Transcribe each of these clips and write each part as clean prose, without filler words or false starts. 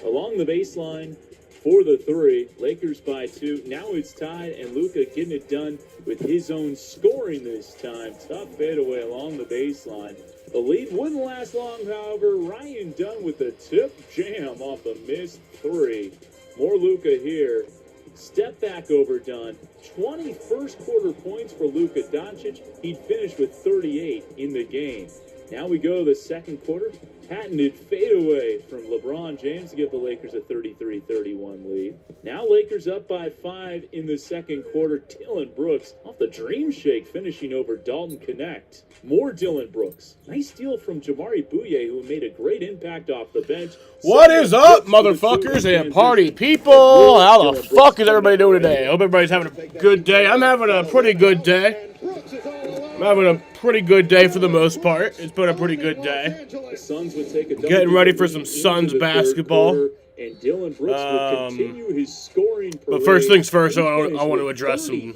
Along the baseline for the three. Lakers by 2. Now it's tied, and Luka getting it done with his own scoring this time. Tough fadeaway along the baseline. The lead wouldn't last long, however. Ryan Dunn with the tip jam off a missed 3. More Luka here. Step back over Dunn. 20 first quarter points for Luka Doncic. He'd finished with 38 in the game. Now we go to the second quarter. Patented fadeaway from LeBron James to give the Lakers a 33-31 lead. Now Lakers up by 5 in the second quarter. Dillon Brooks off the dream shake, finishing over Dalton Connect. More Dillon Brooks. Nice steal from Jamari Bouye, who made a great impact off the bench. What is up, motherfuckers and party people? How the fuck is everybody doing today? I hope everybody's having a good day. I'm having a pretty good day. I'm having a pretty good day for the most part. It's been a pretty good day. Getting ready for some Suns basketball. And Dillon Brooks will continue his scoring parade. But first things first, I want to address some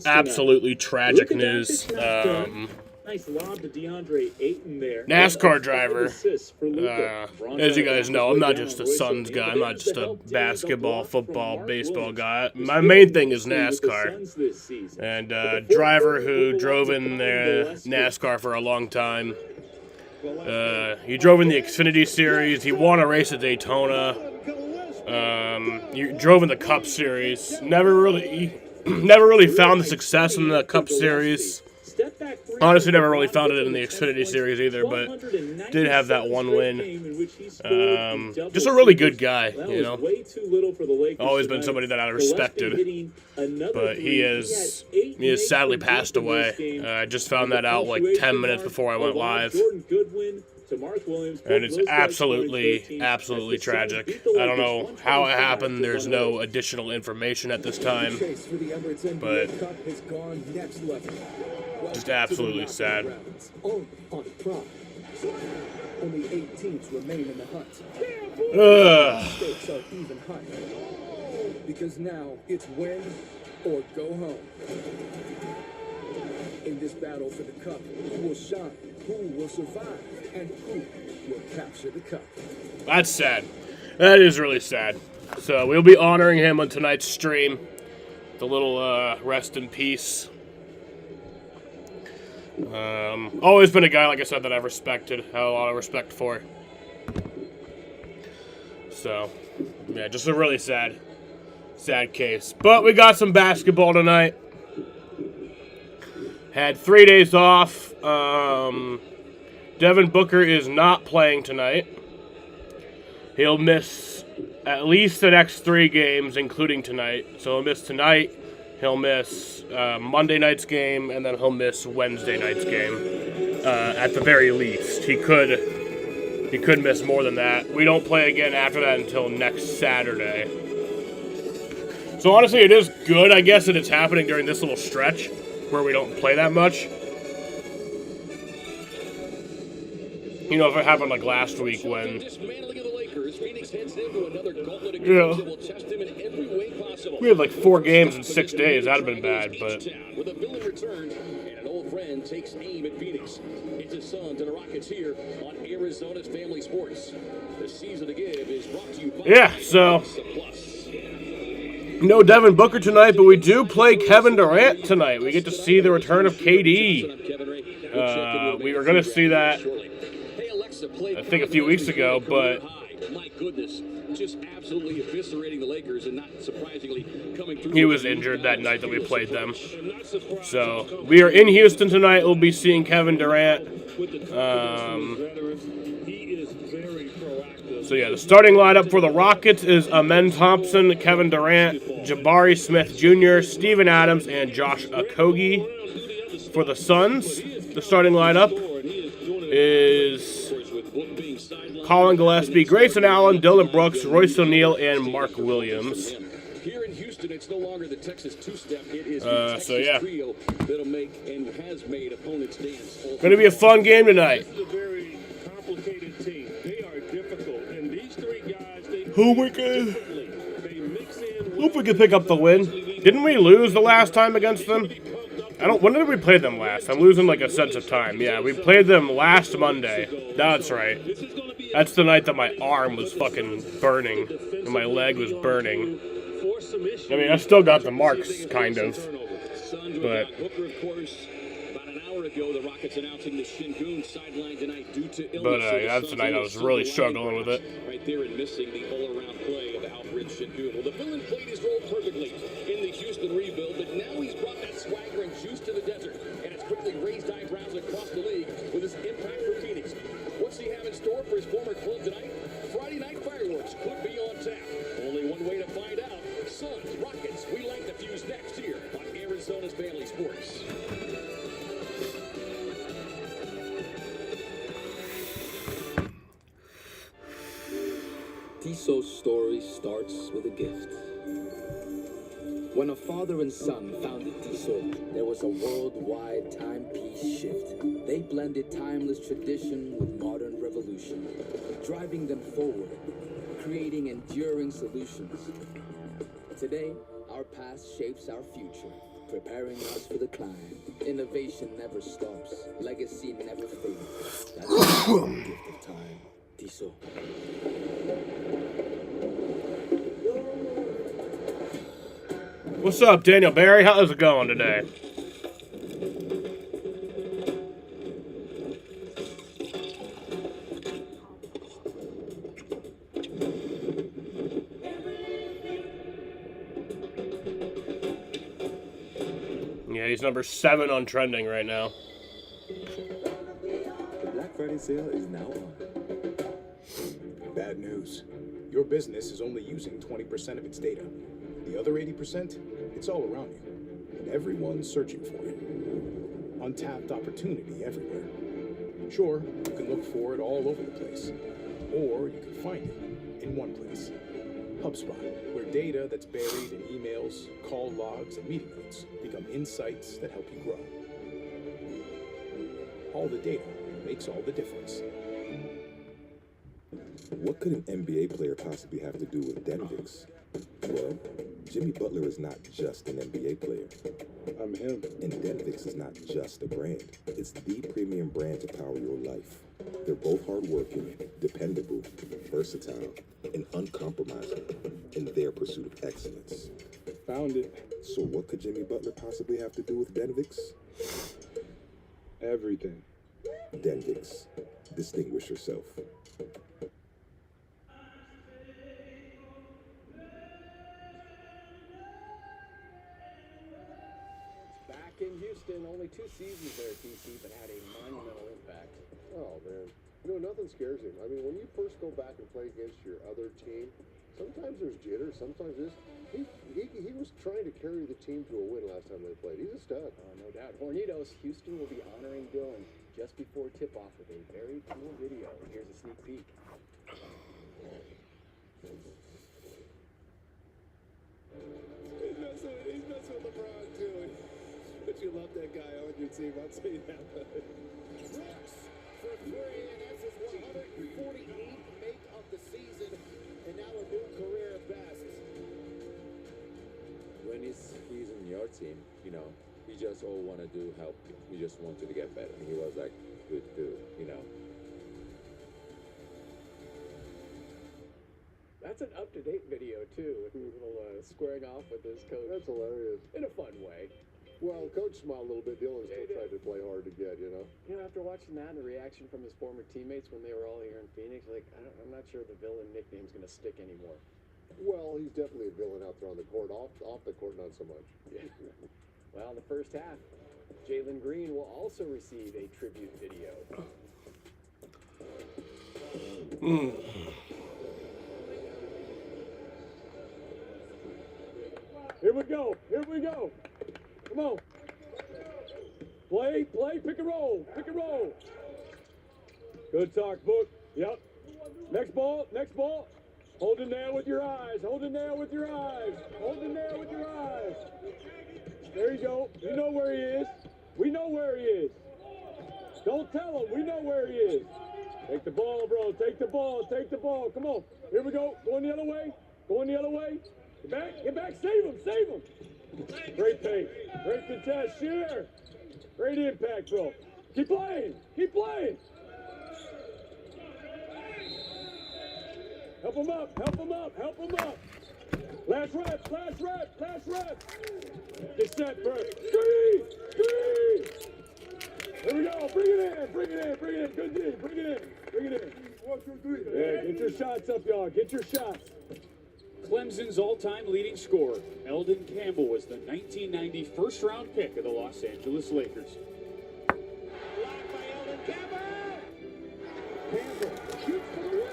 absolutely tragic news. Nice lob to DeAndre Ayton there. NASCAR driver. As you guys know, I'm not just a Suns guy. I'm not just a basketball, football, baseball guy. My main thing is NASCAR. And driver who drove in NASCAR for a long time. He drove in the Xfinity Series. He won a race at Daytona. He drove in the Cup Series. Never really found the success in the Cup Series. Honestly, never really found it in the Xfinity Series either, but did have that one win. Just a really good guy, you know. Always been somebody that I respected, but he has sadly passed away. I just found that out like 10 minutes before I went live. And it's absolutely tragic. I don't know how it happened. There's no additional information at this time, but just absolutely sad. Only 8 teams remain in the hunt. Stakes are even higher. Because now it's win or go home. In this battle for the cup, who will shine, who will survive, and who will capture the cup? That's sad. That is really sad. So we'll be honoring him on tonight's stream. The little rest in peace. Always been a guy, like I said, that I've respected, had a lot of respect for. So, yeah, just a really sad case. But we got some basketball tonight. Had 3 days off. Devin Booker is not playing tonight. He'll miss at least the next 3 games, including tonight. So he'll miss tonight. He'll miss Monday night's game, and then he'll miss Wednesday night's game. At the very least, he could miss more than that. We don't play again after that until next Saturday. So honestly, it is good, I guess, that it's happening during this little stretch where we don't play that much. You know, if it happened like last week when, yeah, we had like 4 games in 6 days, that'd have been bad, but with a villain return and an old friend takes aim at Phoenix. It's the Suns and the Rockets here on Arizona's Family Sports. The season to give is brought to you by so no Devin Booker tonight, but we do play Kevin Durant tonight. We get to see the return of KD. We were going to see that, I think, a few weeks ago, but my goodness, just absolutely eviscerating the Lakers and not surprisingly coming through. He was injured that night that we played them. So we are in Houston tonight. We'll be seeing Kevin Durant. So yeah, the starting lineup for the Rockets is Amen Thompson, Kevin Durant, Jabari Smith Jr., Steven Adams, and Josh Okogie. For the Suns, the starting lineup is Colin Gillespie, Grayson Allen, Dillon Brooks, Royce O'Neal, and Mark Williams. Here in Houston, it's no longer the Texas two-step. It is so yeah, trio that'll make and has made opponents dance. Gonna be a fun game tonight. This is a very complicated team. They are difficult, and these 3 guys, they Hope we can mix in. Hope we can pick up the win. Didn't we lose the last time against them? When did we play them last? I'm losing like a sense of time. Yeah, we played them last Monday. That's right. This is going to be That's the night that my arm was fucking burning and my leg was burning. I mean, I still got the marks, kind of. But ago, the Rockets announcing the Şengün sideline tonight due to illness. But that's the night I was really struggling with it. Right there and missing the all-around play of Alfred Şengün. Well, the villain played his role perfectly in the Houston rebuild, but now he's brought that swagger and juice to the desert, and it's quickly raised eyebrows across the league with his impact for Phoenix. What's he have in store for his former club tonight? Friday night fireworks could be on tap. Only one way to find out. Suns, Rockets, we light the fuse next here on Arizona's Family Sports. Tissot's story starts with a gift. When a father and son founded Tissot, there was a worldwide timepiece shift. They blended timeless tradition with modern revolution, driving them forward, creating enduring solutions. Today, our past shapes our future, preparing us for the climb. Innovation never stops, legacy never fades. That's the gift of time. Tissot. What's up, Daniel Barry? How's it going today? Yeah, he's number 7 on trending right now. The Black Friday sale is now on. Bad news. Your business is only using 20% of its data. The other 80%, it's all around you, and everyone's searching for it. Untapped opportunity everywhere. Sure, you can look for it all over the place, or you can find it in one place. HubSpot, where data that's buried in emails, call logs, and meeting notes become insights that help you grow. All the data makes all the difference. What could an NBA player possibly have to do with Denvix? Well, Jimmy Butler is not just an NBA player. I'm him. And Denvix is not just a brand. It's the premium brand to power your life. They're both hardworking, dependable, versatile, and uncompromising in their pursuit of excellence. Found it. So what could Jimmy Butler possibly have to do with Denvix? Everything. Denvix. Distinguish yourself. In Houston, only 2 seasons there, TC, but had a monumental impact. Oh, man. You know, nothing scares him. I mean, when you first go back and play against your other team, sometimes there's jitters, sometimes there's... He was trying to carry the team to a win last time they played. He's a stud. No doubt. Hornitos, Houston will be honoring Dylan just before tip-off with a very cool video. Here's a sneak peek. He's messing with LeBron, too. But you love that guy on your team, I'll tell you that much. Brooks for 3, and that's his 148th make of the season, and now a new career best. When he's in your team, you know, we just all want to do help you. We just wanted to get better. And he was like, good dude, you know. That's an up-to-date video, too, with a little squaring off with his coach. That's hilarious. In a fun way. Well, coach smiled a little bit. Dylan still tried to play hard to get, you know. You know, after watching that and the reaction from his former teammates when they were all here in Phoenix, like, I'm not sure the villain nickname's going to stick anymore. Well, he's definitely a villain out there on the court. Off the court, not so much. Yeah. Well, in the first half, Jalen Green will also receive a tribute video. Here we go. Here we go. Come on. Play, pick and roll. Good talk, Book. Yep. Next ball. Hold it there with your eyes. There you go. You know where he is. We know where he is. Don't tell him. We know where he is. Take the ball, bro. Take the ball. Come on. Here we go. Going the other way. Get back. Save him. Great pace. Great contest. Shooter. Great impact, bro. Keep playing. Help him up, help him up, help him up. Last rep, last rep, last rep. Get set, Bert. Three. Here we go, bring it in, bring it in, bring it in. Good D, bring it in, bring it in. 1, 2, 3. Yeah, get your shots up, y'all, get your shots. Clemson's all-time leading scorer, Eldon Campbell, was the 1990 first-round pick of the Los Angeles Lakers. Blocked by Eldon Campbell. Campbell shoots for the win.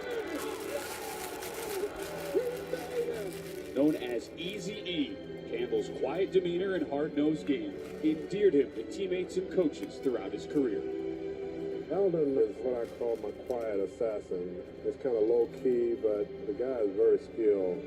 Known as Eazy-E, Campbell's quiet demeanor and hard-nosed game endeared him to teammates and coaches throughout his career. Eldon is what I call my quiet assassin. He's kind of low-key, but the guy is very skilled.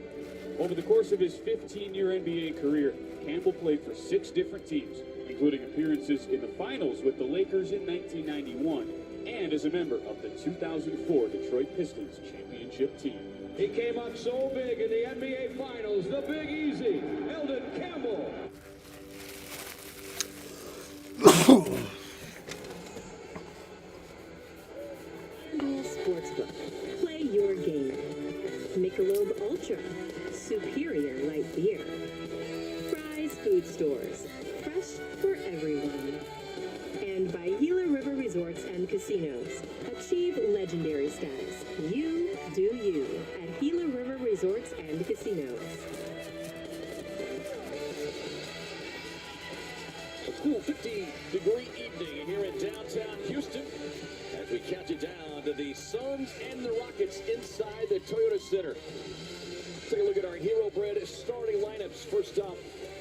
Over the course of his 15-year NBA career, Campbell played for 6 different teams, including appearances in the finals with the Lakers in 1991 and as a member of the 2004 Detroit Pistons championship team. He came up so big in the NBA Finals, the Big Easy, Eldon Campbell. Sportsbook. Play your game. Michelob Ultra. Superior light beer. Fry's Food Stores. Fresh for everyone. And by Gila River Resorts and Casinos. Achieve legendary status. You do you at Gila River Resorts and Casinos. A cool 50-degree evening here in downtown Houston as we count you down to the Suns and the Rockets inside the Toyota Center. Take a look at our Hero Bread starting lineups. First up,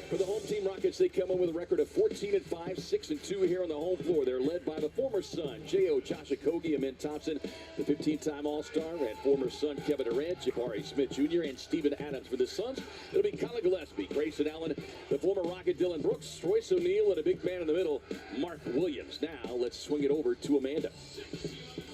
for the home team Rockets, they come in with a record of 14-5, 6-2 here on the home floor. They're led by the former Sun, J.O. Josh Okogie, Amin Thompson, the 15-time All-Star, and former Sun Kevin Durant, Jabari Smith Jr., and Steven Adams. For the Suns, it'll be Colin Gillespie, Grayson Allen, the former Rocket Dylan Brooks, Royce O'Neal, and a big man in the middle, Mark Williams. Now, let's swing it over to Amanda.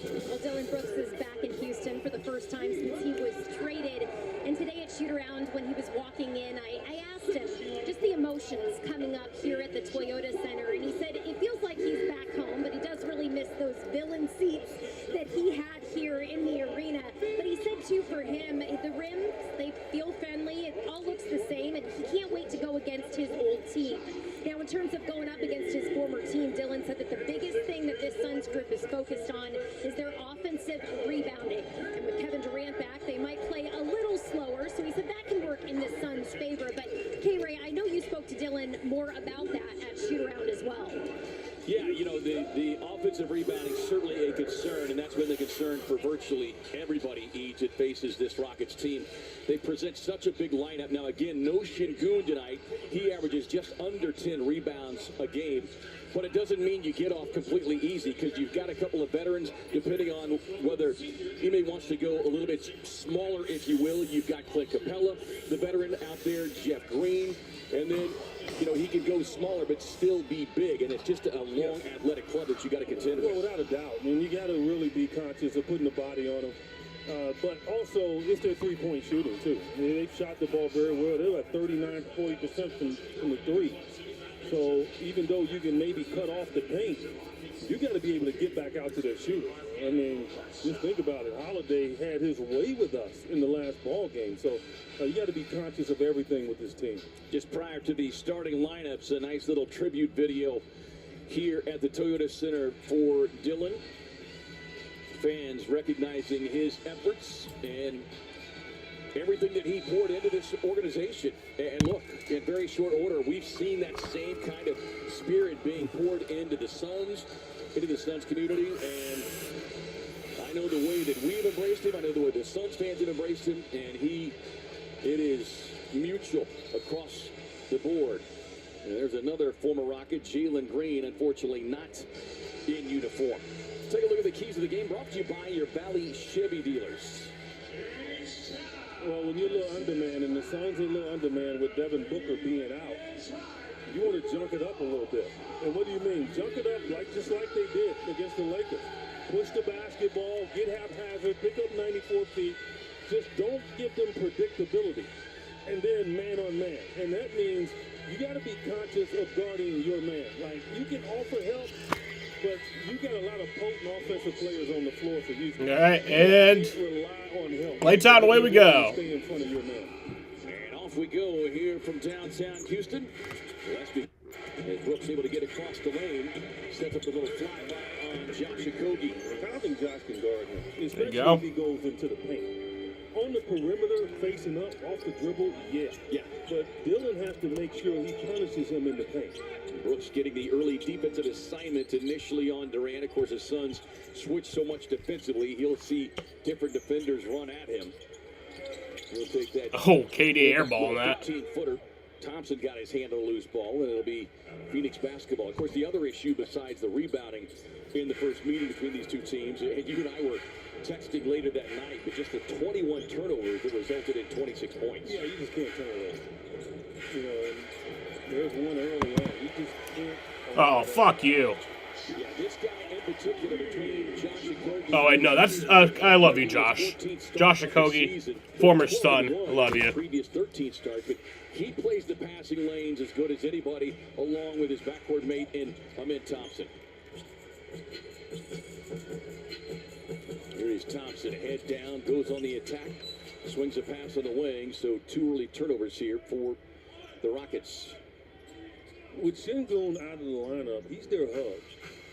Well, Dylan Brooks is back in Houston for the first time since he was traded. And today at shoot-around, when he was walking in, I asked him just the emotions coming up here at the Toyota Center. And he said it feels like he's back home, but he does really miss those villain seats that he had here in the arena. But he said, too, for him, the rims, they feel friendly. It all looks the same, and he can't wait to go against his old team. Now, in terms of going up against his former team, Dylan said that the biggest thing that this Suns group is focused on is their offensive rebounding. And with Kevin Durant back, they might play a little slower, so he said that can work in the Suns' favor. But, K-Ray, I know you spoke to Dylan more about that at shoot-around as well. Yeah, you know, the offensive rebounding is certainly a concern, and that's been the concern for virtually everybody, Eads, that faces this Rockets team. They present such a big lineup. Now, again, no Şengün tonight. He averages just under 10 rebounds a game. But it doesn't mean you get off completely easy, because you've got a couple of veterans, depending on whether Ime wants to go a little bit smaller, if you will. You've got Clint Capella, the veteran out there, Jeff Green, and then, you know, he can go smaller but still be big, and it's just a long, athletic club that you got to contend with. Well, without a doubt. I mean, you got to really be conscious of putting the body on them. But also, it's their three-point shooting, too. I mean, they've shot the ball very well. They're like 39-40% from the three. So even though you can maybe cut off the paint, you got to be able to get back out to their shooting. I mean, just think about it. Holiday had his way with us in the last ball game. So you got to be conscious of everything with this team. Just prior to the starting lineups, a nice little tribute video here at the Toyota Center for Dylan. Fans recognizing his efforts and everything that he poured into this organization. And look, in very short order, we've seen that same kind of spirit being poured into the Suns community. And I know the way that we've embraced him. I know the way the Suns fans have embraced him. And it is mutual across the board. And there's another former Rocket, Jalen Green, unfortunately not in uniform. Take a look at the keys of the game, brought to you by your Valley Chevy dealers. Well, when you're a little undermanned, and the Suns are a little undermanned with Devin Booker being out, you want to junk it up a little bit. And what do you mean? Junk it up just like they did against the Lakers. Push the basketball, get haphazard, pick up 94 feet. Just don't give them predictability. And then man on man. And that means you got to be conscious of guarding your man. Like, you can offer help, But you got a lot of potent offensive players on the floor for Houston. All right, and lights out, away we go. And off we go here from downtown Houston. Gillespie, as Brooks able to get across the lane, sets up a little flyby on Josh Okogie. I don't think Josh can guard him, especially go. if he goes into the paint. On the perimeter, facing up, off the dribble, yeah. But Dillon has to make sure he punishes him in the paint. Brooks getting the early defensive assignment initially on Durant. Of course, his Suns switch so much defensively, he'll see different defenders run at him. He'll take that. Oh, KD airball on that. 15-footer. Thompson got his hand on a loose ball, and it'll be Phoenix basketball. Of course, the other issue besides the rebounding in the first meeting between these two teams, and you and I were texting later that night, but just the 21 turnovers that resulted in 26 points. Yeah, you just can't turn it over. You know, and there's one early on. You just can't. Oh, fuck you. Yeah, this guy in particular between Josh Okogie. Oh, wait, no, that's, I love you, Josh. Josh Okogie, former Sun. I love you. Previous 13 start, but he plays the passing lanes as good as anybody, along with his backcourt mate in Amin Thompson. Here is Thompson, head down, goes on the attack, swings a pass on the wing, so 2 early turnovers here for the Rockets. With Şengün out of the lineup, he's their hub.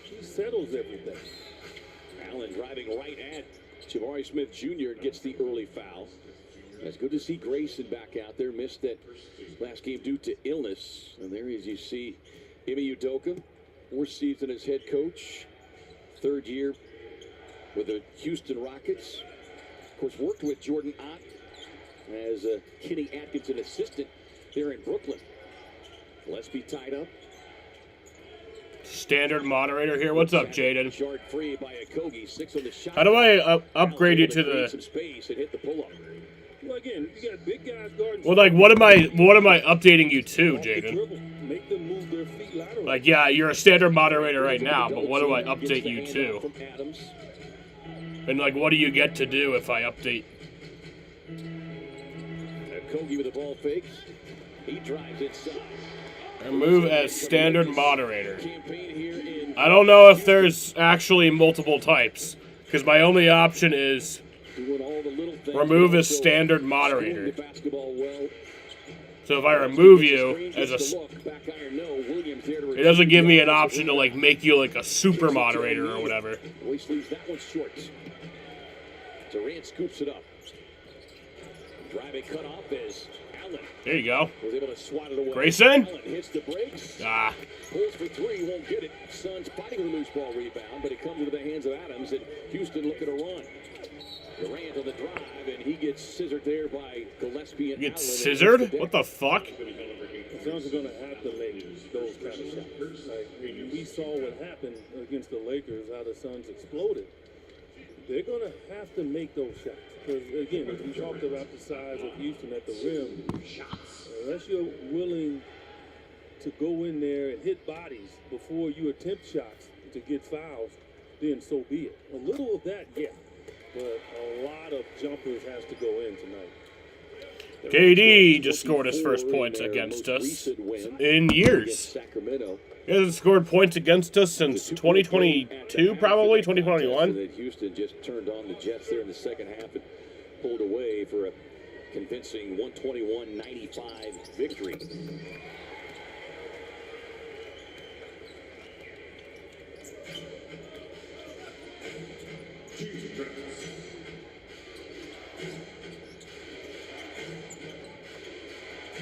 He settles everything. Allen driving right at Jabari Smith Jr. gets the early foul. It's good to see Grayson back out there. Missed that last game due to illness. And there is, you see, Ime Udoka, 4th season as head coach, 3rd year with the Houston Rockets. Of course, worked with Jordan Ott as a Kenny Atkinson assistant there in Brooklyn. Gillespie tied up. Standard moderator here. What's up, Jaden? Short free by Okogie, 6 on the shot. How do I upgrade you to the? Some space and hit the pull-up. Well, again, you got big guys guarding. Well, like, what am I updating you to, Jaden? Make them move their feet laterally. Like, yeah, you're a standard moderator right now, but what do I update you to? And like, what do you get to do if I update? Okogie with the ball fake. He drives inside. Remove as standard moderator. I don't know if there's actually multiple types, because my only option is remove as standard moderator. So if I remove you as a, it doesn't give me an option to like make you like a super moderator or whatever. Royce leaves that one short. Durant scoops it up. Driving cut off is Allen. There you go. Was able to swat it away. Grayson? Allen hits the brakes. Pulls for 3, won't get it. Suns fighting with a loose ball rebound, but it comes into the hands of Adams, and Houston looking to run. Durant on the drive, and he gets scissored there by Gillespie and You get scissored? What the fuck? The Suns are going to have to make those kind of shots. Like, we saw what happened against the Lakers, how the Suns exploded. They're going to have to make those shots. Because, again, we talked about the size of Houston at the rim. Unless you're willing to go in there and hit bodies before you attempt shots to get fouls, then so be it. A little of that, yeah. But a lot of jumpers has to go in tonight. KD just scored his first points against us in years. He hasn't scored points against us since 2022, probably 2021. Houston just turned on the Jets there in the second half and pulled away for a convincing 121-95 victory.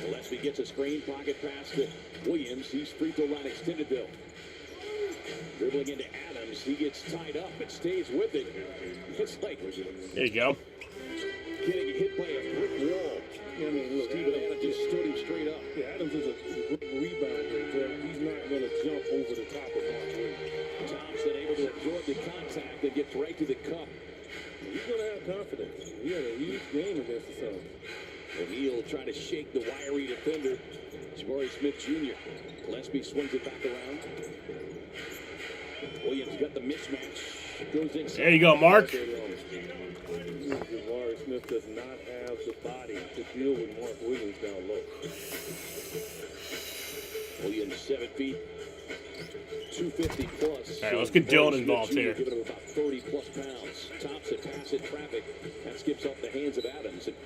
Gillespie gets a screen, pocket pass to Williams. He's free throw line extended though. Dribbling into Adams. He gets tied up and stays with it. It's like there you go. Getting hit by a brick wall. I mean, look, Steven Adams just stood him straight up. Yeah, Adams is a great rebounder, but he's not going to jump over the top of Mark Williams. Thompson able to absorb the contact and gets right to the cup. He's going to have confidence. He had a huge game against the Suns. O'Neal trying to shake the wiry defender, Jabari Smith Jr. Gillespie swings it back around. Williams got the mismatch. Goes inside. There you go, Mark. Jabari Smith does not have the body to deal with Mark Williams down low. Williams 7 feet, 250 plus. All right, let's get Dillon involved here. Giving him about 30 plus pounds. Tops it, pass it, traffic. That skips off the hands of Adams. And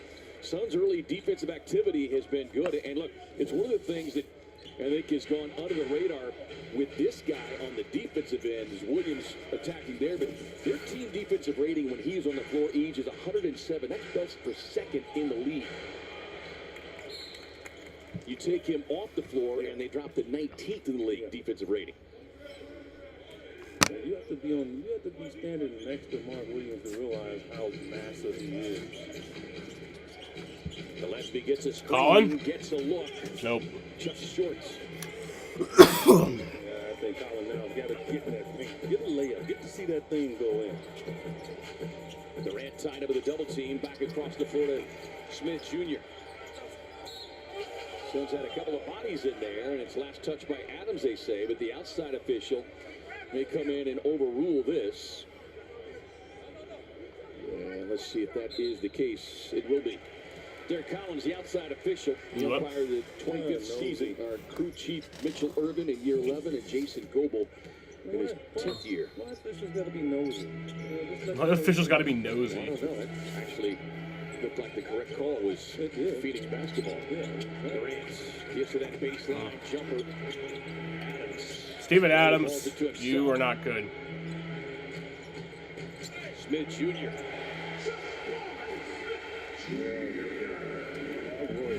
Suns' early defensive activity has been good. And look, it's one of the things that I think has gone under the radar with this guy on the defensive end is Williams attacking there. But their team defensive rating when he's on the floor, Eage, is 107. That's best for second in the league. You take him off the floor, and they drop to 19th in the league defensive rating. You have to be standing next to Mark Williams to realize how massive he is. Gillespie gets a screen, Colin? gets a look. Nope. Just shorts. I think Colin now's got to get that thing, get a layup, get to see that thing go in. Durant tied up with a double team, back across the floor to Smith Jr. Suns had a couple of bodies in there, and it's last touched by Adams, they say, but the outside official may come in and overrule this. And let's see if that is the case. It will be. Derek Collins, the outside official, the umpire of the 25th season. Our crew chief, Mitchell Irvin, in year 11, and Jason Goebel in his 10th year. Why officials got to be nosy? Why officials got to be nosy? I don't know. It actually looked like the correct call was Phoenix basketball. Durant gives to that baseline jumper. Adams. Steven Adams, you are not good. Smith Jr.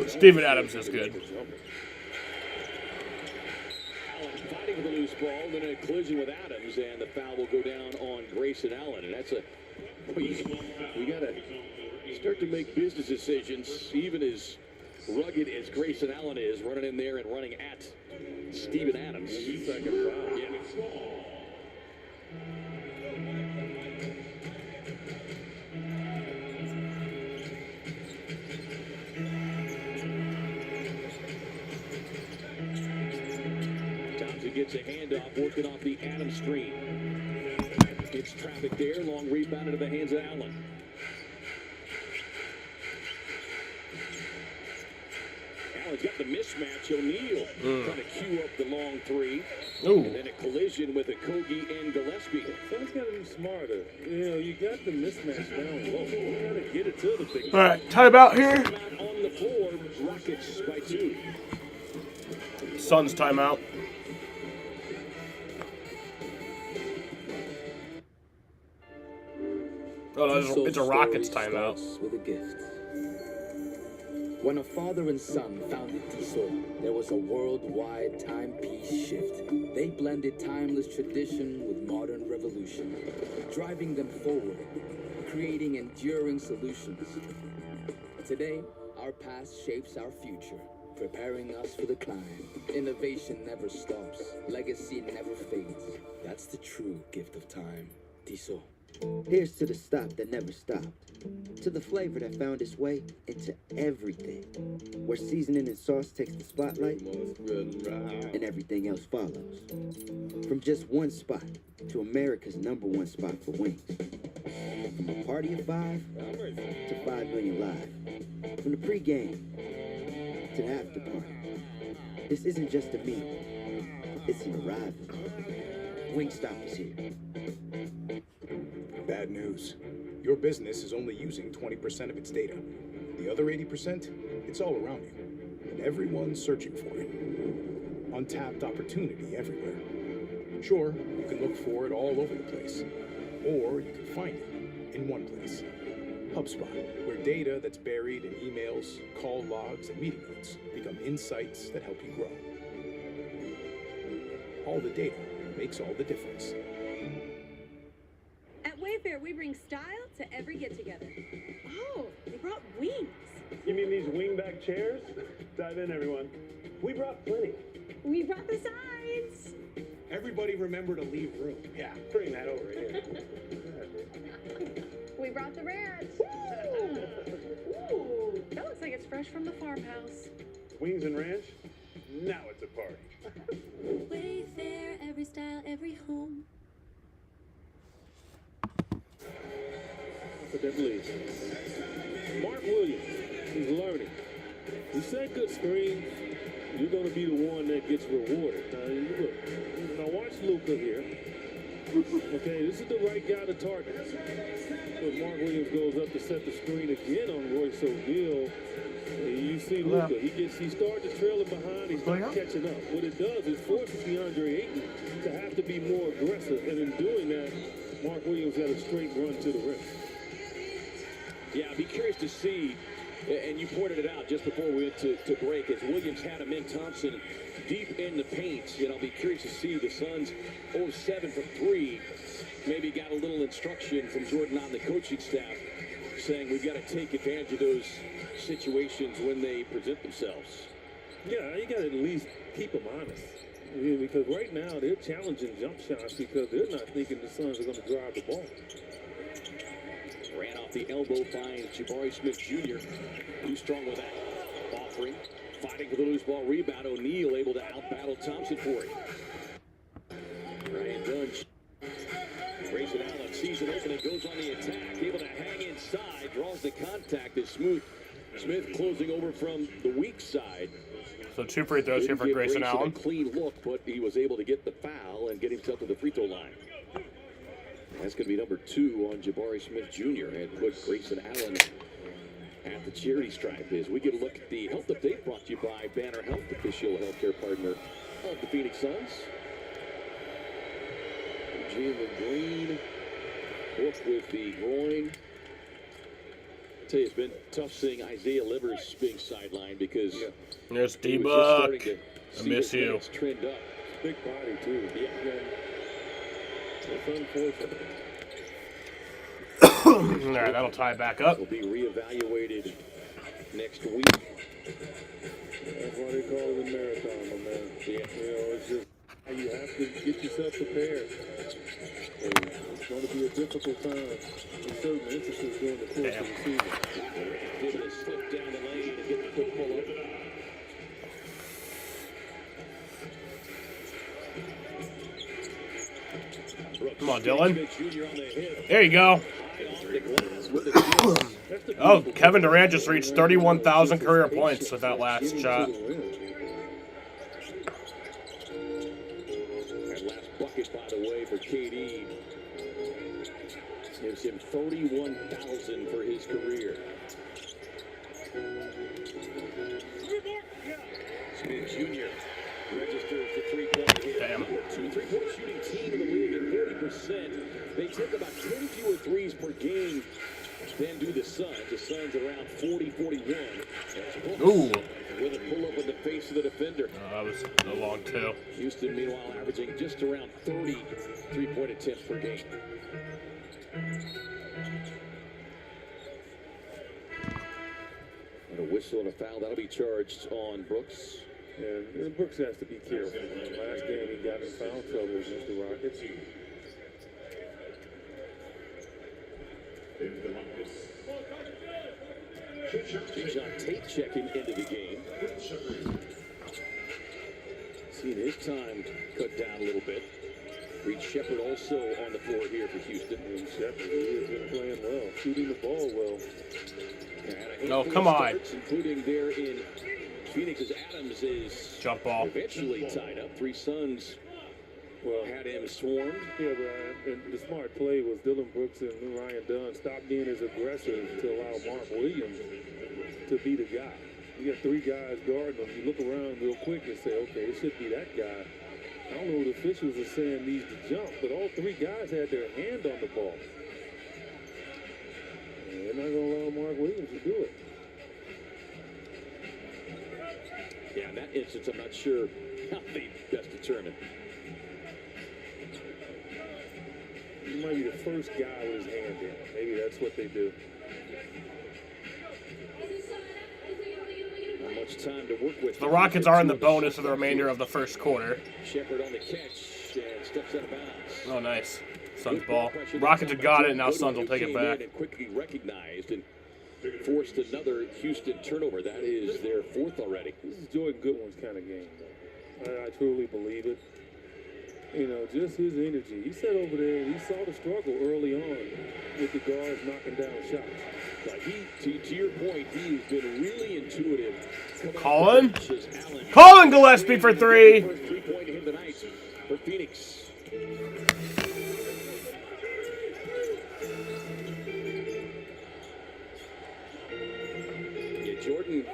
Steven Adams is good. Allen fighting for the loose ball, then a collision with Adams, and the foul will go down on Grayson Allen. And that's we got to start to make business decisions, even as rugged as Grayson Allen is, running in there and running at Steven Adams. Second foul. Yeah. Thompson gets a handoff, working off the Adams screen. Gets traffic there, long rebound into the hands of Allen. Allen's got the mismatch. O'Neal trying to cue up the long three. Ooh. And then a collision with Okogie and Gillespie. Someone's got to be smarter. You know, you got the mismatch down low. You got to get it to the big All right, timeout here. Timeout on the floor. Rockets by 2. Suns timeout. Oh, it's a Rockets timeout. With a gift. When a father and son founded Tissot, there was a worldwide timepiece shift. They blended timeless tradition with modern revolution, driving them forward, creating enduring solutions. Today, our past shapes our future, preparing us for the climb. Innovation never stops, legacy never fades. That's the true gift of time. Tissot. Here's to the stop that never stopped, to the flavor that found its way into everything, where seasoning and sauce takes the spotlight, and everything else follows. From just one spot to America's #1 spot for wings. From a party of 5 to 5 million live. From the pregame to the after party. This isn't just a meal, it's an arrival. Wingstop is here. Bad news. Your business is only using 20% of its data. The other 80%, it's all around you. And everyone's searching for it. Untapped opportunity everywhere. Sure, you can look for it all over the place. Or you can find it in one place. HubSpot, where data that's buried in emails, call logs, and meeting notes become insights that help you grow. All the data makes all the difference. At Wayfair, we bring style to every get-together. Oh, they brought wings. You mean these wingback chairs? Dive in, everyone. We brought plenty. We brought the sides. Everybody remember to leave room. Yeah, bring that over here. We brought the ranch. Ooh, that looks like it's fresh from the farmhouse. Wings and ranch? Now it's a party. Wayfair, every style, every home. For that lead. Mark Williams, he's learning. You set good screens, you're going to be the one that gets rewarded. Now watch Luka here. Okay, this is the right guy to target. But Mark Williams goes up to set the screen again on Royce O'Neal. You see Luka, he started to trail it behind, he's not catching up. What it does is forces DeAndre Ayton to have to be more aggressive, and in doing that, Mark Williams had a straight run to the rim. Yeah, I'd be curious to see, and you pointed it out just before we went to break, as Williams had him in Thompson deep in the paint, and I'll be curious to see the Suns 0-7 for 3. Maybe got a little instruction from Jordan on the coaching staff saying we've got to take advantage of those situations when they present themselves. Yeah, you got to at least keep them honest. Because right now they're challenging jump shots because they're not thinking the Suns are going to drive the ball. Ran off the elbow by Jabari Smith Jr. Too strong with that. Offering, fighting for the loose ball rebound. O'Neal able to out-battle Thompson for it. Ryan Dunn. Grayson Allen sees it open and goes on the attack. Able to hang inside. Draws the contact as Smith closing over from the weak side. So 2 free throws here for Grayson Allen. A clean look, but he was able to get the foul and get himself to the free throw line. That's going to be number 2 on Jabari Smith Jr. and put Grayson Allen at the charity stripe. As we get a look at the health update brought to you by Banner Health, official healthcare partner of the Phoenix Suns. Jalen Green, booked with the groin. I tell you, it's been tough seeing Isaiah Livers being sidelined because there's D-Buck. I miss you. Trend up. Big body too. Yeah. It's unfortunate. All right, that'll tie it back up. Will be reevaluated next week. That's why they call it a marathon, my man. Yeah. It's just you have to get yourself prepared. And it's going to be a difficult time in certain instances during the course of the season. Able to slip down the lane and get the quick pull up. Come on, Dylan. There you go. Oh, Kevin Durant just reached 31,000 career points with that last shot. That last bucket, by the way, for KD gives him 31,000 for his career. Smith Jr. registers the three-point hit. Damn. Three-point shooting team in the league at 40%. They took about 10 fewer threes per game than do the Suns. The Suns around 40-41. Ooh. With a pull-up in the face of the defender. That was a long 2. Houston, meanwhile, averaging just around 30 three-point attempts per game. And a whistle and a foul. That'll be charged on Brooks. And Brooks has to be careful. Last game he got in foul trouble against the Rockets. John Tate checking into the game. Seeing his time cut down a little bit. Reed Shepard also on the floor here for Houston. And Shepard, he has been playing well, shooting the ball well. No, come on. Including there in Phoenix's Adams is jump ball. Eventually tied up. 3 Suns had him swarmed. Yeah, but and the smart play was Dylan Brooks and Ryan Dunn stopped being as aggressive to allow Mark Williams to be the guy. You got 3 guys guarding him. You look around real quick and say, okay, it should be that guy. I don't know what officials are saying needs to jump, but all 3 guys had their hand on the ball. And they're not going to allow Mark Williams to do it. Yeah, in that instance, I'm not sure how they best determine. He might be the first guy with his hand in. Maybe that's what they do. Not much time to work with. The Rockets are in the bonus for the remainder of the first quarter. Shepard on the catch and steps out of bounds. Oh, nice. Suns ball. Rockets have got it, and now Suns will take it back. And quickly recognized and forced another Houston turnover. That is their 4th already. This is Jordan Goodwin's kind of game. I truly believe it. You know, just his energy. He sat over there and he saw the struggle early on with the guards knocking down shots. Like to your point, he's been really intuitive. Colin Gillespie for three. First 3-point hit tonight for Phoenix. Yeah, Jordan,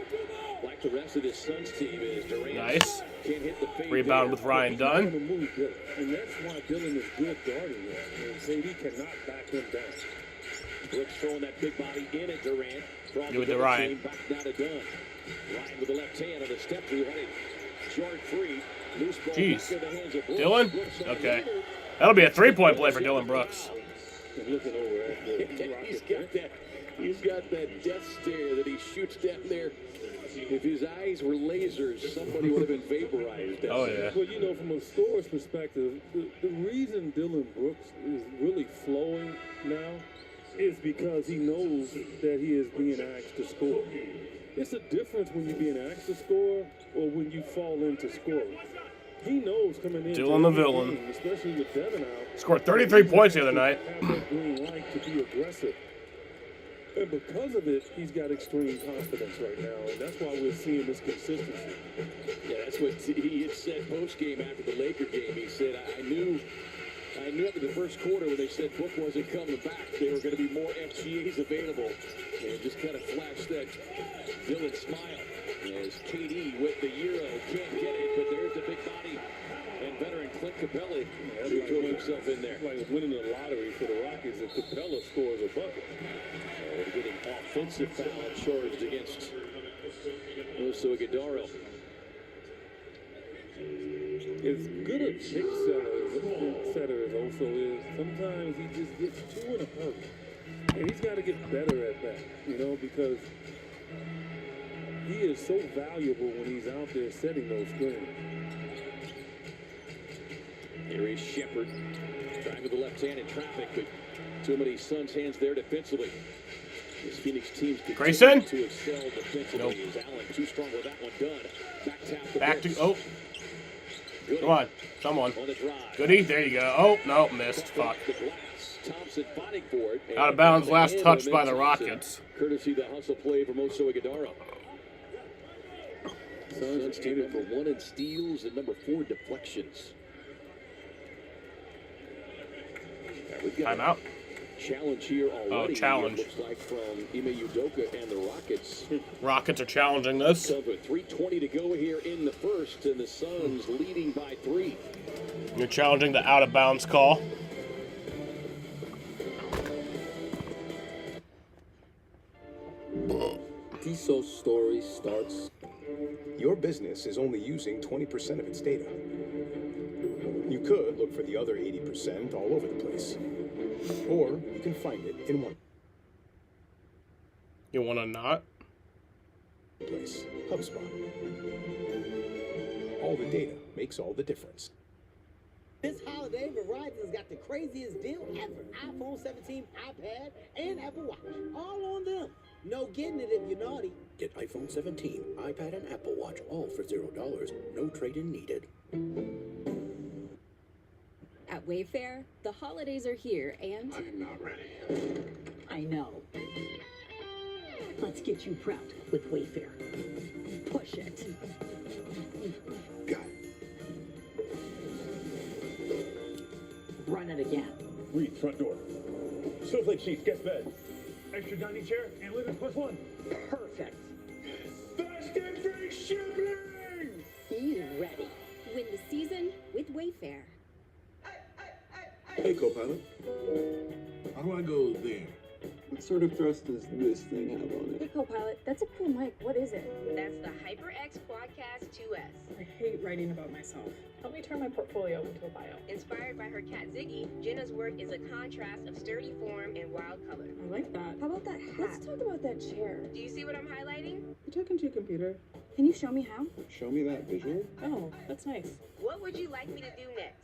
like the rest of this Suns team, is Durant. Nice. Can't hit the fade. Rebound with Ryan Dunn. And that's why Dillon is good guarding him. And KD cannot back him down. Brooks throwing that big body in at Durant. Give it to Ryan. Back now to Dunn. Ryan with the left hand on the step through, headed short free. Loose ball Jeez. back in the hands of Brooks. Dillon? Okay. That'll be a 3-point play for Dillon Brooks. Looking over at the He's got that death stare that he shoots down there. If his eyes were lasers, somebody would have been vaporized. Oh, yeah. Well, you know, from a scorer's perspective, the reason Dillon Brooks is really flowing now is because he knows that he is being asked to score. It's a difference when you're being asked to score or when you fall into scoring. He knows coming in. Dillon the villain. Especially with Devin out. Scored 33 points the other night. Have that green light to be aggressive. And because of it, he's got extreme confidence right now, and that's why we're seeing this consistency. Yeah, that's what he had said post-game after the Laker game. He said, I knew after the first quarter when they said Book wasn't coming back, there were going to be more FGAs available. And just kind of flashed that Dillon smile as KD with the Euro can't get it, but there's the big body. And veteran Clint Capella who threw himself in there. Like winning the lottery for the Rockets if Capella scores a bucket. They're getting offensive foul charged against Oso Ighodaro. As good a pick setter as Oso is, sometimes he just gets too in a hurry. And he's got to get better at that, you know, because he is so valuable when he's out there setting those screens. Here is Shepard, driving the left hand in traffic, but too many Suns hands there defensively. This Phoenix team's Grayson? to excel defensively. Nope. Is Allen too strong with that one done? Back tap. Back to, oh. Goody. Come on, someone. On the drive. Goody, there you go. Oh, no, missed. Fuck. The glass. Thompson fighting for it. Out of bounds, last touch by the Rockets. Courtesy the hustle play from Oso Ighodaro. Suns team number 1 in steals and number 4 deflections. We've got Timeout. challenge here already. Oh, challenge. It looks like from Ime Udoka and the Rockets. Rockets are challenging this. So with 3:20 to go here in the first, and the Suns leading by 3. You're challenging the out-of-bounds call. Tissot's story starts. Your business is only using 20% of its data. You could look for the other 80% all over the place. Or you can find it in one You want to not? place. HubSpot. All the data makes all the difference. This holiday, Verizon's got the craziest deal ever. iPhone 17, iPad, and Apple Watch. All on them. No getting it if you're naughty. Get iPhone 17, iPad, and Apple Watch all for $0. No trade-in needed. At Wayfair, the holidays are here and... I'm not ready. I know. Let's get you prepped with Wayfair. Push it. Got it. Run it again. Reed, front door. Snowflake sheets, guest bed. Extra dining chair and living +1. Perfect. Fast and free shipping! Be ready. Win the season with Wayfair. Hey, co-pilot. How do I go there? What sort of thrust does this thing have on Hey, it? co-pilot, that's a cool mic. What is it? That's the HyperX Quadcast 2S. I hate writing about myself. Help me turn my portfolio into a bio. Inspired by her cat Ziggy, Jenna's work is a contrast of sturdy form and wild color. I like that. How about that hat? Let's talk about that chair. Do you see what I'm highlighting? You're talking to your computer. Can you show me how? Show me that visual. Oh, that's nice. What would you like me to do next?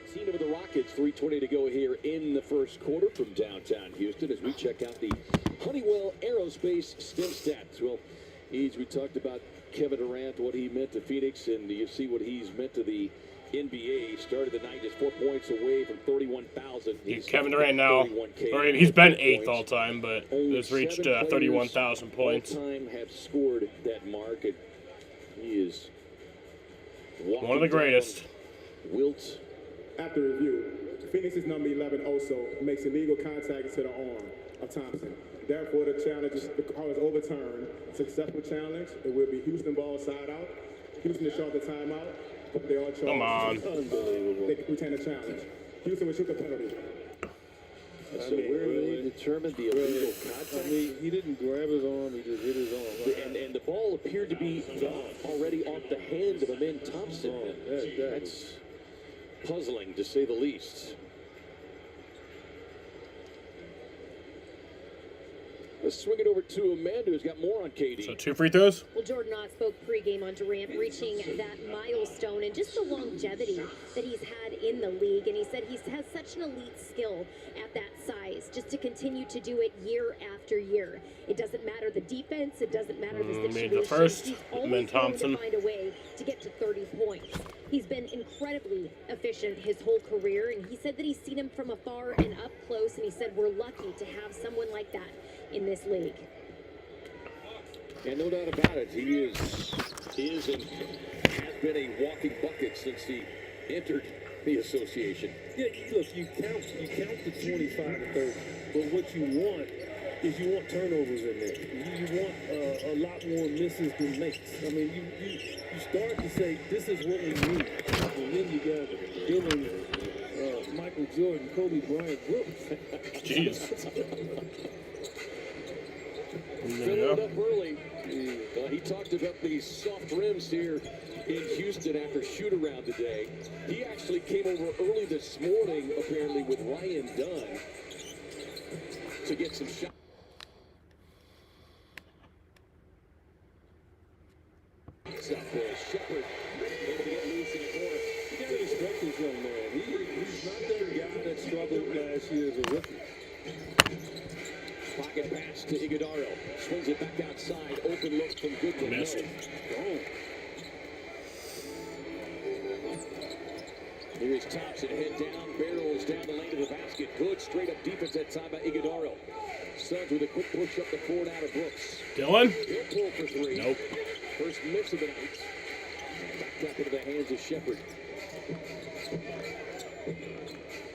Scene of the Rockets, 3:20 to go here in the first quarter from downtown Houston as we check out the Honeywell Aerospace STEM stats. Well, We talked about Kevin Durant, what he meant to Phoenix, and you see what he's meant to the NBA. Started the night just 4 points away from 31,000. Kevin Durant now, he's been 8th all time, but has reached 31,000 points. All time have scored that mark, and he is one of the greatest. Wilt. After review, Phoenix's number 11 also makes illegal contact to the arm of Thompson. Therefore, the challenge is overturned. Successful challenge. It will be Houston ball side out. Houston is short the timeout. They all charged. Come on. Unbelievable. They retain the challenge. Houston will shoot the penalty. So where they determined the illegal contact? I mean, he didn't grab his arm, he just hit his arm. And the ball appeared to be already off the hand of Amin Thompson. That's puzzling, to say the least. Let's swing it over to Amanda, who's got more on KD. So 2 free throws? Well, Jordan Ott spoke pregame on Durant reaching that milestone and just the longevity that he's had in the league. And he said he has such an elite skill at that size, just to continue to do it year after year. It doesn't matter the defense. It doesn't matter the situation. The first, he's always going to find a way to get to 30 points. He's been incredibly efficient his whole career. And he said that he's seen him from afar and up close. And he said we're lucky to have someone like that in this league. And no doubt about it, he is and has been a walking bucket since he entered the association. Yeah, look, you count the 25 to 30, but what you want is you want turnovers in there. You want a lot more misses than makes. I mean, you start to say this is what we need, and then you got Dylan, Michael Jordan, Kobe Bryant, Brooks. Jeez. Filling it up early. He talked about these soft rims here in Houston after shoot-around today. He actually came over early this morning, apparently, with Ryan Dunn to get some shots. Up there, Shepard able to get loose in the corner. You got to respect this young man. He's not that guy that struggled last year as a rookie. Pocket pass to Iguodaro. Swings it back outside. Open look from Goodwin. Missed. Oh. Here is Thompson. Head down. Barrels down the lane to the basket. Good straight up defense that time by Iguodaro. Suns with a quick push up the court out of Brooks. Dylan? He'll pull for three. Nope. First miss of the night. Back up into the hands of Shepard.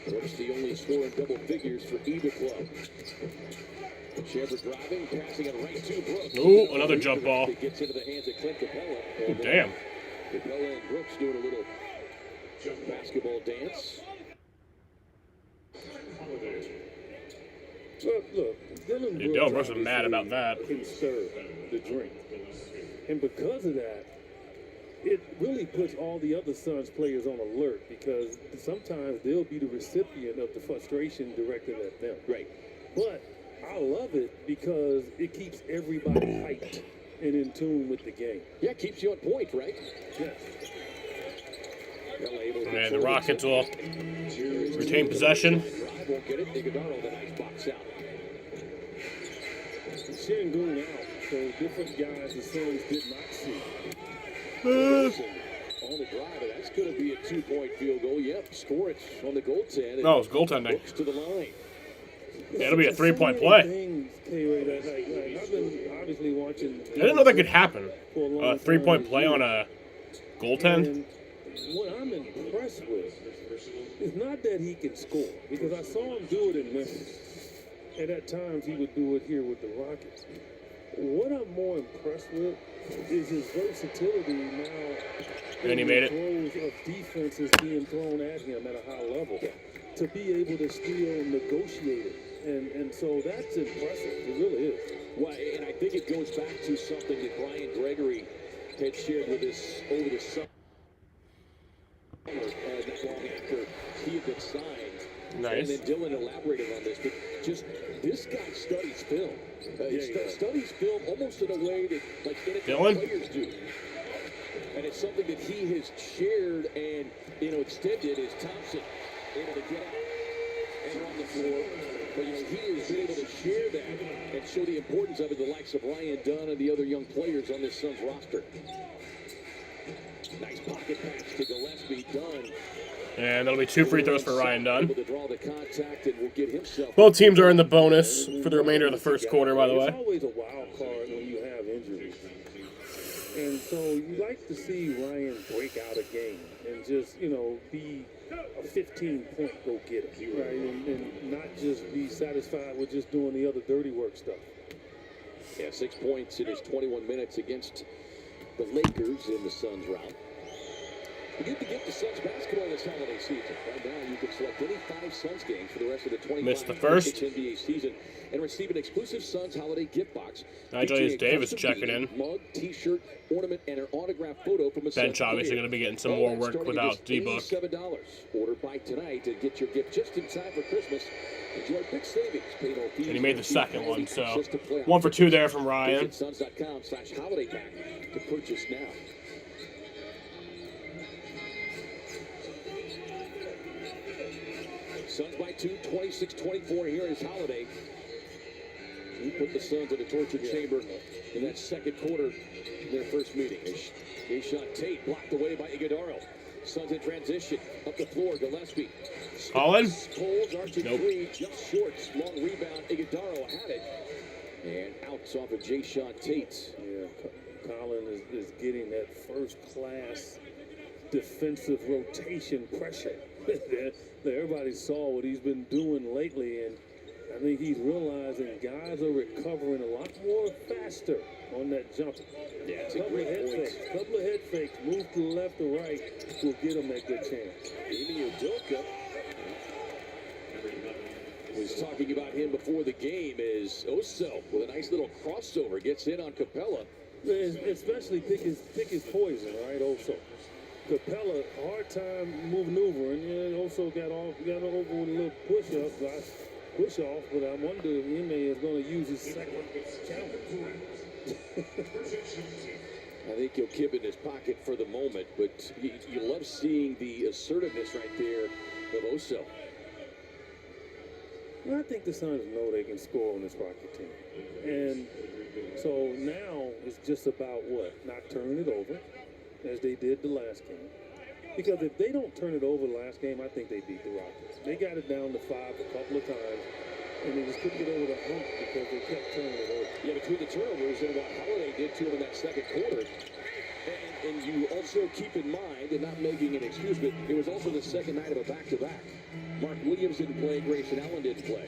Brooks the only scorer in double figures for either club. Shepard driving, passing it right to Brooks. Ooh, another jump ball. It gets into the hands of Clint Capella. Oh, damn. Capella and Brooks doing a little basketball dance. Look, Dylan Dylan Brooks was mad about that. Can serve the drink. And because of that, it really puts all the other Suns players on alert because sometimes they'll be the recipient of the frustration directed at them. Right. But I love it because it keeps everybody hyped and in tune with the game. Yeah, it keeps you on point, right? Yes. And the Rockets will retain possession. Won't get it. Iguodaro, the nice box out. Sengun out, so different guys the Suns did not see. On the drive, and that's going to be a 2-point field goal. Yep, score it on the goaltend. No, it's goaltending. Brooks to the line. Yeah, it'll be a 3-point play. Things, K-Ray, that, I've been obviously watching. I didn't know that could happen. A 3-point play on a goaltend. And what I'm impressed with is not that he can score, because I saw him do it in Memphis, and at times he would do it here with the Rockets. What I'm more impressed with is his versatility now. And he made it. Throws of defenses being thrown at him at a high level to be able to still negotiate it. And so that's impressive. It really is. Well, and I think it goes back to something that Brian Gregory had shared with us over the summer. Not long after he had been signed. Nice. And then Dylan elaborated on this, but just this guy studies film. Studies film almost in a way that like NFL players do. And it's something that he has shared and extended as Thompson able to get out and on the floor. But, he has been able to share that and show the importance of it to the likes of Ryan Dunn and the other young players on this Suns roster. Nice pocket pass to Gillespie. Dunn. And that'll be 2 free throws for Ryan Dunn. Able to draw the contact and will get himself. Both teams are in the bonus for the remainder of the first quarter, by the way. It's always a wild card when you have injuries. And so you like to see Ryan break out a game and just, be a 15-point go-getter, right? And not just be satisfied with just doing the other dirty work stuff. Yeah, 6 points in his 21 minutes against the Lakers in the Suns round. You get to get the Suns basketball this holiday season. Right now, you can select any 5 Suns games for the rest of the 25 Missed the first. NBA season and receive an exclusive Suns holiday gift box. Nigel Davis checking in. Mug, T-shirt, ornament, and an autographed photo from a Bench obviously going to be getting some more work without D-Book. $87. Order by tonight to get your gift just in time for Christmas. Enjoy big savings. Pay no fees. And he made the second one, so 1 for 2 there from Ryan. Visit Suns.com/holiday pack to purchase now. Suns by 2, 26-24 here is Holiday. He put the Suns in the torture chamber in that second quarter in their first meeting. Jae'Sean Tate blocked away by Iguodala. Suns in transition. Up the floor, Gillespie. Colin? Pulls, arching Nope. three, just short. Long rebound. Iguodala had it. And outs off of Jae'Sean Tate. Yeah, Colin is getting that first-class defensive rotation pressure. Everybody saw what he's been doing lately, and I think he's realizing guys are recovering a lot more faster on that jumper. Yeah, it's a great point. Couple of head fakes, move to the left or right, will get him that good chance. Amy Udoka was talking about him before the game as Oso with a nice little crossover gets in on Capella. Especially pick his poison, right? Oso. Capella, hard time maneuvering, and also got over with a little push off, but I wonder if Ime is going to use his second challenge. I think he'll keep it in his pocket for the moment, but you love seeing the assertiveness right there of Oso. Well, I think the Suns know they can score on this Rocket team. And so now it's just about not turning it over, as they did the last game. Because if they don't turn it over the last game, I think they beat the Rockets. They got it down to 5 a couple of times, and they just couldn't get over the hump because they kept turning it over. Yeah, between the turnovers and what Holiday did to him in that second quarter. And you also keep in mind, and not making an excuse, but it was also the second night of a back-to-back. Mark Williams didn't play, Grayson Allen didn't play.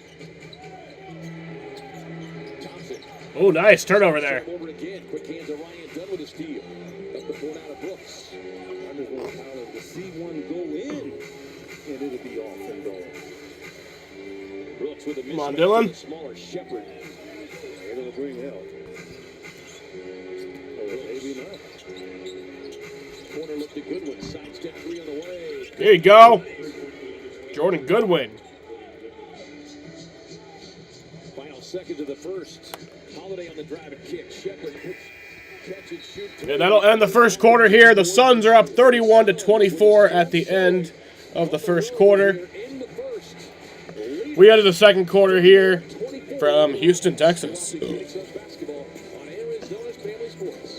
Thompson. Oh, nice turnover there. Over again. Quick hands of Ryan Dunn with a steal. Up the point out of Brooks. I just want Tyler to see one go in, and it'll be off and going. Brooks with a Come on, Dylan. Smaller Shepherd. They're going to bring help. Or maybe not. Corner looked to Goodwin. Sidestep 3 on the way. There you go. Jordan Goodwin. Final seconds of the first. Holiday on the drive and kick. Shepherd puts catch and shoot. Yeah, that'll end the first quarter here. The Suns are up 31-24 at the end of the first quarter. We enter the second quarter here from Houston, Texas. Basketball on Arizona's Family Sports.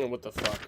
Oh, what the fuck?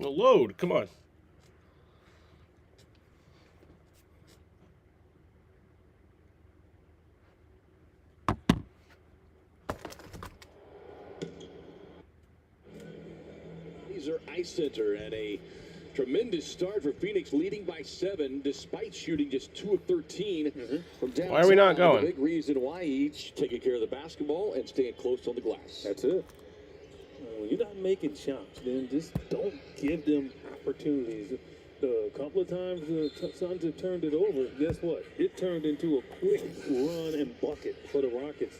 No, load, come on. Laser Ice Center and a tremendous start for Phoenix, leading by 7 despite shooting just 2 of 13 from downtown. Why are we not going? The big reason why each taking care of the basketball and staying close on the glass. That's it. When you're not making shots, then just don't give them opportunities. A couple of times the Suns have turned it over. Guess what? It turned into a quick run and bucket for the Rockets.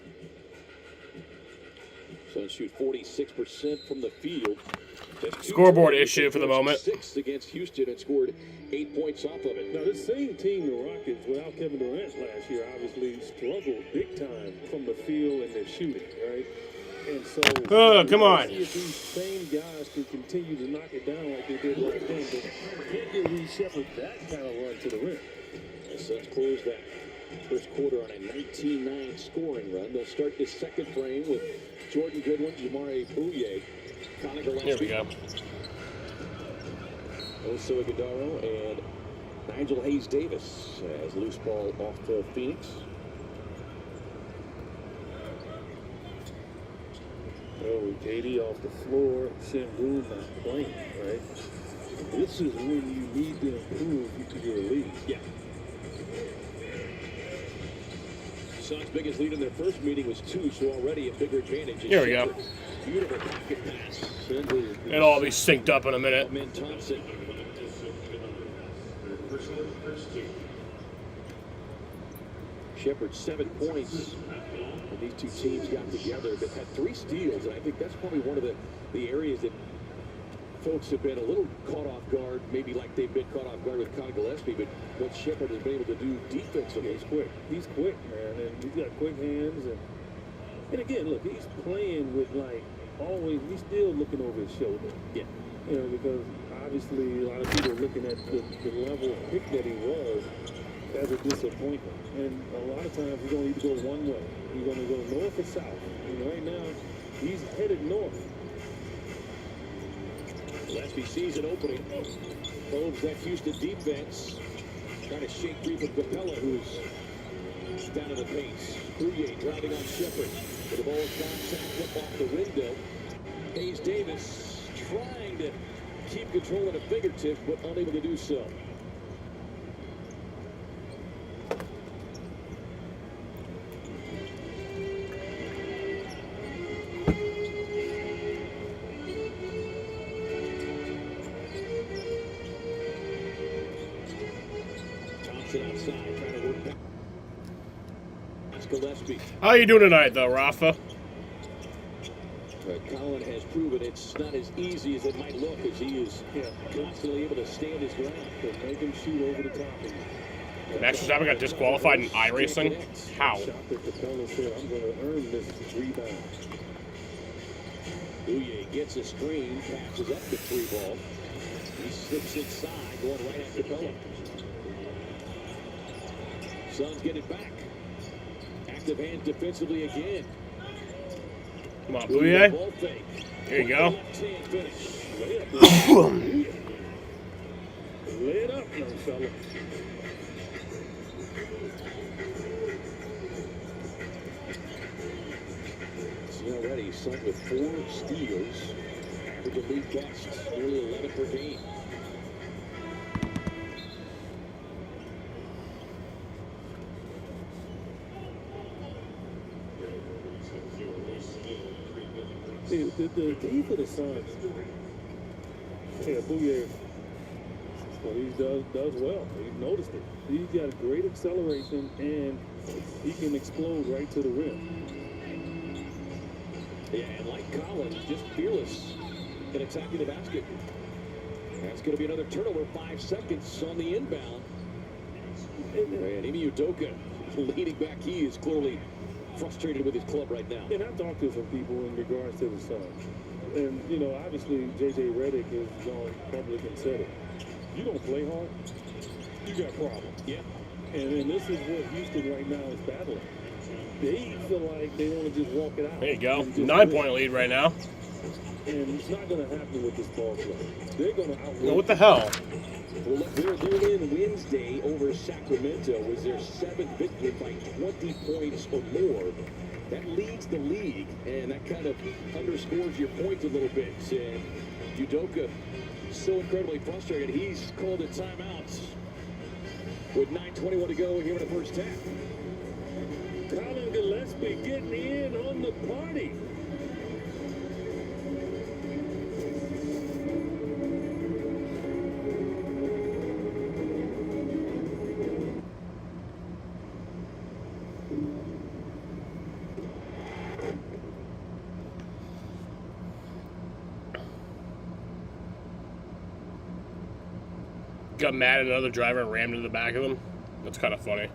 Suns shoot 46% from the field. Scoreboard issue for the moment. 6 against Houston and scored 8 points off of it. Now, this same team, the Rockets, without Kevin Durant last year, obviously struggled big time from the field and their shooting, right? And so, come on. See if these same guys can continue to knock it down like they did last game, but can't give Reed Shepherd that kind of run to the rim. The Suns close that first quarter on a 19-9 scoring run. They'll start this second frame with Jordan Goodwin, Jamari Bouye, Connor Gillespie. Here we go. Oso Iguodala and Nigel Hayes-Davis as loose ball off to Phoenix. Oh, KD off the floor, Sengun not playing, right? This is when you need to improve to your lead. Yeah. Suns' biggest lead in their first meeting was 2, so already a bigger advantage. Here we go. Beautiful pocket pass. It'll all be synced up in a minute. Thompson. Shepherd 7 points. And these two teams got together, but had 3 steals, and I think that's probably one of the areas that folks have been a little caught off guard, maybe like they've been caught off guard with Connor Gillespie, but what Shepherd has been able to do defensively. He's quick. He's quick, man, and he's got quick hands. And again, look, he's playing with, like, always, he's still looking over his shoulder. Yeah. You know, because obviously a lot of people are looking at the level of pick that he was as a disappointment. And a lot of times you're going to either go one way. You're going to go north or south. And right now, he's headed north. Gillespie sees an opening. Probes that Houston defense. Trying to shake free from Capella, who's down in the paint. Bouye driving on Shepherd. With the ball contact up off the window. Hayes-Davis trying to keep control at a fingertip, but unable to do so. Outside, trying to work back. That's Gillespie. How you doing tonight, though, Rafa? Colin has proven it's not as easy as it might look, as he is constantly able to stand his ground. Make him shoot over the top. Next time I got disqualified in iRacing? How? Shot that Capella said, I'm going to earn this rebound. Bouye gets a screen, passes up the 3 ball. He slips inside, going right at Capella. Suns get it back. Active hands defensively again. Come on, Bouye. Here you go. Lay it up, young fella. See already, Suns with 4 steals. Average of league best, nearly 11 per game. The key for the Suns, Bouye, what he does well. He's noticed it. He's got great acceleration, and he can explode right to the rim. Yeah, and like Collins, just fearless in attacking the basket. That's going to be another turnover. 5 seconds on the inbound. And Ime Udoka leaning back. He is clearly frustrated with his club right now. And I've talked to some people in regards to the Suns. And, you know, obviously J.J. Redick has gone public and said it. You don't play hard, you got problems. Yeah. And this is what Houston right now is battling. They feel like they want to just walk it out. There you go. 9-point lead right now. And it's not going to happen with this ball club. They're going to outwork. What the hell? Well, look, their win Wednesday over Sacramento was their 7th victory by 20 points or more. That leads the league, and that kind of underscores your point a little bit. And Udoka so incredibly frustrated. He's called a timeout with 9:21 to go here in the first half. Colin Gillespie getting in on the party. Got mad at another driver and rammed into the back of him. That's kind of funny.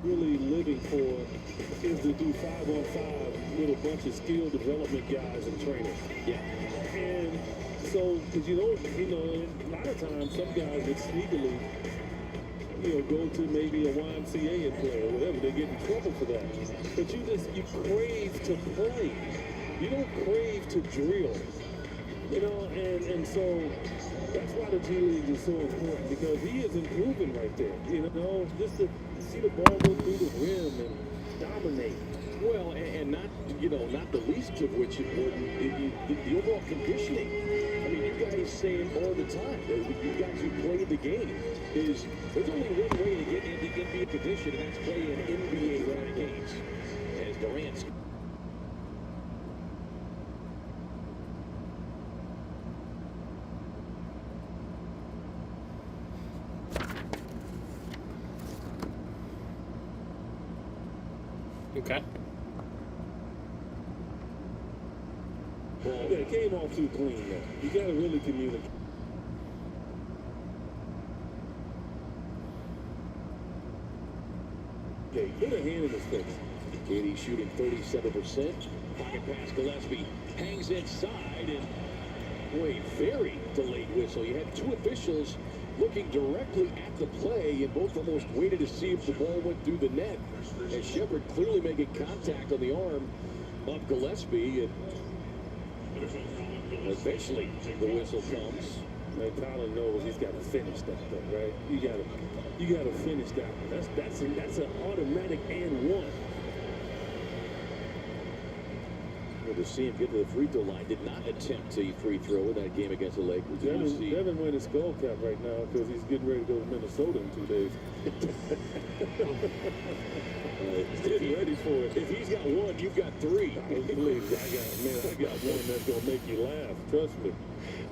Really living for is to do 5-on-5 with a bunch of skill development guys and trainers. Yeah. And so, because you know, a lot of times some guys would sneakily, go to maybe a YMCA and play or whatever. They get in trouble for that. But you crave to play. You don't crave to drill. And so that's why the G League is so important, because he is improving right there. Just to see the ball go through the rim and dominate. Well, and not the least of which the overall conditioning. I mean, you guys say it all the time. You guys who play the game is there's only one way to get into NBA condition, and that's playing NBA games. As Durant's. Okay. Yeah, it came off too clean, though. You got to really communicate. Okay, put a hand in his face. KD shooting 37%. Pocket pass, Gillespie hangs inside, and boy, very delayed whistle. You had two officials looking directly at the play, and both almost waited to see if the ball went through the net. And Shepard clearly making contact on the arm of Gillespie, and eventually the whistle comes. Man, Colin knows he's got to finish that thing, right? You got to finish that one. That's an automatic and one. to see him get to the free throw line. Did not attempt a free throw in that game against the Lakers. Devin wearing his skull cap right now because he's getting ready to go to Minnesota in 2 days. He's ready for it. If he's got one, you've got three. I got one that's going to make you laugh. Trust me.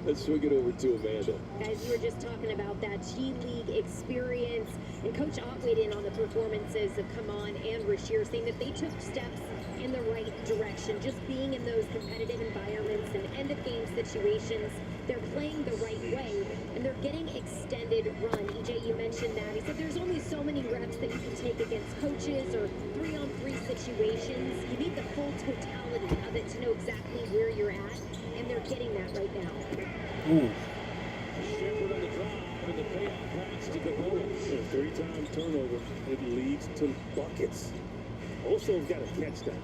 Let's swing it over to Amanda. Guys, you were just talking about that G League experience, and Coach Ott weighed in on the performances of Kaman and Rasheer, saying that they took steps in the right direction, just being in those competitive environments and end-of-game situations. They're playing the right way, and they're getting extended run. EJ, you mentioned that. He said there's only so many reps that you can take against coaches or 3-on-3 situations. You need the full totality of it to know exactly where you're at, and they're getting that right now. Ooh. Shepherd on the drive, and the payoff pass to Garola. A 3-time turnover. It leads to buckets. Also got to catch that.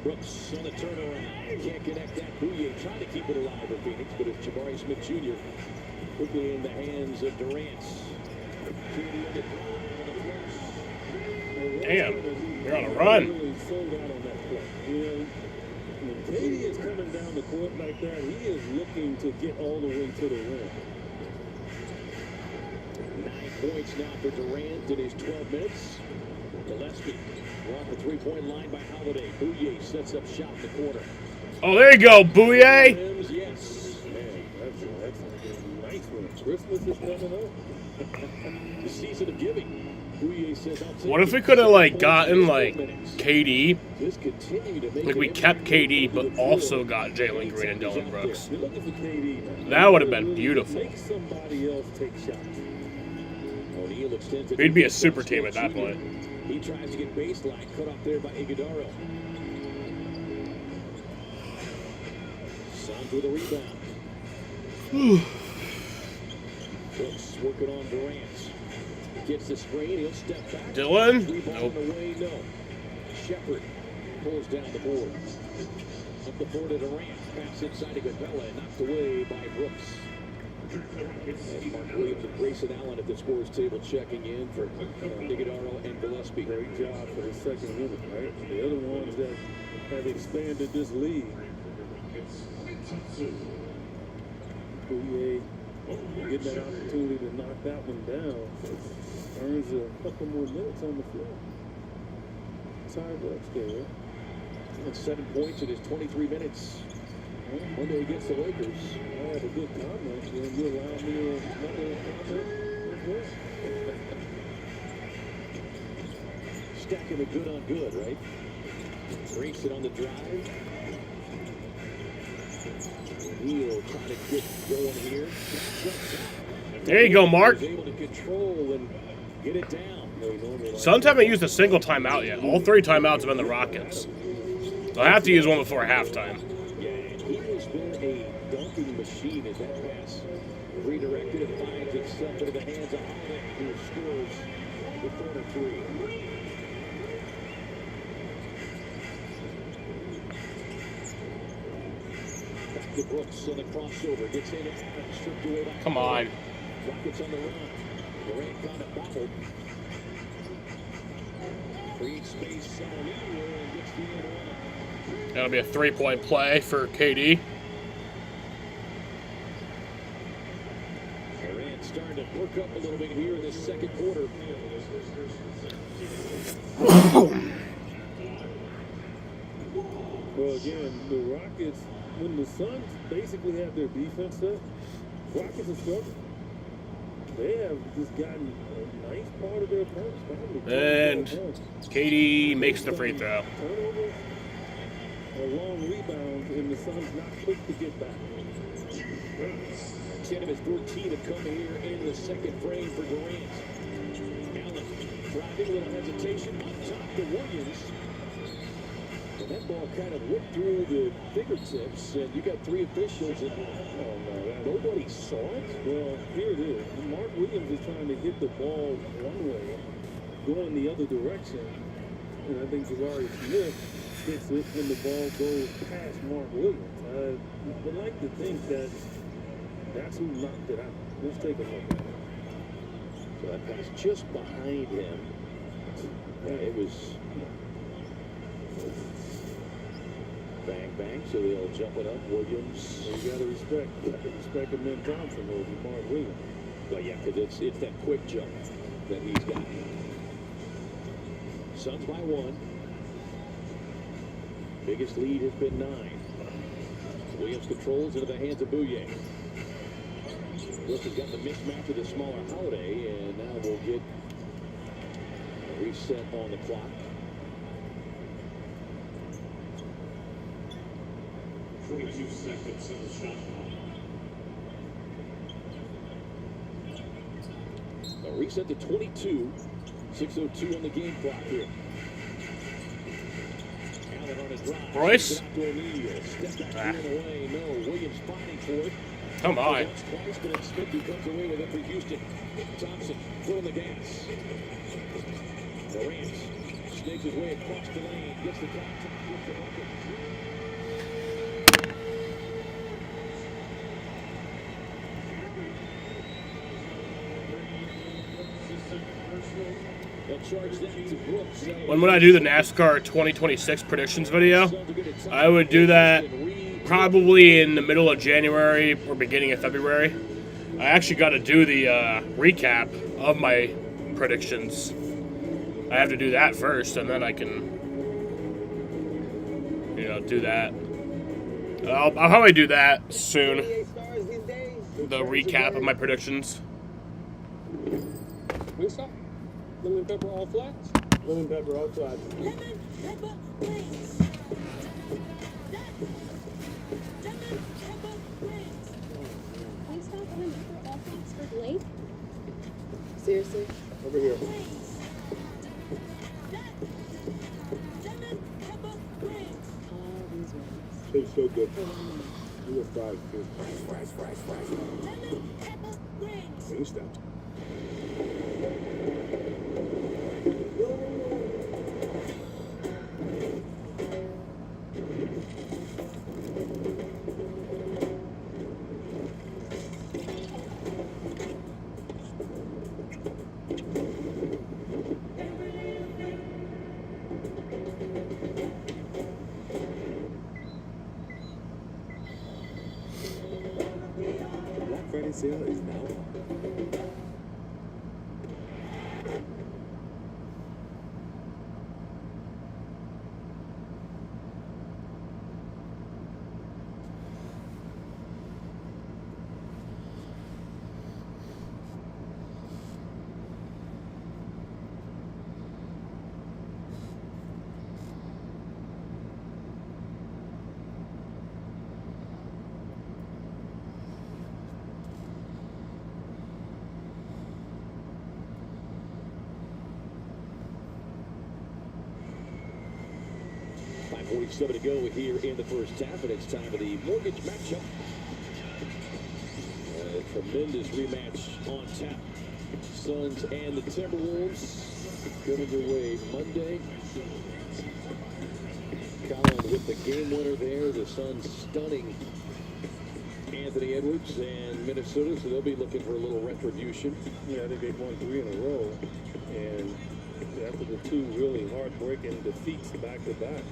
Brooks on the turnaround. Can't connect that. Bouye trying to keep it alive for Phoenix, but it's Jabari Smith Jr. quickly in the hands of Durant. Damn, you're on a run. Really sold out on that play. You know, when KD is coming down the court like that, he is looking to get all the way to the rim. 9 points now for Durant in his 12 minutes. Gillespie brought the three-point line by Holiday. Bouye sets up shot in the corner. Oh, there you go, Bouye. Yes. Man, that's a nice one. Christmas is coming up. The season of giving. Bouye says, What if we could have like gotten like KD? Just continue to make Like we kept KD, but also got Jalen Green and Dylan Brooks. You're looking for KD. That would have been beautiful. Make somebody else take shots. O'Neal extends it. We'd be a super team at that point. He tries to get baseline, cut off there by Iguodaro. Suns with a rebound. Brooks working on Durant. Gets the screen, he'll step back. Dylan? Nope. Away, no. Shepherd pulls down the board. Up the floor to Durant. Pass inside to Iguodala and knocked away by Brooks. And Mark Williams and Grayson Allen at the scores table checking in for Iguodaro and Gillespie. Great job for the second unit, right? The other ones that have expanded this league. Bouye getting that opportunity to knock that one down. Earns a couple more minutes on the floor. Ty Brooks there. And 7 points in his 23 minutes. Monday against the Lakers. I had a good comment. You allow me another comment as well? Stacking the good on good, right? Grayson on the drive. Neal trying to get going here. There you go, Mark. Able to control and get it down. Suns haven't used a single timeout yet. All 3 timeouts have been the Rockets. They'll have to use one before halftime. Yeah, he has been a dunking machine as that pass redirected and finds itself into the hands of Holiday, who scores the corner three. Back to Brooks on the crossover. Gets in and stripped away by Come on. Rockets on the run. Durant got it bobbled. Creates space on O'Neal and gets the end one. That'll be a 3-point play for KD. Durant starting to perk up a little bit here in this second quarter. Well, again, the Rockets, when the Suns basically have their defense up, Rockets are struggling. They have just gotten a nice part of their points. And KD makes the free throw. Turnovers, a long rebound, and the Suns not quick to get back. 10 of his 14 have come here in the second frame for Durant. Allen driving, a little hesitation, up top to Williams. And that ball kind of whipped through the fingertips, and you got 3 officials, and nobody saw it. Well, here it is. Mark Williams is trying to hit the ball one way, going the other direction, and I think Jabari Smith hits it, and the ball goes past Mark Williams. I would like to think that that's who knocked it out. Let's take a look at it. So that pass just behind him. Yeah, it was back, so they'll jump it up. Williams. You got to respect him in Thompson over Mark Williams. Well, yeah, because it's that quick jump that he's got. Suns by 1. Biggest lead has been 9. Williams controls into the hands of Bouye. Brooks has got the mismatch with the smaller Holiday, and now we'll get a reset on the clock. 42 seconds of the shot clock. A reset to 22. 6:02 on the game clock here. Allen on a drive. Royce? Step back away. No, Williams fighting for it. Come on. Twice, but it's Smith who comes away with it for Houston. Thompson pulling the gas. Durant snakes his way across the lane. Gets the contact. Gets the bucket. When would I do the NASCAR 2026 predictions video? I would do that probably in the middle of January or beginning of February. I actually got to do the recap of my predictions. I have to do that first, and then I can, do that. I'll probably do that soon. The recap of my predictions. Wingstop? Lemon pepper all flats? Lemon pepper all flats. Lemon pepper wings. Lemon pepper wings. Wingstop lemon pepper all flats for Blake? Seriously? Over here. Lemon pepper wings. All these ones. Tastes so good. You were fried too. Fries. Lemon pepper wings. Wingstop. Black Friday sale is now on. .47 to go here in the first half, and it's time for the mortgage matchup. A tremendous rematch on tap. Suns and the Timberwolves coming their way Monday. Colin with the game winner there. The Suns stunning Anthony Edwards and Minnesota, so they'll be looking for a little retribution. Yeah, I think they've won 3 in a row, and after the 2 really heartbreaking defeats back-to-back,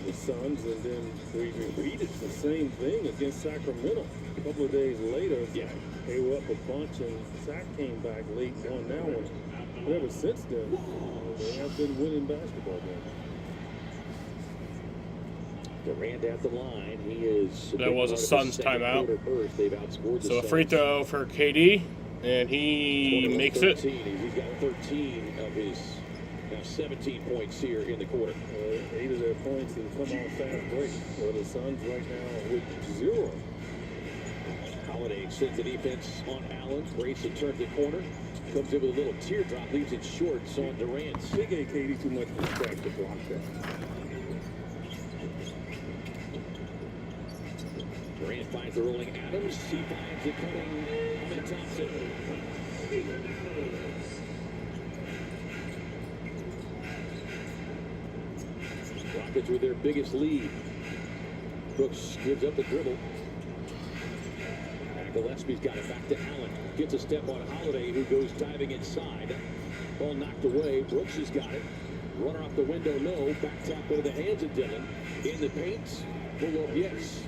the Suns, and then they repeated the same thing against Sacramento. A couple of days later, they were up a bunch, and Sac came back late, won that one. But ever since then, they have been winning basketball games. Durant at the line. He is. That was a Suns timeout. They've outscored the So a Suns. free throw for KD, and he makes it. 13. He's got 13 of his 17 points here in the quarter. 8 of their points have come on fast break. Well, the Suns right now with 0. Holiday extends the defense on Allen. Grayson turns the corner. Comes in with a little teardrop. Leaves it short. On Durant. They gave KD too much respect to block that. Durant finds the rolling Adams. He finds the cutting Ahmed Thompson. Rockets with their biggest lead. Brooks gives up the dribble. Gillespie's got it back to Allen. Gets a step on Holiday, who goes diving inside. Ball knocked away. Brooks has got it. Runner off the window, no. Back tap into the hands of Dillon. In the paint, pull up, yes.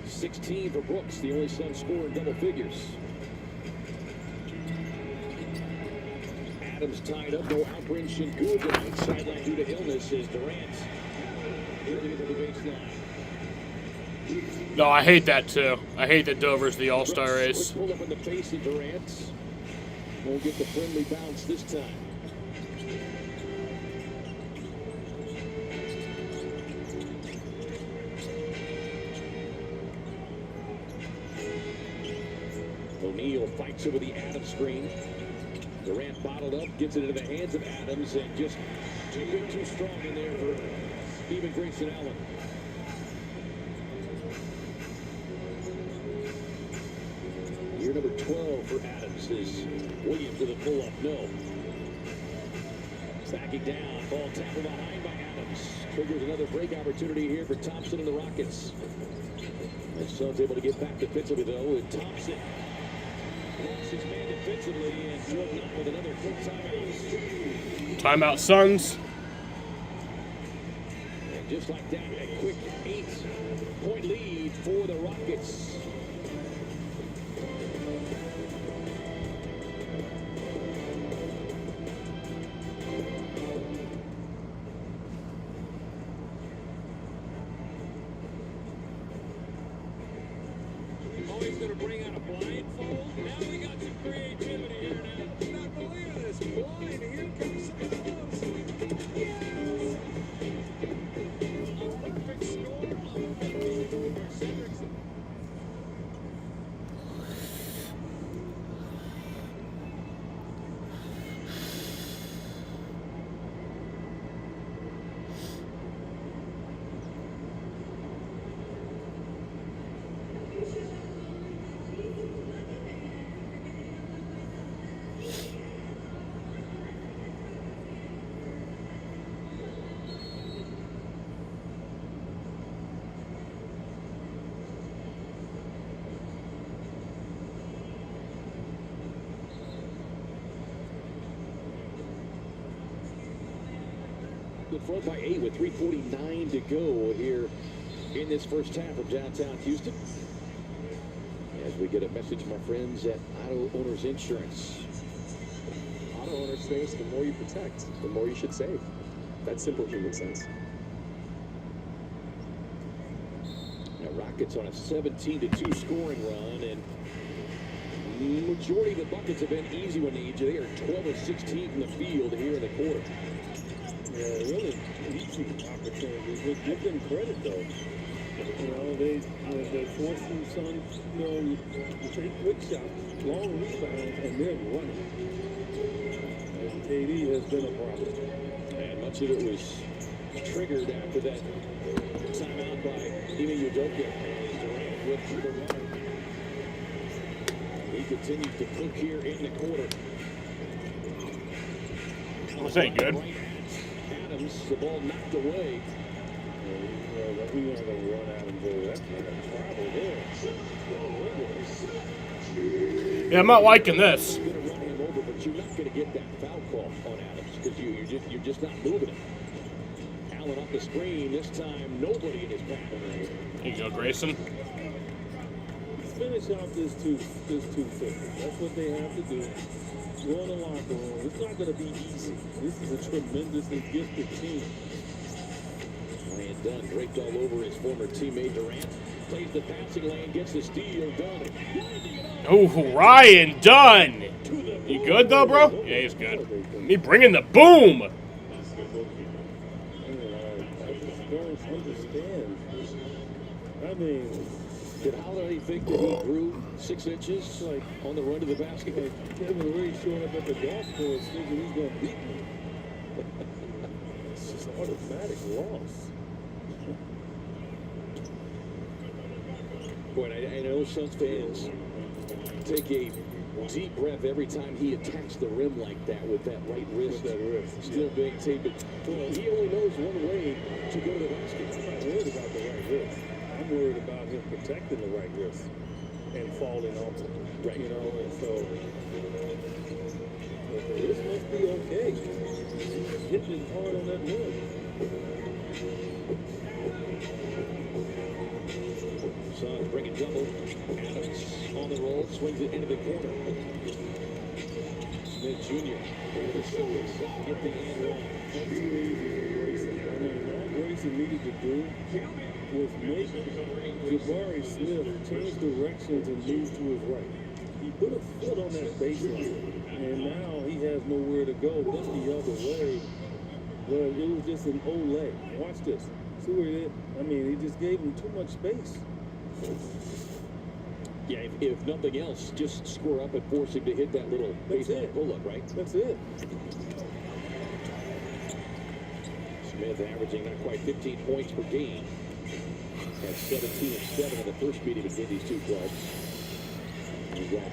16 for Brooks, the only Sun scorer in double figures. Adams tied up, no Alperen Sengun tonight. Sideline due to illness is Durant. Early into the baseline. No, I hate that too. I hate that Dover's the all-star race. Pull up in the face of Durant. Won't get the friendly bounce this time. O'Neal fights over the Adams screen. Durant bottled up, gets it into the hands of Adams, and just too big, too strong in there for Stephen Grayson Allen. Year number 12 for Adams is Williams with a pull-up, no. Backing down, ball tapped from behind by Adams. Triggers another break opportunity here for Thompson and the Rockets. The Suns able to get back defensively, though, with Thompson. Blocks his man defensively, and Jordan with another quick timeout. Timeout, Suns. And just like that, a quick 8-point lead for the Rockets. Always going to bring out a blindfold. Now we got some creativity here now. I cannot believe this. Blind, here comes a perfect score. Good front by 8 with 3:49 to go here in this first half from downtown Houston. As we get a message from our friends at Auto Owners Insurance. Auto owners thinks the more you protect, the more you should save. That's simple human sense. Now Rockets on a 17-2 scoring run, and the majority of the buckets have been easy when they need you. They are 12 of 16 from the field here in the quarter. Yeah, really easy opportunities. But give them credit, though. You know, they force the Suns, you know, to take quick shots, long rebounds, and then running. And KD has been a problem. And much of it was triggered after that timeout by Ime Udoka. Durant with the run. He continues to cook here in the quarter. This ain't good. Adams, the ball knocked away. We want to run Adams over. That's not a travel there. Yeah, I'm not liking this. You're going to run him over, but you're not going to get that foul call on Adams because you're just not moving him. Allen off the screen. This time, nobody in his path. Here you go, Grayson. Let's finish off this 250. That's what they have to do. Go in the locker room. It's not going to be easy. This is a tremendously gifted team. Ryan Dunn draped all over his former teammate Durant. Plays the passing lane, gets the steal, Dunn. Oh, Ryan Dunn. You good though, bro? Yeah, he's good. Me bringing the boom. I don't understand. I mean, did Holiday think that he grew 6 inches like on the run to the basket? Like Kevin Ray showing up at the golf course thinking he's going to beat me. It's just an automatic loss. Boy, I know Suns fans take a deep breath every time he attacks the rim like that with that right wrist. With that wrist. Still being taped. Well, he only knows one way to go to the basket. I'm not worried about the right wrist. I'm worried about him protecting the right wrist and falling off it. Right. You know, and so okay. This must be okay. Hitting it hard on that run. Suns bring it double. Adams on the roll, swings it into the corner. Smith Jr. Get the end one. That's too easy for Grayson. I mean, all Grayson needed to do was make Jabari Smith change directions and move to his right. He put a foot on that baseline, and now he has nowhere to go but the other way. Well, it was just an Olay. Watch this. See where he did? I mean, he just gave him too much space. Yeah, if nothing else, just score up and force him to hit that little baseline pull-up, right? That's it. Smith averaging not quite 15 points per game. At 17 and 7 in the first meeting between these two clubs. We've got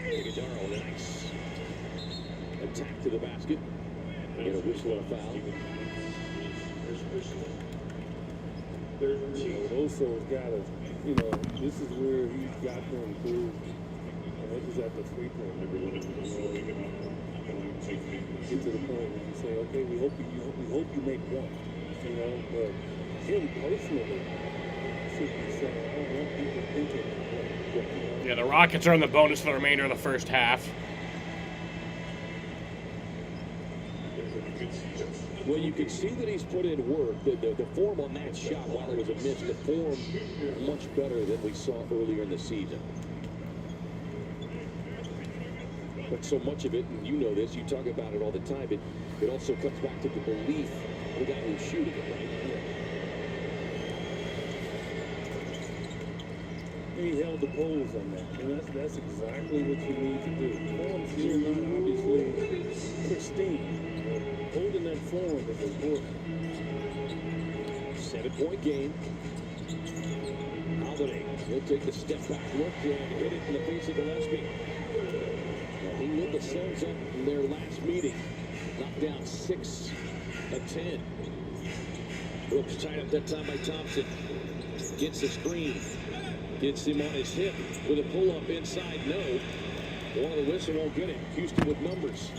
Iguodala, nice attack to the basket. Get a whistle and a foul. Oso's got to, this is where he's got to improve. And this is at the free throw. Get to the point where you say, okay, we hope you make one. But him personally should be saying, I don't want people thinking. Yeah, the Rockets are in the bonus for the remainder of the first half. Well, you can see that he's put in work. The form on that shot, while it was a miss, the form much better than we saw earlier in the season. But so much of it, and you know this, you talk about it all the time, it also comes back to the belief of the guy who's shooting it, right? He held the poles on that, and that's exactly what you need to do. Form's here not obviously pristine. Holding that form is important. 7-point game. Holiday, he'll take the step back look and hit it in the face of Gillespie. He lit the Suns up in their last meeting. Knocked down 6 of 10. Brooks tied up that time by Thompson. Gets the screen. Gets him on his hip with a pull-up inside. No. One of the whistle won't get it. Houston with numbers.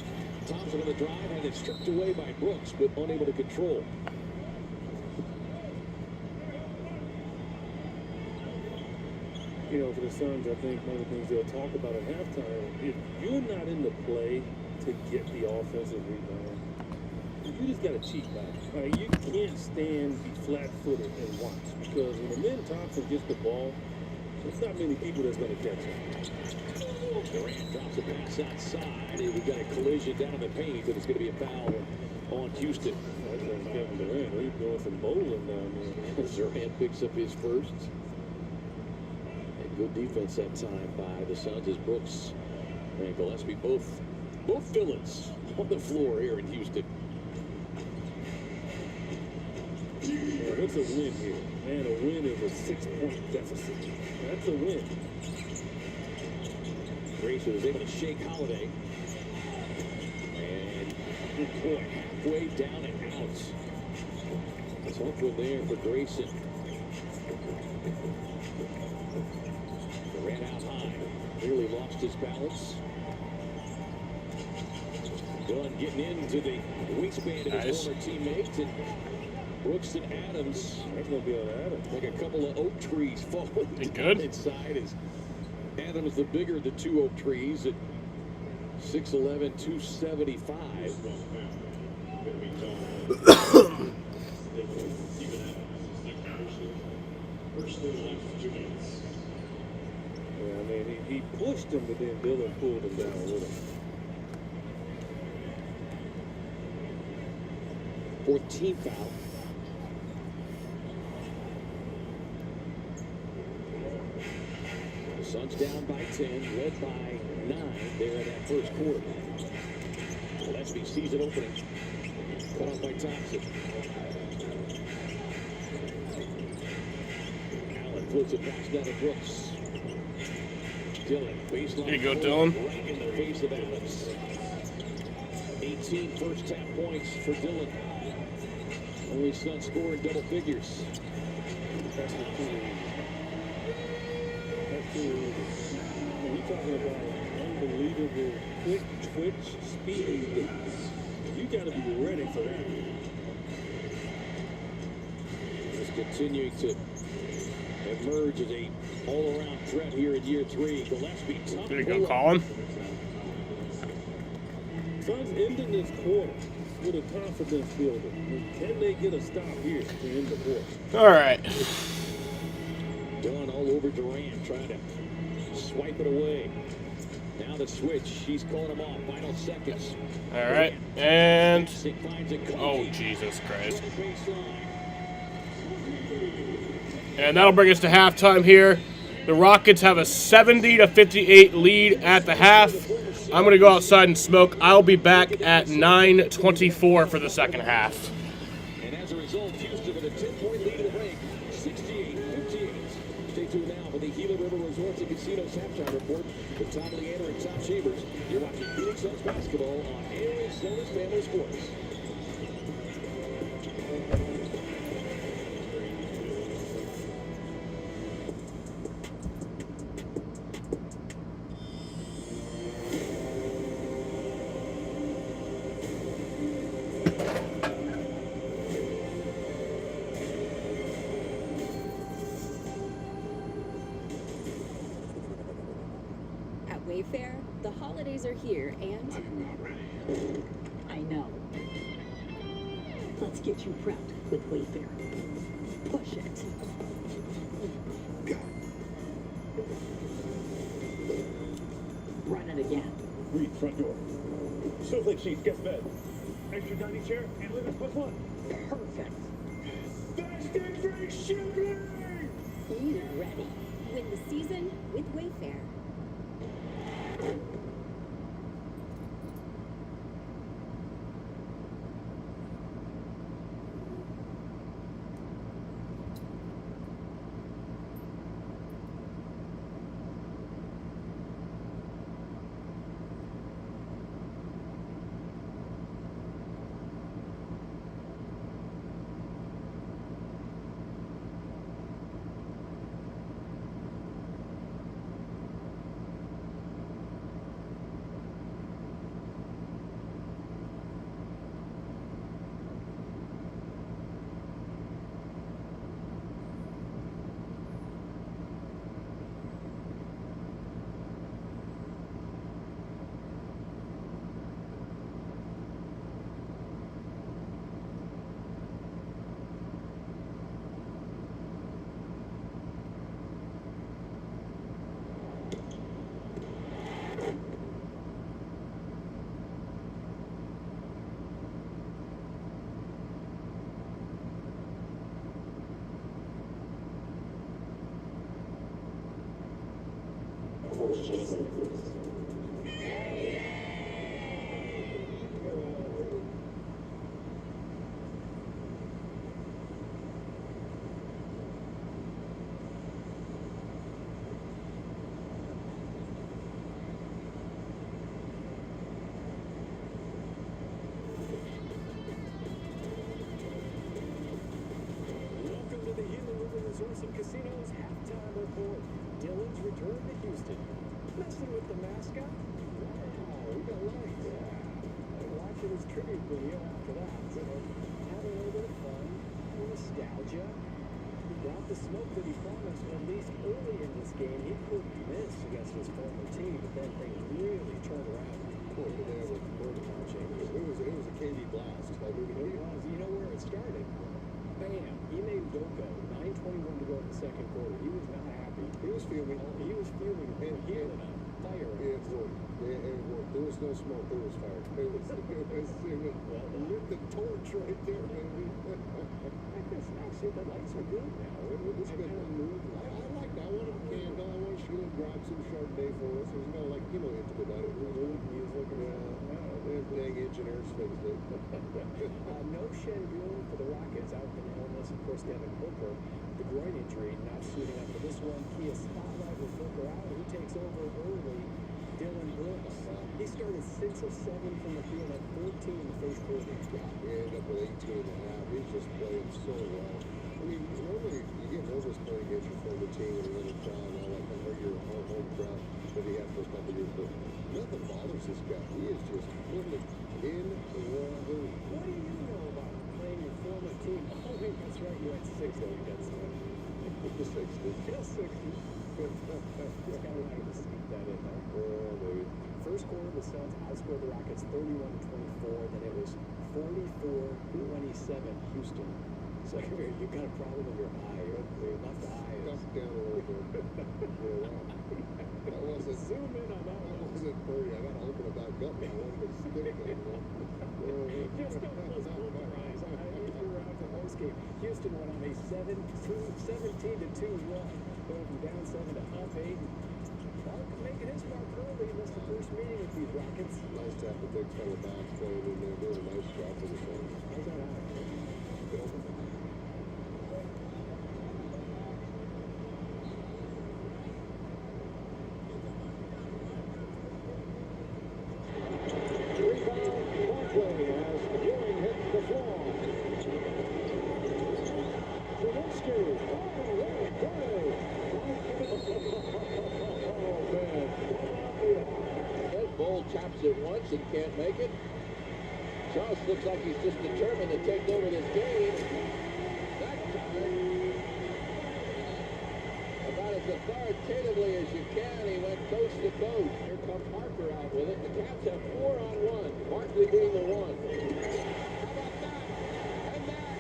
Thompson on the drive and it's stripped away by Brooks, but unable to control. For the Suns, I think one of the things they'll talk about at halftime, if you're not in the play to get the offensive rebound, you just got to cheat back. Right? You can't stand, be flat-footed and watch, because when Amen Thompson gets the ball, there's not many people that's going to catch him. Durant drops a pass outside. We've got a collision down in the paint, but it's going to be a foul on Houston. That's Kevin Durant. He's doing some bowling down there. Durant picks up his first. And good defense that time by the Suns as Brooks and Gillespie, both villains on the floor here in Houston. Yeah, what's a win here? Man, a win is a 6-point deficit. That's a win. Grayson was able to shake Holiday. And boy, halfway down and out. Tough one there for Grayson. Ran out high. Nearly lost his balance. Dunn getting into the wingspan of his former teammate. And Brooks and Adams. That's going to be on Adams. Like a couple of oak trees falling down inside. As Adams, the bigger of the two oak trees, at 6'11", 275. Yeah, I mean, he pushed him, but then Dillon pulled him down with him. 14th foul. The Suns down by 10, led by 9 there in that first quarter. Gillespie sees it opening. Cut off by Thompson. Allen flips it back down to Brooks. Dillon, baseline. Here you go, Dillon. Right in the face of Adams. 18 first half points for Dillon. Only Suns score in double figures. That's the key. That's the key. When you're talking about unbelievable quick twitch speed. You got to be ready for that. Just continuing to emerge as a all-around threat here in year 3. Gillespie. There you go, Colin. Suns ending this quarter with a confidence builder. Can they get a stop here to end the quarter? All right. Dillon all over Durant, trying to swipe it away. Now the switch. He's calling him off. Final seconds. All right. And oh, Jesus Christ. And that'll bring us to halftime here. The Rockets have a 70-58 lead at the half. I'm going to go outside and smoke. I'll be back at 9:24 for the second half. And as a result, Houston with a 10-point lead in the break, 68-58. Stay tuned now for the Gila River Resorts and Casinos halftime report with Tom Leander and Tom Chambers. You're watching Phoenix Suns basketball on Arizona's Family Sports. Wayfair, the holidays are here, and I'm not ready. I know. Let's get you prepped with Wayfair. Push it. Run it again. Read front door. Snowflake sheet, guest bed. Extra dining chair and living +1. Perfect. Fast and free shipping! Be ready. Win the season with Wayfair. Welcome to the Gila River Resorts and Casinos halftime report. Dillon's return to Houston. Messing with the mascot? Wow, we got lights. Yeah. And watching his tribute video after that. So, having a little bit of fun, nostalgia. He got the smoke that he promised, at least early in this game. He couldn't miss against his former team, but then things really turned around. Boy, did they ever work on changes. It was a KD blast. Like, you know where it started? Bam! Ime Udoka, 9:21 to go in the second quarter. He was not happy. He was fuming. He was fuming. And he had a fire. Yeah, there was no smoke. There was fire. It was lit the torch right there, baby. I guess actually the lights are good now. It's good. I like that. I want a candle. I want Sheila to grab some Chardonnay for us. There's no intimate about it. There's old music. Dang engineers fixed it. No Şengün for the Rockets out with an illness. Of course, Devin Booker, the groin injury, not suiting up for this one. Kia spotlight with Booker out. Who takes over early? Dillon Brooks. He started 6 of 7 from the field at 14 in the first quarter. He ended up with 18 and a half. He's just playing so well. I mean, normally you get nervous playing against your former team and another crowd and all that kind of. your home crowd that he had for a couple years. But nothing bothers this guy. He is just literally in the wahoo. What do you know about playing your former team? Oh, wait, that's right. You had 6 against them. Just 60. Just 60. Just got to like to sneak that in there. Oh, maybe. First quarter, the Suns outscored the Rockets 31-24. Then it was 44-27 Houston. Second period, you've got a problem with your eye. Your left eye is... Duck down a little bit. That wasn't... Zoom in on that one. That wasn't 30. I got to open it back up. I wanted to stick that one. Just don't close both your eyes. I knew you were out for most game. Houston went on a 17-2 run. Going from down 7 to up 8. Mark making his mark early. Missed the first meeting with these Rockets. Nice to have the big fella back playing in there. Doing a nice job for the Suns. How's that happen? Chops it once and can't make it. Charles looks like he's just determined to take over this game. That time, about as authoritatively as you can, he went coast to coast. Here comes Harper out with it. The Cavs have 4-on-1. Barkley being the one. How about that? And that.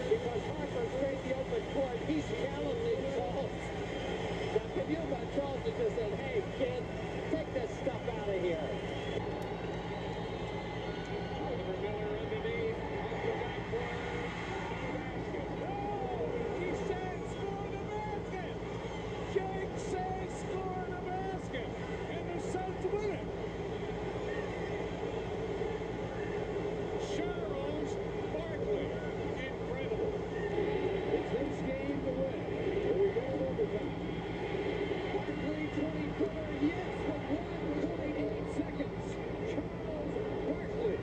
Because Harper straight the open court. He's challenging Charles. Now, can you about Charles to just say, hey, kid, take this stuff out of here. Oliver Miller underneath. Off the backboard. He said score the basket. Jake says score the basket. And the Suns win it. Charles Barkley. Incredible. It's his game to win. Here we go to overtime. 20-footer, yes, with 1.8 seconds. Charles Barkley.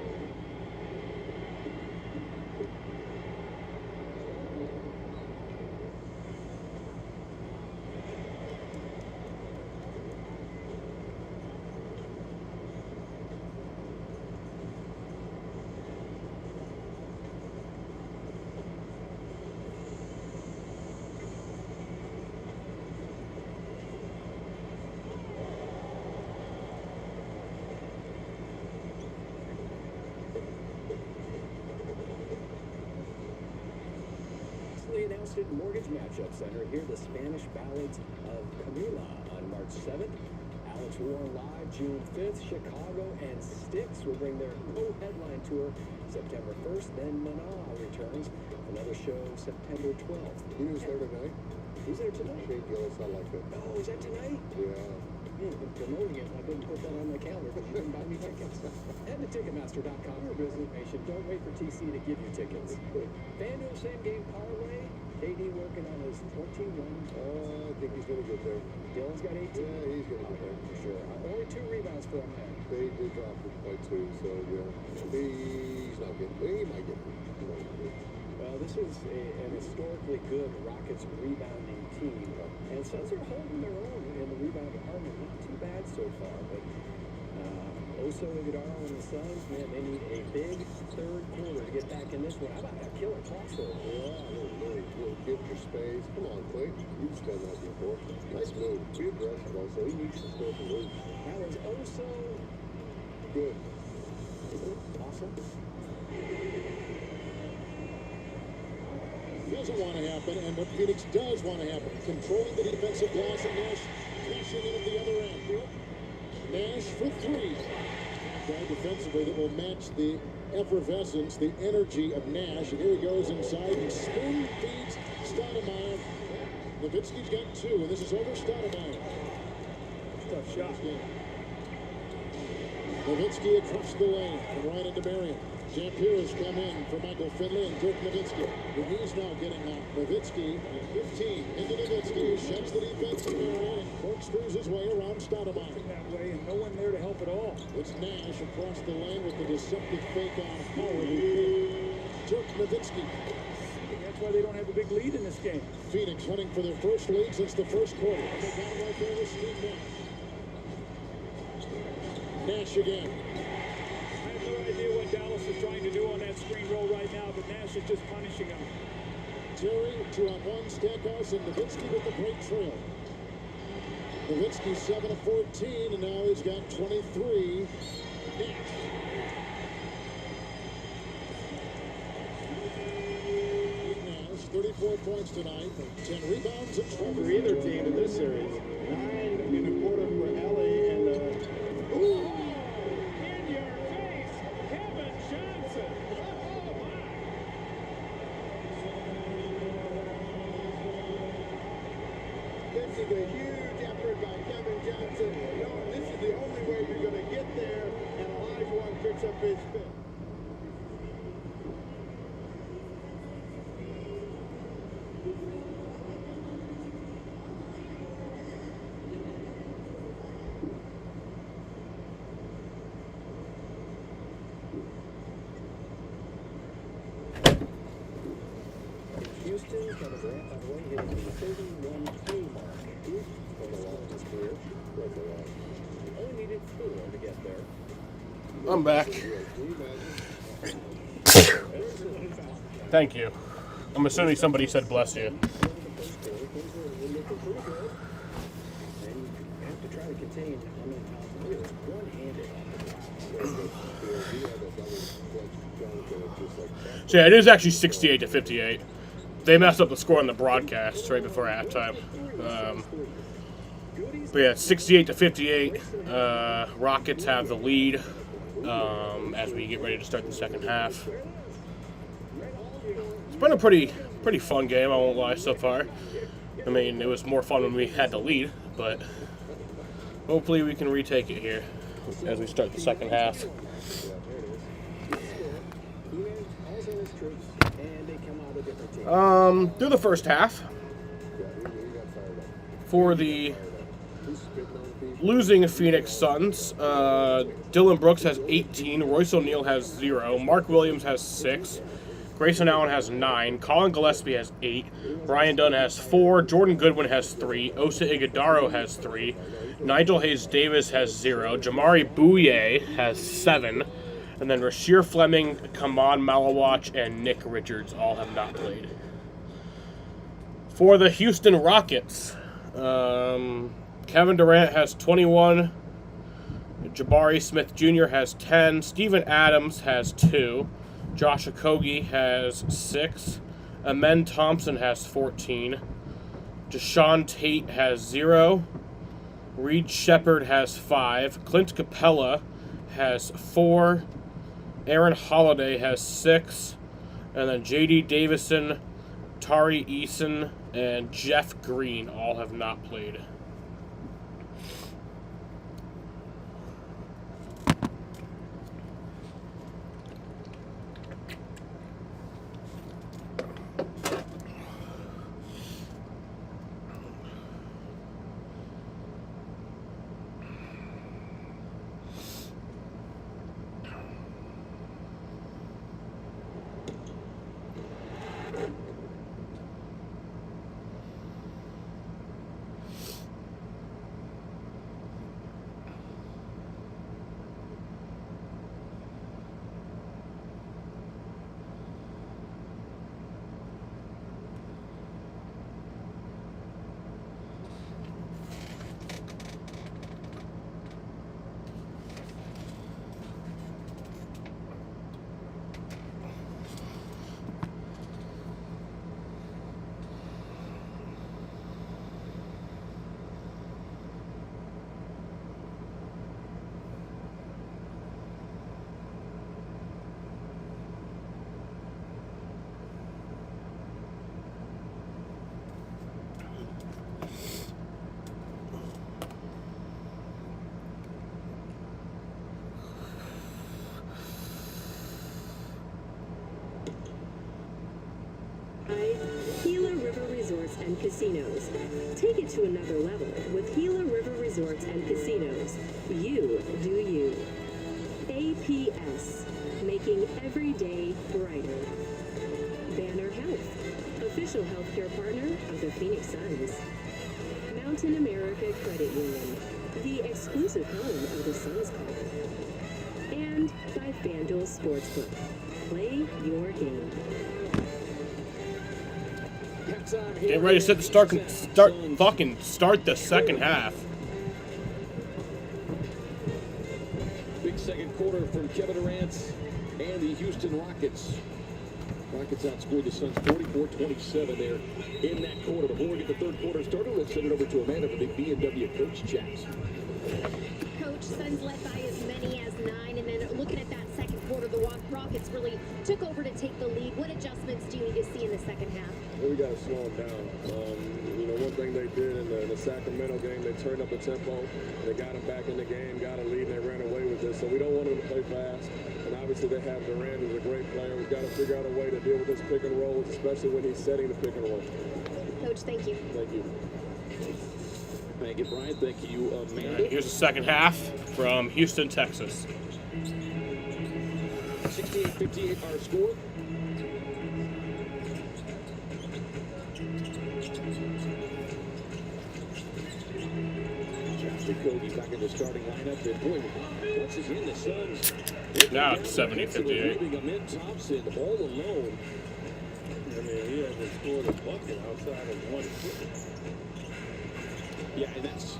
Announced at Mortgage Matchup Center. Hear the Spanish ballads of Camila on March 7th. Alex Warren live June 5th. Chicago and Styx will bring their co-headline tour September 1st. Then Mana returns. Another show September 12th. He was there tonight. Who's there tonight? Shane Gillis, I like it. Oh, is that tonight? Yeah. Man, I've been promoting it. I didn't put that on my calendar, but you didn't buy me tickets. Head to Ticketmaster.com for business information. Don't wait for TC to give you tickets. FanDuel Same Game Parlay. KD working on his 21. I think he's going to get there. Dylan's got 18. Yeah, he's going to get there. For sure. Only 2 rebounds for him there. They did drop it by 2, so yeah. He's not getting it. He might get it. Well, this is an historically good Rockets rebounding team. And Suns are holding their own in the rebound department. Not too bad so far, but Oso Iguodala and the Suns, man, they need a big third quarter to get back in this one. How about that killer crossover? Yeah, little give your space. Come on, Clay. You've done that before. Nice move. Be aggressive also. He needs to score from loose. How is Oso good? Awesome. Doesn't want to happen, and what Phoenix does want to happen, controlling the defensive glass, and Nash cashing in at the other end. Nash for 3. Try defensively that will match the effervescence, the energy of Nash. And here he goes inside and spoon feeds Stoudemire. Nowitzki's got 2, and this is over Stoudemire. Tough shot. Nowitzki across the lane and right into Marion. Jean-Pierre has come in for Michael Finley and Dirk Nowitzki. And he's now getting out. Nowitzki at 15 into Nowitzki. Shuts the defense of Marion and corkscrews his way around Stoudemire. That way, and no one there to help at all. It's Nash across the lane with the deceptive fake on Howard. Dirk Nowitzki. That's why they don't have a big lead in this game. Phoenix hunting for their first lead since the first quarter. They got it right there with Steve Nash. Nash again. I have no idea what Dallas is trying to do on that screen roll right now, but Nash is just punishing them. Terry, 2-on-1, Stackhouse, and Nowitzki with the break trail. Nowitzki 7 of 14, and now he's got 23. Nash. Nash, 34 points tonight, 10 rebounds and 12 for either team in this series. 9 in the quarter for LA and Ooh! In your face, Kevin Johnson. This is a huge effort by Kevin Johnson. No, this is the only way you're going to get there, and Olajuwon picks up his fifth. Houston, Kevin Durant, by the way, hitting the 31K mark. He's going along his career. Only needed 4 to get there. I'm back. Thank you. I'm assuming somebody said bless you. And you have to try to contain one-handed. So yeah, it is actually 68 to 58. They messed up the score on the broadcast right before halftime. But yeah, 68 to 58. Rockets have the lead as we get ready to start the second half. It's been a pretty fun game, I won't lie, so far. I mean, it was more fun when we had the lead, but hopefully we can retake it here as we start the second half. Through the first half, for the losing Phoenix Suns, Dylan Brooks has 18, Royce O'Neal has 0, Mark Williams has 6, Grayson Allen has 9, Colin Gillespie has 8, Ryan Dunn has 4, Jordan Goodwin has 3, Osa Iguodaro has 3, Nigel Hayes-Davis has 0, Jamari Bouye has 7, and then Rasheer Fleming, Kaman Malawach, and Nick Richards all have not played. For the Houston Rockets, Kevin Durant has 21, Jabari Smith Jr. has 10, Steven Adams has 2, Josh Okogie has 6, Amen Thompson has 14, Deshaun Tate has 0, Reed Shepherd has 5, Clint Capella has 4, Aaron Holiday has 6, and then J.D. Davison, Tari Eason, and Jeff Green all have not played. and casinos. Take it to another level with Gila River Resorts and Casinos. You do you. APS, making every day brighter. Banner Health, official healthcare partner of the Phoenix Suns. Mountain America Credit Union, the exclusive home of the Suns Club. And by FanDuel Sportsbook. Play your game. Get ready to set the start the second half. Big second quarter from Kevin Durant and the Houston Rockets. Rockets outscored the Suns 44-27 there in that quarter. Before we get the third quarter started, let's send it over to Amanda for the B&W Coach Chats. Coach, Suns led by as many as 9, and then looking at that second quarter, the Rockets really took over to take the lead. What adjustments do you need to see in the second half? Well, we got to slow them down. One thing they did in the Sacramento game, they turned up the tempo. They got them back in the game, got a lead, and they ran away with this. So we don't want them to play fast. And obviously they have Durant, who's a great player. We've got to figure out a way to deal with this pick and roll, especially when he's setting the pick and roll. Coach, thank you. Thank you. Thank you, Brian. Thank you, Amanda. Right, here's the second half from Houston, Texas. 68-58 our score. Kobe back in the starting lineup. And boy, once again, the Suns. Now it's 70-58. Leaving Ahmed Thompson all alone. I mean, he hasn't scored a bucket outside of one foot. Yeah, and that's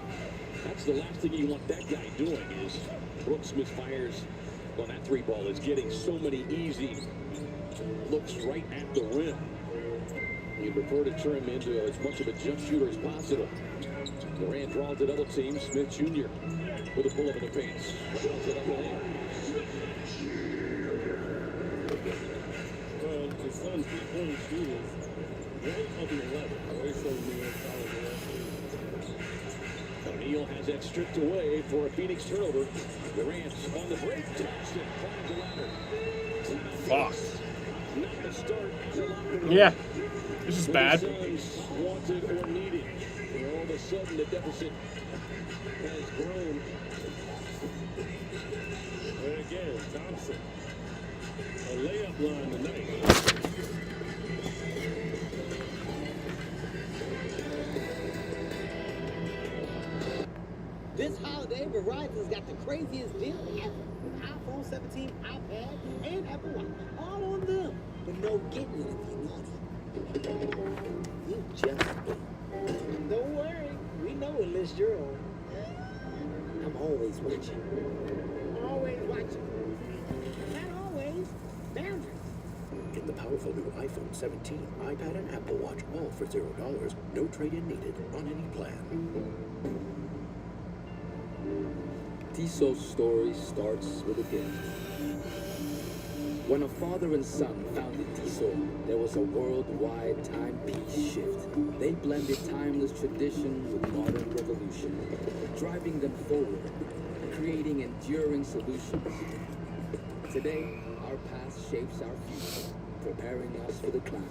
the last thing you want that guy doing is Brooks misfires on that three ball. Is getting so many easy looks right at the rim. You prefer to turn him into as much of a jump shooter as possible. Durant draws the double team. Smith Jr. with a pull up in the paint. Draws it up the lane. Well, the Suns' three-point shooters, 1 of the 11. They showed me in college. O'Neal has that stripped away for a Phoenix turnover. Durant on the break. Thompson climbs the ladder. Fuck. Not the start. Yeah. This is bad. Suns wanted or needed. And all of a sudden, the deficit has grown. And again, Thompson. A layup line tonight. This holiday, Verizon's got the craziest deal ever. With iPhone 17, iPad, and Apple Watch. All on them. But no getting it if you're naughty. You just ain't. Don't worry. We know what list you're on. I'm always watching. Always watching. Not always. Boundaries. Get the powerful new iPhone 17, iPad, and Apple Watch all for $0. No trade-in needed on any plan. Tissot's story starts with a gift. When a father and son founded Tissot, there was a worldwide timepiece shift. They blended timeless tradition with modern revolution, driving them forward, creating enduring solutions. Today, our past shapes our future, preparing us for the climb.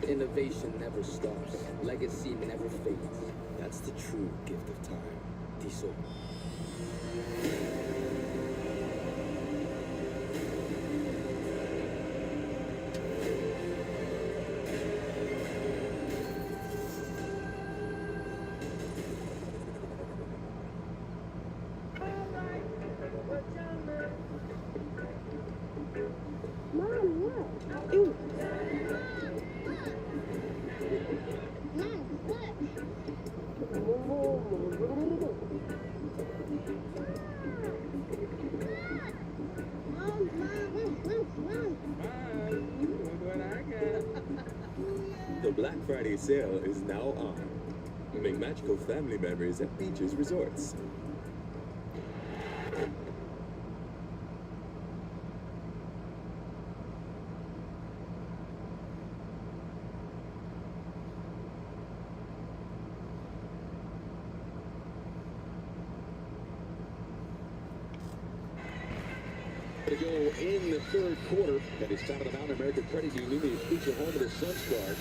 Innovation never stops, legacy never fades. That's the true gift of time. Tissot. The Black Friday sale is now on. Make magical family memories at Beaches Resorts. To go in the third quarter. That is top of the Mountain American Credit Union, the exclusive home of the Suns card.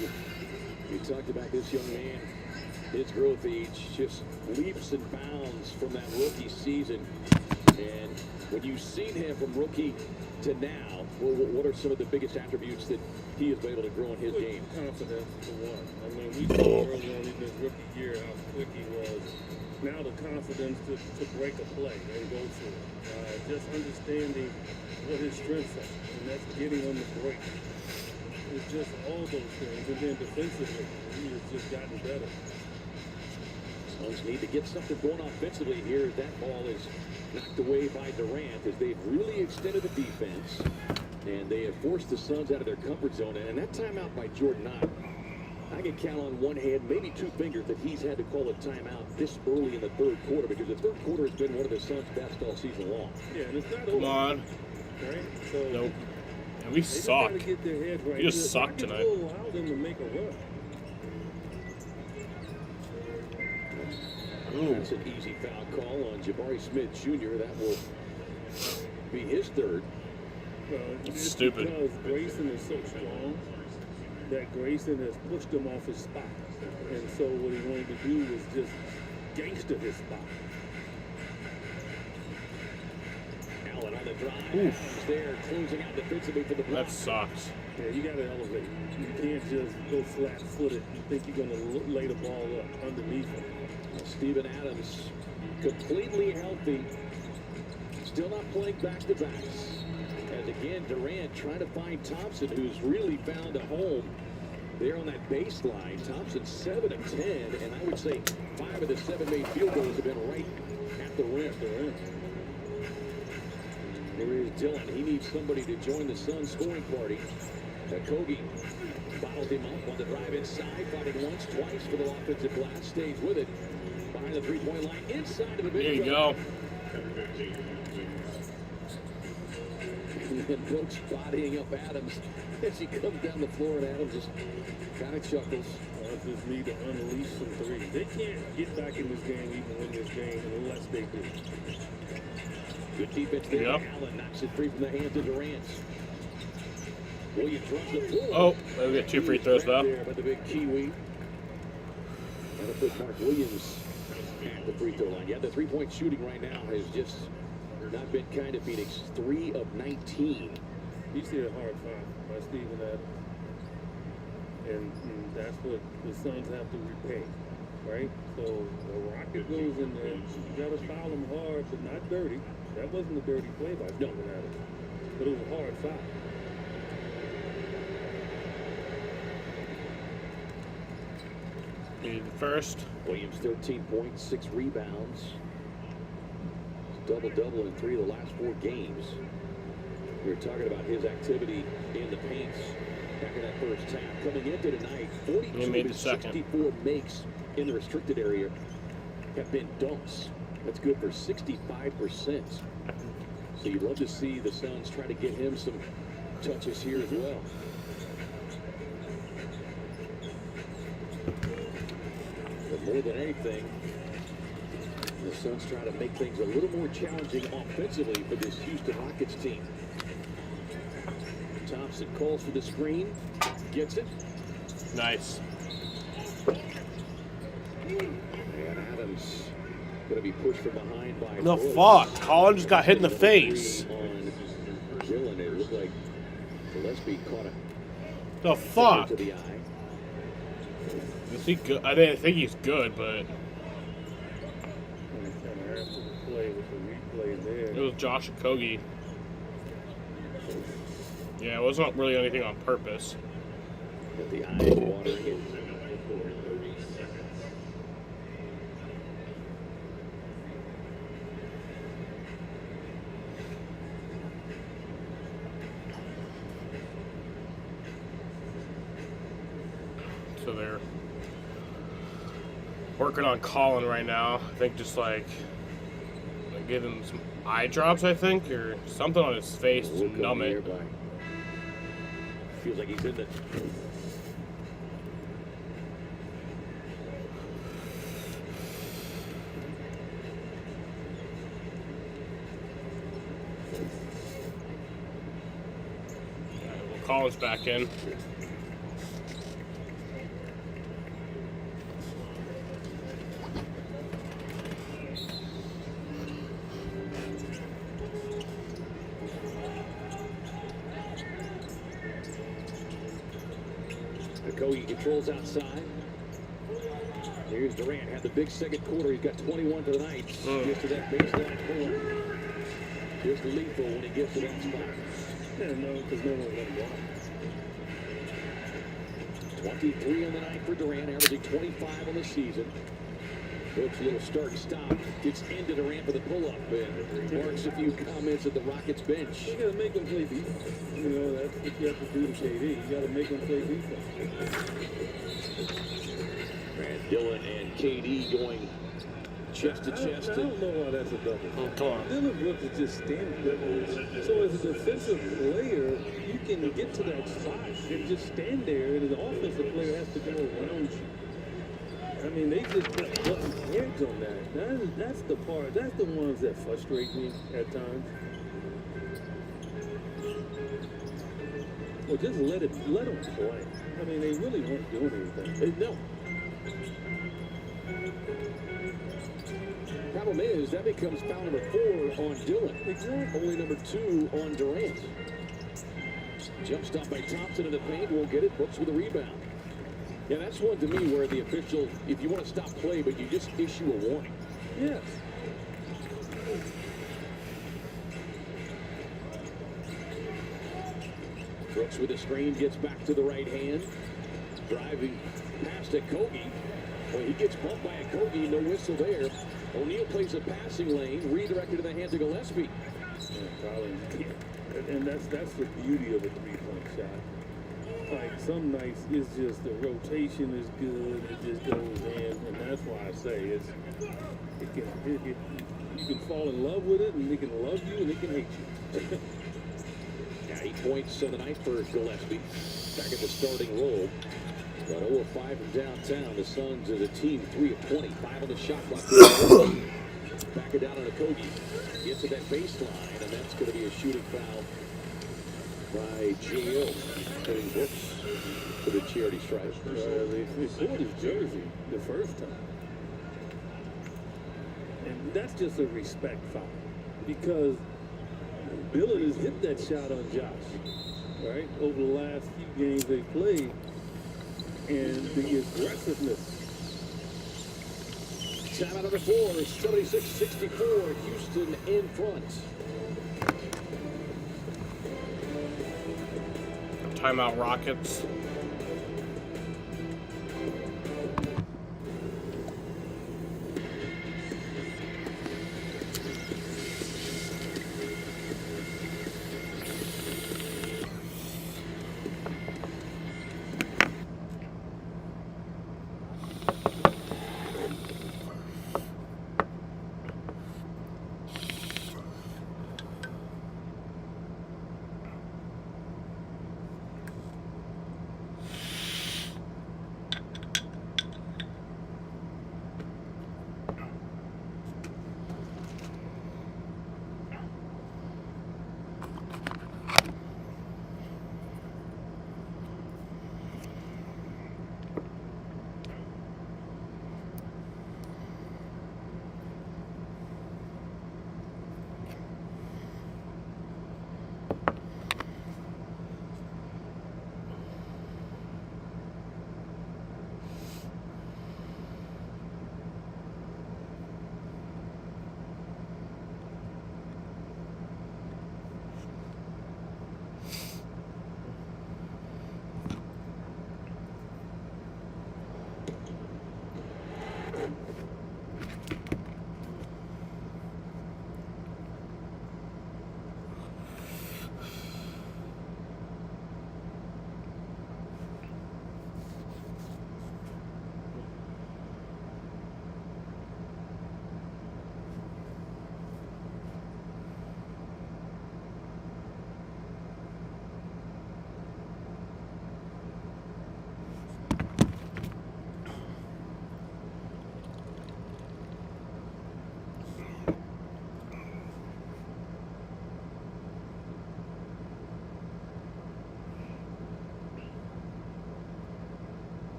You talked about this young man, his growth age just leaps and bounds from that rookie season. And when you've seen him from rookie to now, what are some of the biggest attributes that he has been able to grow in his game? Confidence, for one. I mean, we saw early on in his rookie year how quick he was. Now the confidence to break a play and go for it. Just understanding what his strengths are, and that's getting on the break. It's just all those things. And then defensively, he has just gotten better. Suns need to get something going offensively here. That ball is knocked away by Durant as they've really extended the defense. And they have forced the Suns out of their comfort zone. And that timeout by Jordan Knox, I can count on one hand, maybe two fingers, that he's had to call a timeout this early in the third quarter, because the third quarter has been one of the Suns' best all season long. Yeah, and it's not Come over. on. Right? So Nope. And we suck. They get their head right. We just suck Rockets tonight. will allow them to make a run. That's an easy foul call on Jabari Smith Jr. That will be his third. It's stupid. Because Grayson is so strong that Grayson has pushed him off his spot. And so what he wanted to do was just gangster his spot. Allen on the drive. There, closing out defensively for the block. That sucks. Yeah, you got to elevate. You can't just go flat-footed. You think you're going to lay the ball up underneath him. Steven Adams, completely healthy, still not playing back-to-backs. As again, Durant trying to find Thompson, who's really found a home there on that baseline. Thompson 7 of 10, and I would say 5 of the 7 made field goals have been right at the rim. Here is Dillon. He needs somebody to join the Suns scoring party. Kogi bottled him up on the drive inside, fighting once, twice for the offensive glass, stays with it. Behind the three-point line, inside of the There you go. And Brooks bodying up Adams as he comes down the floor, and Adams just kind of chuckles. Just need to unleash some threes. They can't get back in this game, even win this game, unless they do. Good defense there. Yep. Allen knocks it free from the hands of Durant. Williams runs the floor. Oh, we got 2 free throws though. There by the big Kiwi. That'll put Mark Williams at the free throw line. Yeah, the three-point shooting right now has just not been kind of Phoenix. 3 of 19. You see a hard foul by Steven Adams. And that's what the Suns have to repay, right? So the Rocket goes in there. You got to foul him hard, but not dirty. That wasn't a dirty play by Steven Adams. But it was a hard foul. First. Williams 13 points, 6 rebounds. Double-double in 3 of the last 4 games. We were talking about his activity in the paints after that first half. Coming into tonight, 42 of his 64 makes in the restricted area have been dunks. That's good for 65%. So you'd love to see the Suns try to get him some touches here as well. But more than anything, the Suns try to make things a little more challenging offensively for this Houston Rockets team. Thompson calls for the screen, gets it. Nice. And Adams going to be pushed from behind by No Brooks. fuck. Colin just got hit in the face. On Dillon, it looked like Gillespie caught a The fuck? to the eye. Is he good? I didn't think he's good, but it was Josh Okogie. Yeah, it wasn't really anything on purpose. But the eye is watering it. So they're working on Colin right now. I think just like give him some eye drops, I think, or something on his face to numb it. Feels like he's in the... Colin's back in. Okogie controls outside. Here's Durant. Had the big second quarter. He's got 21 tonight. Gets to that baseline pull-up. Just lethal when he gets to that spot. Yeah, no, because no one let him walk. 23 on the night for Durant, averaging 25 on the season. Brooks, a little start and stop. Gets into Durant for the pull-up and marks a few comments at the Rockets bench. You got to make them play defense. You know, that's what you have to do to KD. You got to make them play defense. And Dillon and KD going chest to chest. I don't know why that's a double. Oh, come on. Dillon Brooks is just standing there. So as a defensive player, you can get to that spot and just stand there, and the offensive player has to go around you. I mean, they just put button heads on that. That's the part. That's the ones that frustrate me at times. Well, just let them play. I mean, they really weren't doing anything. No. Problem is, that becomes foul number 4 on Dillon. Exactly. Only number 2 on Durant. Jump stop by Thompson in the paint. Won't get it. Brooks with a rebound. Yeah, that's one to me where the official, if you want to stop play, but you just issue a warning. Yes. Brooks with a screen, gets back to the right hand. Driving past Okogie. Well, he gets bumped by Okogie, no whistle there. O'Neal plays a passing lane, redirected to the hands of Gillespie. And that's the beauty of a three-point shot. Like, some nights it's just the rotation is good, it just goes in, and that's why I say you can fall in love with it, and it can love you, and it can hate you. Yeah, 8 points on the night for Gillespie. Back at the starting role. Got 0 of 5 from downtown. The Suns as a team 3 of 20. 5 on the shot clock. Back it down on Okogie. Gets to that baseline, and that's going to be a shooting foul by Gio. Putting Brooks for the charity stripe. They pulled his jersey the first time. And that's just a respect foul. Because Dillon has hit that shot on Josh, right? Over the last few games they played. And the aggressiveness. Timeout number 4, 76-64. Houston in front. Timeout Rockets.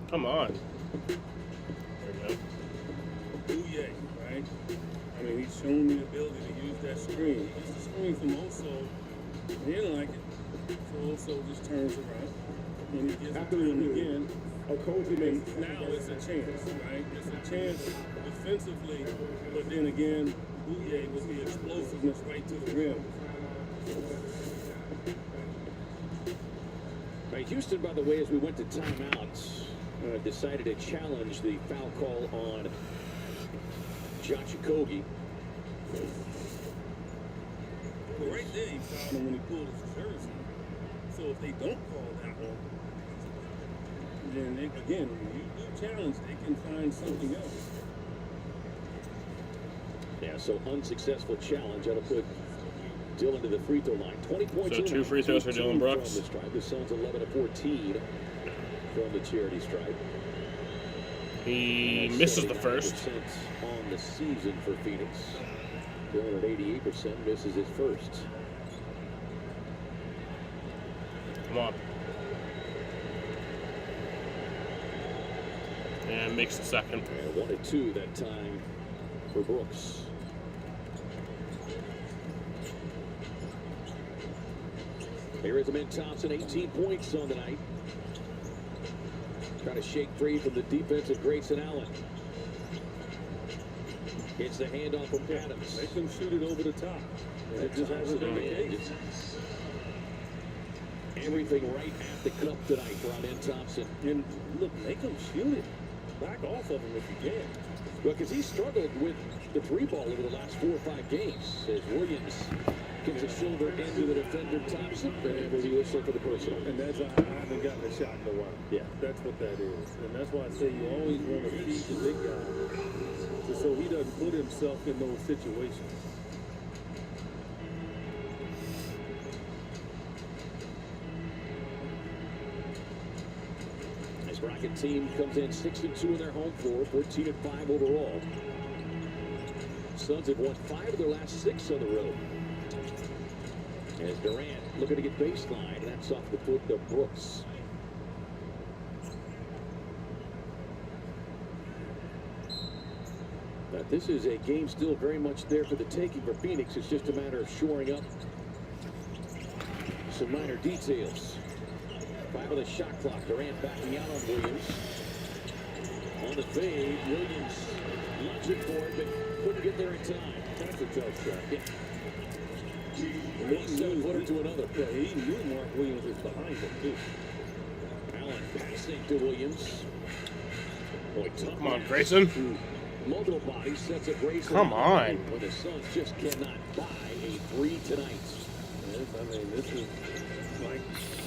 Come on. There we go. Bouye, right? I mean, he's shown the ability to use that screen. It's the screen from Oso. He didn't like it. So Oso just turns around. and he gets through him again. And now it's a chance, right? It's a chance defensively, but then again, Bouye with the explosiveness right to the rim. Right, Houston, by the way, as we went to timeouts, decided to challenge the foul call on Josh Okogie. Well, right there, he fouled him when he pulled his jersey. So if they don't call that one, then they, again, when you do challenge, they can find something else. Yeah, so unsuccessful challenge. That'll put Dillon to the free throw line. 20 points. So 2 free throws for Dillon Brooks. From the stripe. The Suns 11 of 14 from the charity stripe. He misses the first. On the season for Phoenix. Dillon at 88% misses his first. Come on. And makes the second. And 1 and 2 that time for Brooks. Here is Amen Thompson, 18 points on the night. Trying to shake free from the defense of Grayson Allen. It's the handoff from Adams. They can shoot it over the top. It just hasn't been the case. Everything right at the cup tonight for Amen Thompson. And look, make him shoot it. Back off of him if you can. Well, because he struggled with the three ball over the last 4 or 5 games. As Williams gets a shoulder into the defender Thompson, and he whistle for the personal. And that's I haven't gotten a shot in a while. Yeah. That's what that is. And that's why I say you always want to feed the big guy so he doesn't put himself in those situations. This Rocket team comes in 6-2 in their home floor, 14-5 overall. Suns have won 5 of their last 6 on the road. As Durant looking to get baseline, that's off the foot of Brooks. But this is a game still very much there for the taking for Phoenix. It's just a matter of shoring up some minor details. 5 on the shot clock. Durant backing out on Williams. On the fade, Williams lunging for it, but couldn't get there in time. That's a tough shot. Yeah. One 7-footer to another. Yeah, he knew Mark Williams was behind him, too. Allen passing to Williams. Boy, come on, Grayson. Multiple bodies sets up Grayson. Come on. When the Suns just cannot buy a 3 tonight. Yes, I mean, this is like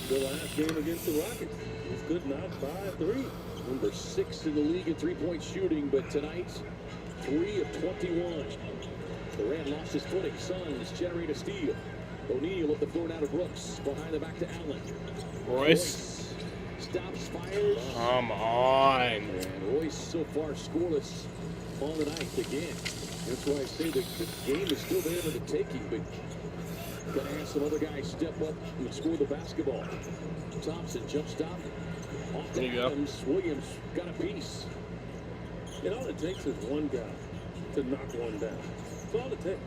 the last game against the Rockets. It's good not buy a 3. Number 6 in the league in three-point shooting, but tonight, 3 of 21. Durant lost his footing. Suns generate a steal. O'Neal with the floor now to Brooks. Behind the back to Allen. Royce. Stops, fires. Come on. And Royce so far scoreless on the night again. That's why I say the game is still there for the taking, but got to have some other guys step up and score the basketball. Thompson jump stop. Off to Adams. Williams got a piece. And all it takes is one guy to knock one down. That's all it takes.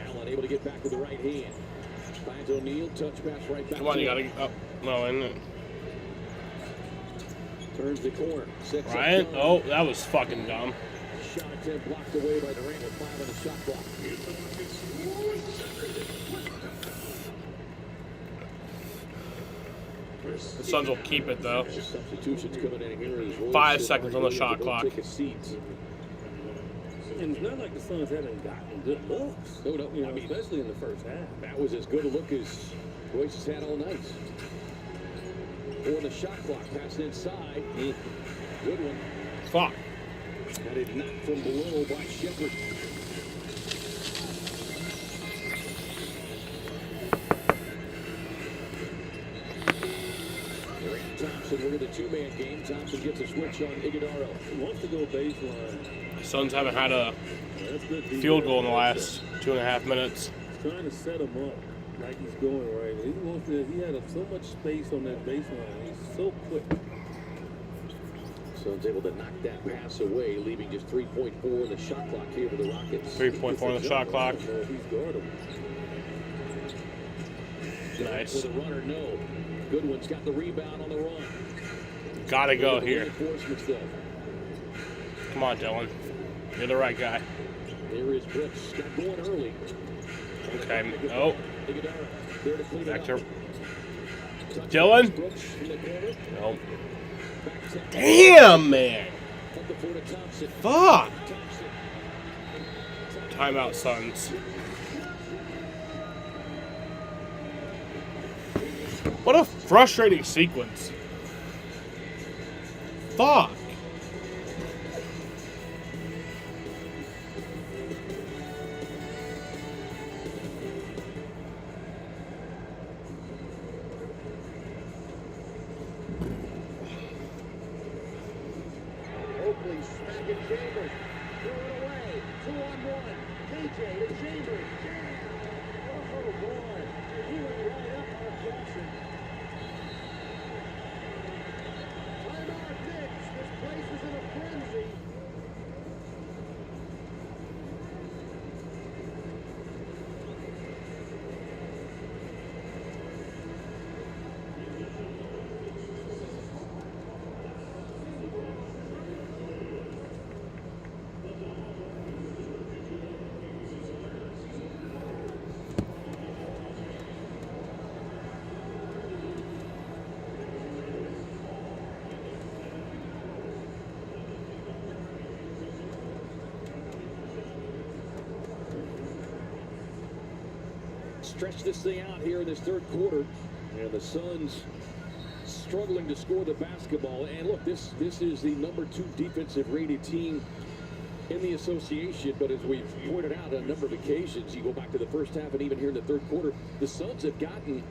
Allen able to get back with the right hand. Finds O'Neal, touch pass right back. Come on, you gotta get up. No, isn't it? Turns the corner. Ryan? Oh, that was fucking dumb. Shot attempt blocked away by Durant with 5 on the shot clock. The Suns will keep it though. Substitutions coming in here as Royce 5 seconds on the shot clock. Take a seat. And it's not like the Suns haven't gotten good looks. No, You know, especially in the first half. That was as good a look as Royce has had all night. On the shot clock, pass inside. Good one. Fuck. Got it knocked from below by Shepherd. Thompson, we're in the 2-man game. Thompson gets a switch on Iguodala. He wants to go baseline. Suns haven't had a field goal in the last 2.5 minutes. Trying to set him up like he's going right. He had so much space on that baseline. He's so quick. Suns able to knock that pass away, leaving just 3.4 in the shot clock here for the Rockets. 3.4 on the shot clock. He's guardable. Nice. With a runner, no. Goodwin's got the rebound on the run. Gotta go here. Reinforcements, though. Come on, Dylan. You're the right guy. There is Brooks. Got going early. Okay. Oh. There to clean Back it to up. Dylan. Brooks in the corner. Nope. Damn, man. Up the floor to Thompson. Fuck. Timeout, Suns. What a frustrating sequence. Fuck. Oakley smacking Chambers. Throw it away. 2-on-1. KJ to Chambers. Oh, boy. He went right up Mark Jackson. Timeout, Knicks. This place is in a frenzy. Stretch this thing out here in this third quarter. And the Suns struggling to score the basketball. And look, this is the number 2 defensive rated team in the association. But as we've pointed out on a number of occasions, you go back to the first half and even here in the third quarter, the Suns have gotten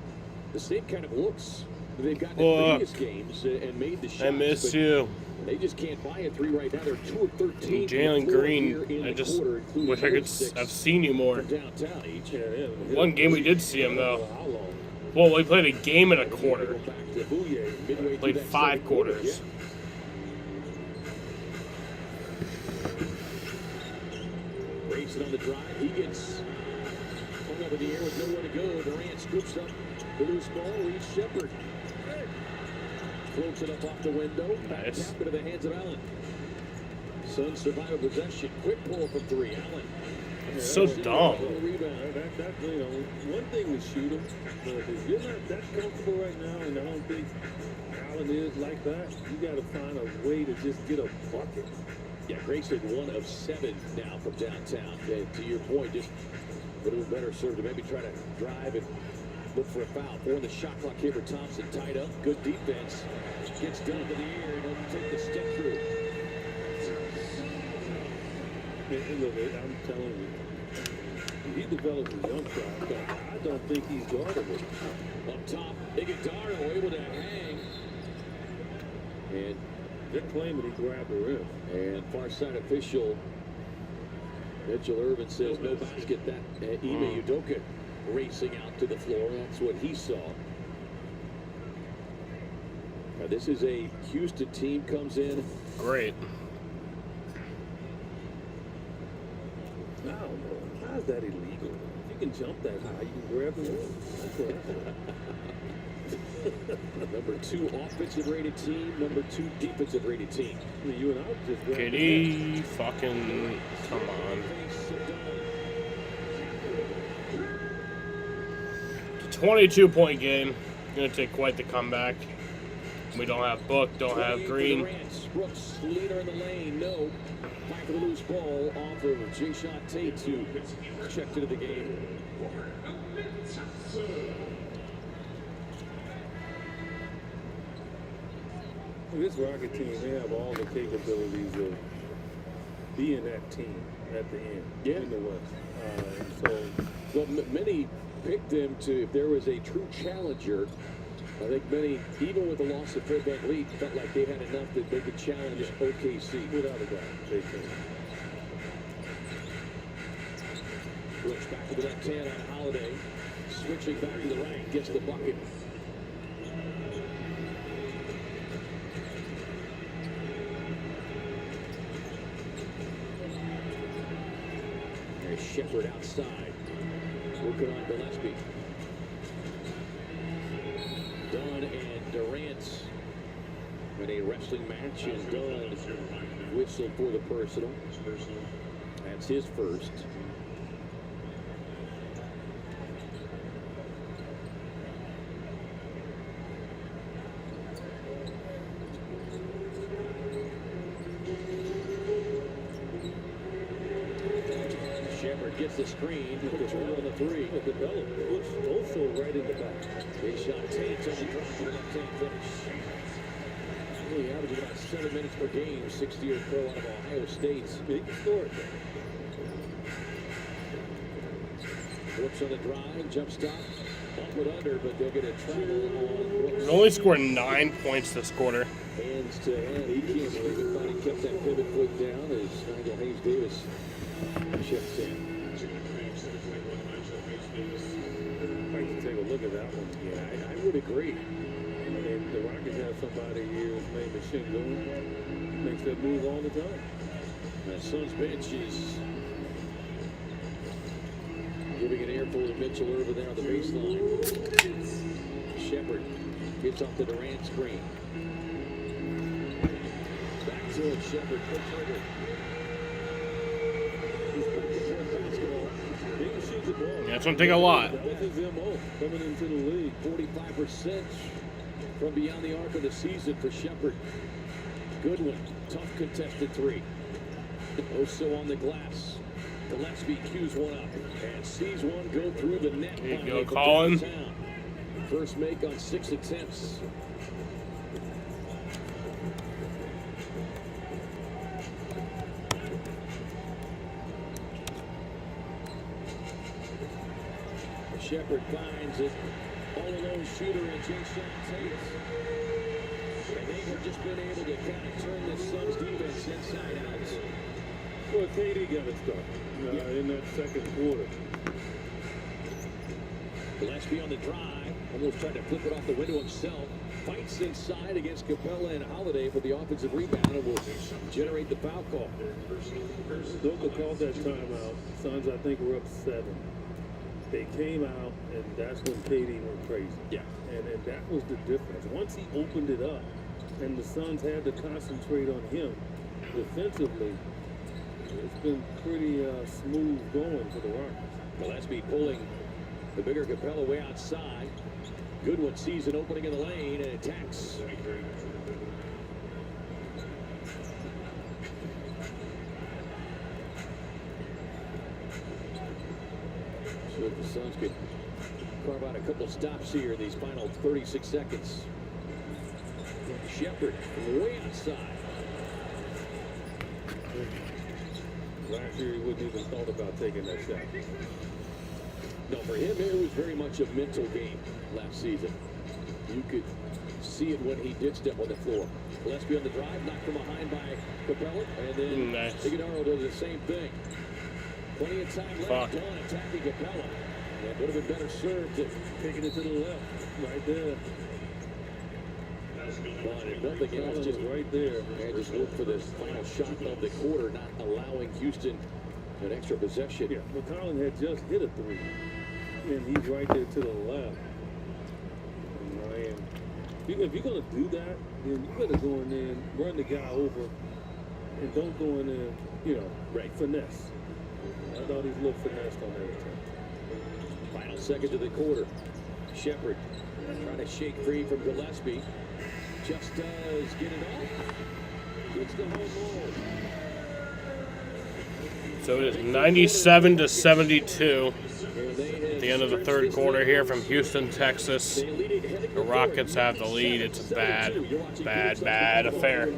the same kind of looks that they've gotten in previous games and made the shots. I miss you. They just can't buy a 3 right now. They're 2 of 13. Jalen Green, I just wish I could have seen you more. One game we did see him, though. Well, we played a game and a quarter. Played 5 quarters. Racing on the drive. He gets hung up in the air with nowhere to go. Durant scoops up the loose ball. Reads Shepard. Floats it up off the window. Back tap into the hands of Allen. Suns survive a possession. Quick pull from 3. Allen. So dumb. That's, you know, one thing to shoot him, but if you're not that comfortable right now, and I don't think Allen is like that, you got to find a way to just get a bucket. Yeah, Grayson 1 of 7 now from downtown. To your point, just a little better served to maybe try to drive and look for a foul. 4 in the shot clock here for Thompson. Tied up. Good defense. Gets down to the air. Doesn't take the step through. And look, I'm telling you, he developed a jump shot, but I don't think he's guardable. Up top, Iguodala able to hang. And they're claiming he grabbed the rim. And far side official Mitchell Irvin says no basket. That Ime Udoka racing out to the floor. That's what he saw. Now, this is a Houston team comes in. Great. I don't know. How's that illegal? If you can jump that high, you can grab the rim. That's what I said. Number 2 offensive rated team, number 2 defensive rated team. I mean, you and I just grabbed KD, fucking, come on. It's a 22-point game. Gonna take quite the comeback. We don't have Book, don't have Green. Brooks, leader in the lane, no. Back of the loose ball off of Jayshawn Tate to checked into the game. This Rocket team, they have all the capabilities of being that team at the end in the West. Well, many picked them to, if there was a true challenger, I think many, even with the loss of Fred VanVleet, felt like they had enough that they could challenge OKC. Without a doubt, they can. Brooks back to the left hand on Holiday. Switching back to the right, gets the bucket. There's Shepard outside. Working on Gillespie. Dunn and Durant in a wrestling match, and Dunn whistled for the personal. That's his first. Shepard gets the screen. Control on the three. Capella puts also right in the back. Big shot takes on the drop for the left-hand finish. He averages about 7 minutes per game, 60-year pro out of Ohio State. Big score. Brooks on the drive, jump stop, bump it under, but they'll get a travel on Brooks. He's only scored 9 points this quarter. Hands to hand, he can't believe it. Thought he kept that pivot foot down as Nigel Hayes-Davis checks in. I'd like to take a look at that one. Yeah, I would agree. I mean, the Rockets have somebody here who's named Shingun. Makes that move all the time. The Suns bench is giving an earful to Mitchell over there on the baseline. Shepard gets off the Durant screen. Back to it, Shepard, quick trigger. Yeah, it's going to take a lot. That's his MO coming into the league. 45% from beyond the arc of the season for Shepard. Goodwin, tough contested three. Also on the glass. Gillespie cues one up and sees one go through the net. There you go, Colin. First make on 6 attempts. Shepard finds it. All-alone shooter in Jason Tate. And they have just been able to kind of turn this Suns defense inside out. Well, KD got to start in that second quarter. Gillespie on the drive. Almost tried to flip it off the window himself. Fights inside against Capella and Holiday for the offensive rebound and will generate the foul call. Luka called that timeout. Suns, I think, were up 7. They came out, and that's when KD went crazy. Yeah. And that was the difference. Once he opened it up, and the Suns had to concentrate on him defensively, it's been pretty smooth going for the Rockets. Gillespie pulling the bigger Capella way outside. Goodwin sees an opening in the lane and attacks. So if the Suns could carve out a couple stops here in these final 36 seconds. Shepard way outside. Last year he wouldn't even thought about taking that shot. No, for him, it was very much a mental game last season. You could see it when he did step on the floor. Gillespie on the drive, knocked from behind by Capella, and then Iguodala does the same thing. Plenty of time left on attacking Capella. That would have been better served to taking it to the left, right there. But if nothing else, just right there. And just look for this final shot of the quarter, not allowing Houston an extra possession. Yeah, McCollum had just hit a 3, and he's right there to the left. Man, if you're going to do that, then you better go in there and run the guy over, and don't go in there, finesse. I thought he looked finessed on that attempt. Final seconds of the quarter. Shepard trying to shake free from Gillespie. Just does get it off. Gets the home roll. So it is 97-72 at the end of the third quarter here from Houston, Texas. The Rockets have the lead. It's a bad affair.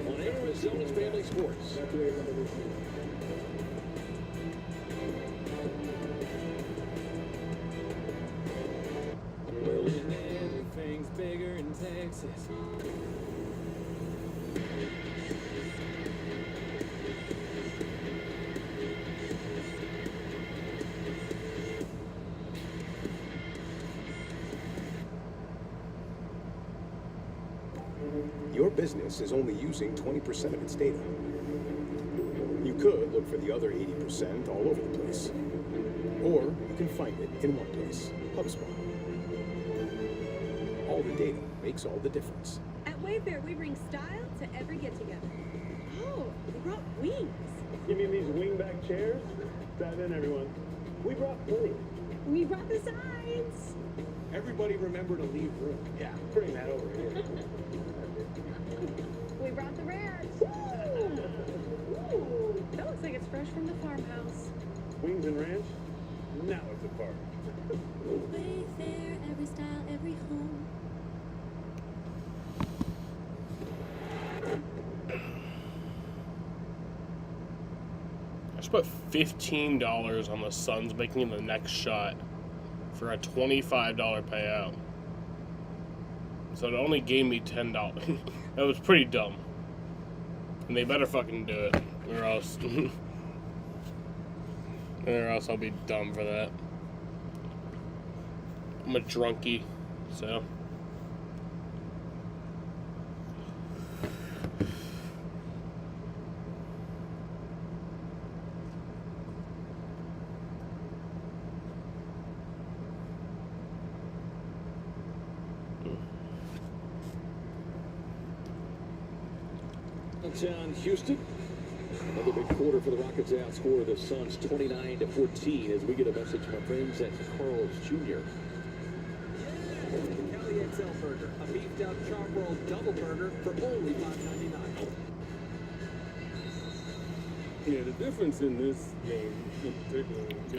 Everything's bigger in Texas. Your business is only using 20% of its data. You could look for the other 80% all over the place. Or you can find it in one place, HubSpot. all the data makes all the difference. At Wayfair, we bring style to every get-together. Oh, we brought wings. You mean these wingback chairs? Dive in, everyone. We brought plenty. We brought the signs. Everybody remember to leave room. Yeah, bring that over here. We brought the rares. That looks like it's fresh from the farmhouse. Wings and ranch? Now it's a party. Wayfair, every style, every home. I just put $15 on the Suns making the next shot for a $25 payout. So it only gave me $10. That was pretty dumb. And they better fucking do it, or else, I'll be dumb for that. I'm a drunkie, so. Downtown Houston. Another big quarter for the Rockets. They outscore the Suns 29-14 as we get a message from our friends at Carl's Jr. Cali XL Burger, a beefed out chop roll double burger for only $5.99. Yeah, the difference in this game, in particular, with the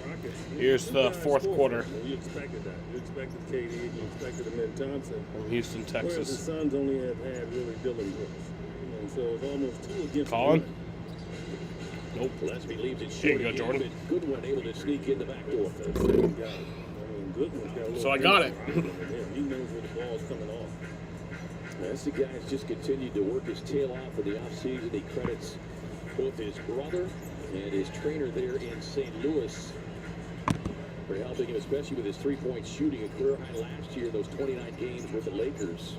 Rockets. Here's the fourth quarter. You expected that. You expected KD, you expected Amin Thompson. From Houston, Texas. Whereas the Suns only have had really Dylan Brooks. And so it's almost 2 against Colin? 1. Nope. Gillespie leaves it There short. you go, Jordan. Goodwin able to sneak in the back door. So I got it. He knows where the ball's coming off. As the guy's just continued to work his tail off for the offseason, he credits both his brother and his trainer there in St. Louis for helping him, especially with his three-point shooting, a career high last year, those 29 games with the Lakers.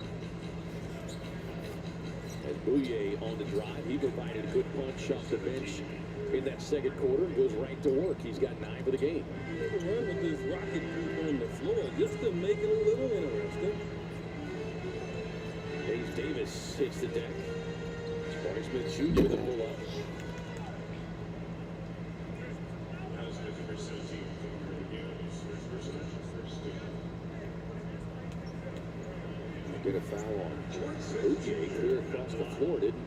As Bouye on the drive, he provided a good punch off the bench in that second quarter and goes right to work. He's got 9 for the game. You ever run with this Rocket group on the floor just to make it a little interesting? Hayes Davis hits the deck. Jabari Smith Jr. with a pull-up. Get a foul on OJ, clear across the floor, didn't.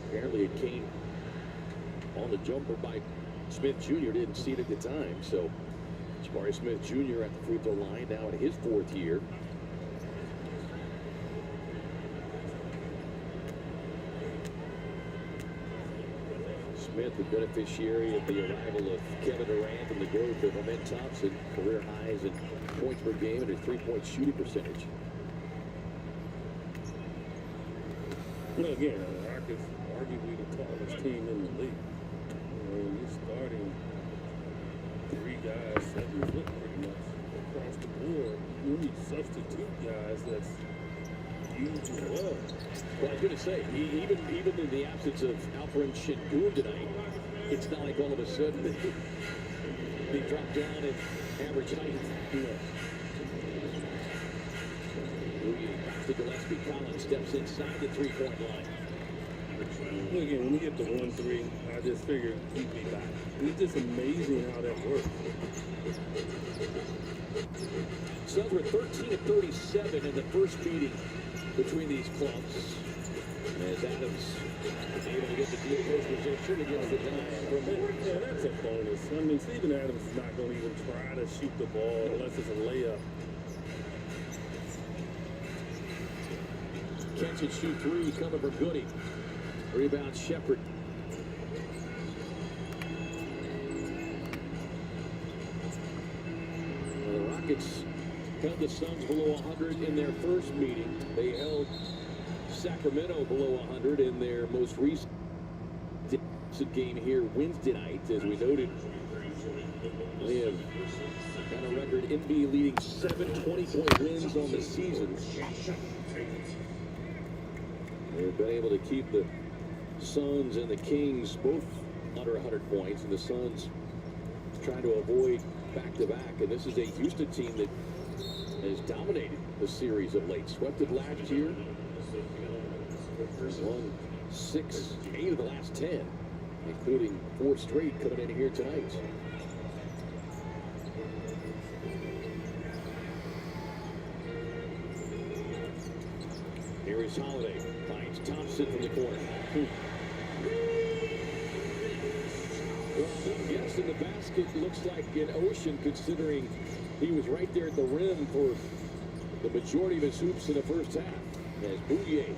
Apparently it came on the jumper by Smith Jr. Didn't see it at the time. So Jabari Smith Jr. at the free throw line now in his 4th year. Smith, the beneficiary of the arrival of Kevin Durant and the growth of Amin Thompson, career highs in points per game and a 3-point shooting percentage. Well, again, the Rockets arguably the tallest team in the league. You know, you're starting 3 guys 7 foot pretty much across the board. You need substitute guys that's huge as well. Well, I was going to say, even in the absence of Alperen Sengun tonight, it's not like all of a sudden they drop down and average height. Back to Gillespie. Collins steps inside the 3-point line. Again, when we get to 1-3, I just figured he'd be back. It's just amazing how that works. Suns were 13 of 37 in the first meeting between these clubs. As Adams able to get the deep post position against the Giants from there. Yeah, that's a bonus. I mean, Steven Adams is not going to even try to shoot the ball unless it's a layup. Catch and shoot 3 coming from Goody. Rebound Shepherd. The Rockets held the Suns below 100 in their first meeting. They held Sacramento below 100 in their most recent game here Wednesday night. As we noted, they have got a record NBA leading 7 20-point wins on the season. They've been able to keep the Suns and the Kings both under 100 points, and the Suns trying to avoid back-to-back. And this is a Houston team that has dominated the series of late. Swept it last year. Won 8 of the last 10, including 4 straight coming in here tonight. Here is Holiday. Finds Thompson from the corner. Well, yes, in the basket looks like an ocean, considering he was right there at the rim for the majority of his hoops in the first half. As Bouye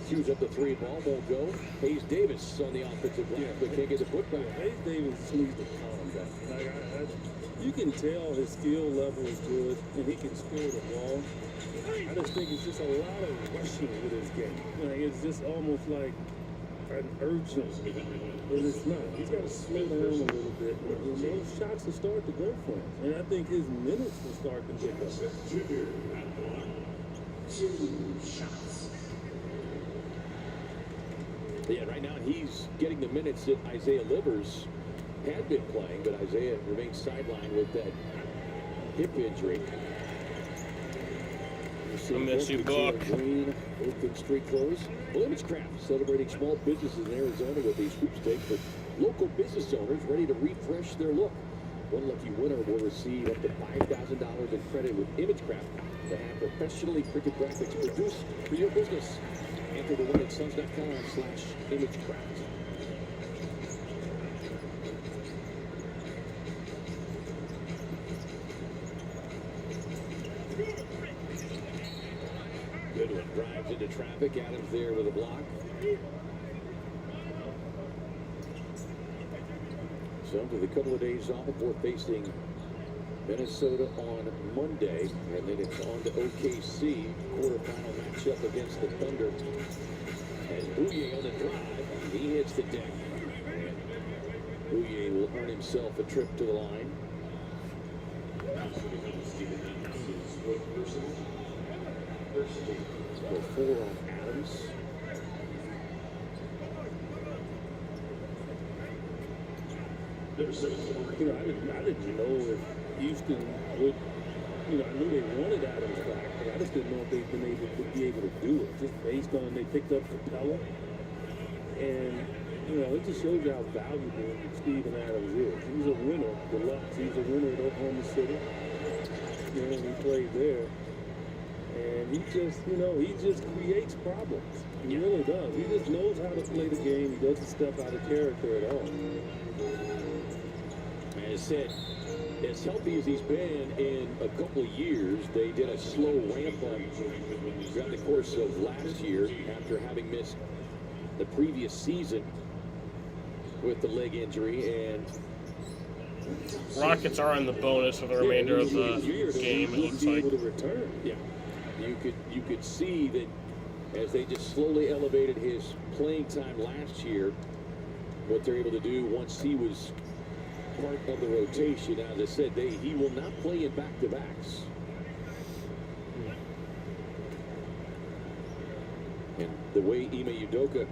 cues up the three, ball won't go. Hayes Davis on the offensive glass, but can't get the putback. Hayes Davis needs to calm down. Like, you can tell his skill level is good, and he can score the ball. I just think it's just a lot of rushing with his game. Like, it's just almost like an urgency, but it's not. He's got to slow down a little bit, and those shots will start to go for him. And I think his minutes will start to pick up. 2 shots. Yeah, right now he's getting the minutes that Isaiah Livers had been playing, but Isaiah remains sidelined with that hip injury. I miss you, Buck. Green, Oakland Street clothes. Well, Imagecraft celebrating small businesses in Arizona with these sweepstakes, but local business owners ready to refresh their look. One lucky winner will receive up to $5,000 in credit with Imagecraft to have professionally printed graphics produced for your business. Enter the win at suns.com/Imagecraft. Goodwin drives into traffic. Adams there with a block. So with a couple of days off before facing Minnesota on Monday, and then it's on to OKC, quarterfinal matchup against the Thunder. As Bouye on the drive, he hits the deck. And Bouye will earn himself a trip to the line. So 4 on Adams. You know, I didn't know if Houston would, you know, I knew they wanted Adams back, but I just didn't know if they'd been able to be able to do it, just based on they picked up Capella. And, you know, it just shows you how valuable Steven Adams is. He's a winner, deluxe. He's a winner at Oklahoma City. You know, he played there. And he just, you know, he just creates problems. He really does. He just knows how to play the game. He doesn't step out of character at all. As said, as healthy as he's been in a couple of years, they did a slow ramp up throughout the course of last year after having missed the previous season with the leg injury. And Rockets are in the bonus for the remainder of the game, it looks like. Yeah, you could see that as they just slowly elevated his playing time last year, what they're able to do once he was part of the rotation. As I said, he will not play in back-to-backs. And the way Ime Udoka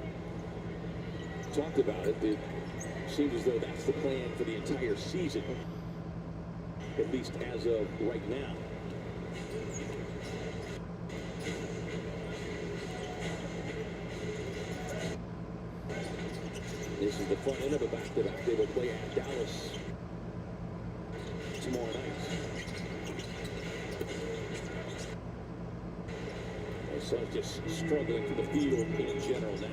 talked about it, it seems as though that's the plan for the entire season, at least as of right now. This is the front end of a back-to-back. They will play at Dallas tomorrow night. The Suns just struggling for the field in general now.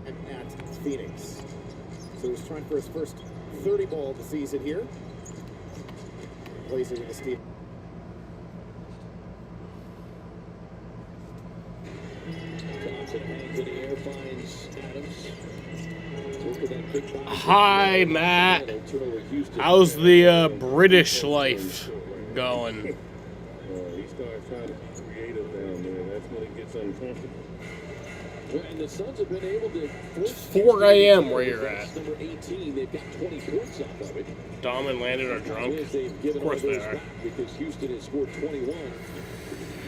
At Phoenix. So he's trying for his first 30 ball of the season here. Plays it in the Steve. Johnson hangs in the air, finds Adams. Look at that big body. Hi, Matt. How's the British life? going. He starts trying to be creative down there. That's when it gets uncomfortable. And the Suns have been able to It's 4 a.m. where you're at. Number 18, they've got 20 points off of it. Dom and Landon are drunk. Of course they are. Because Houston has scored 21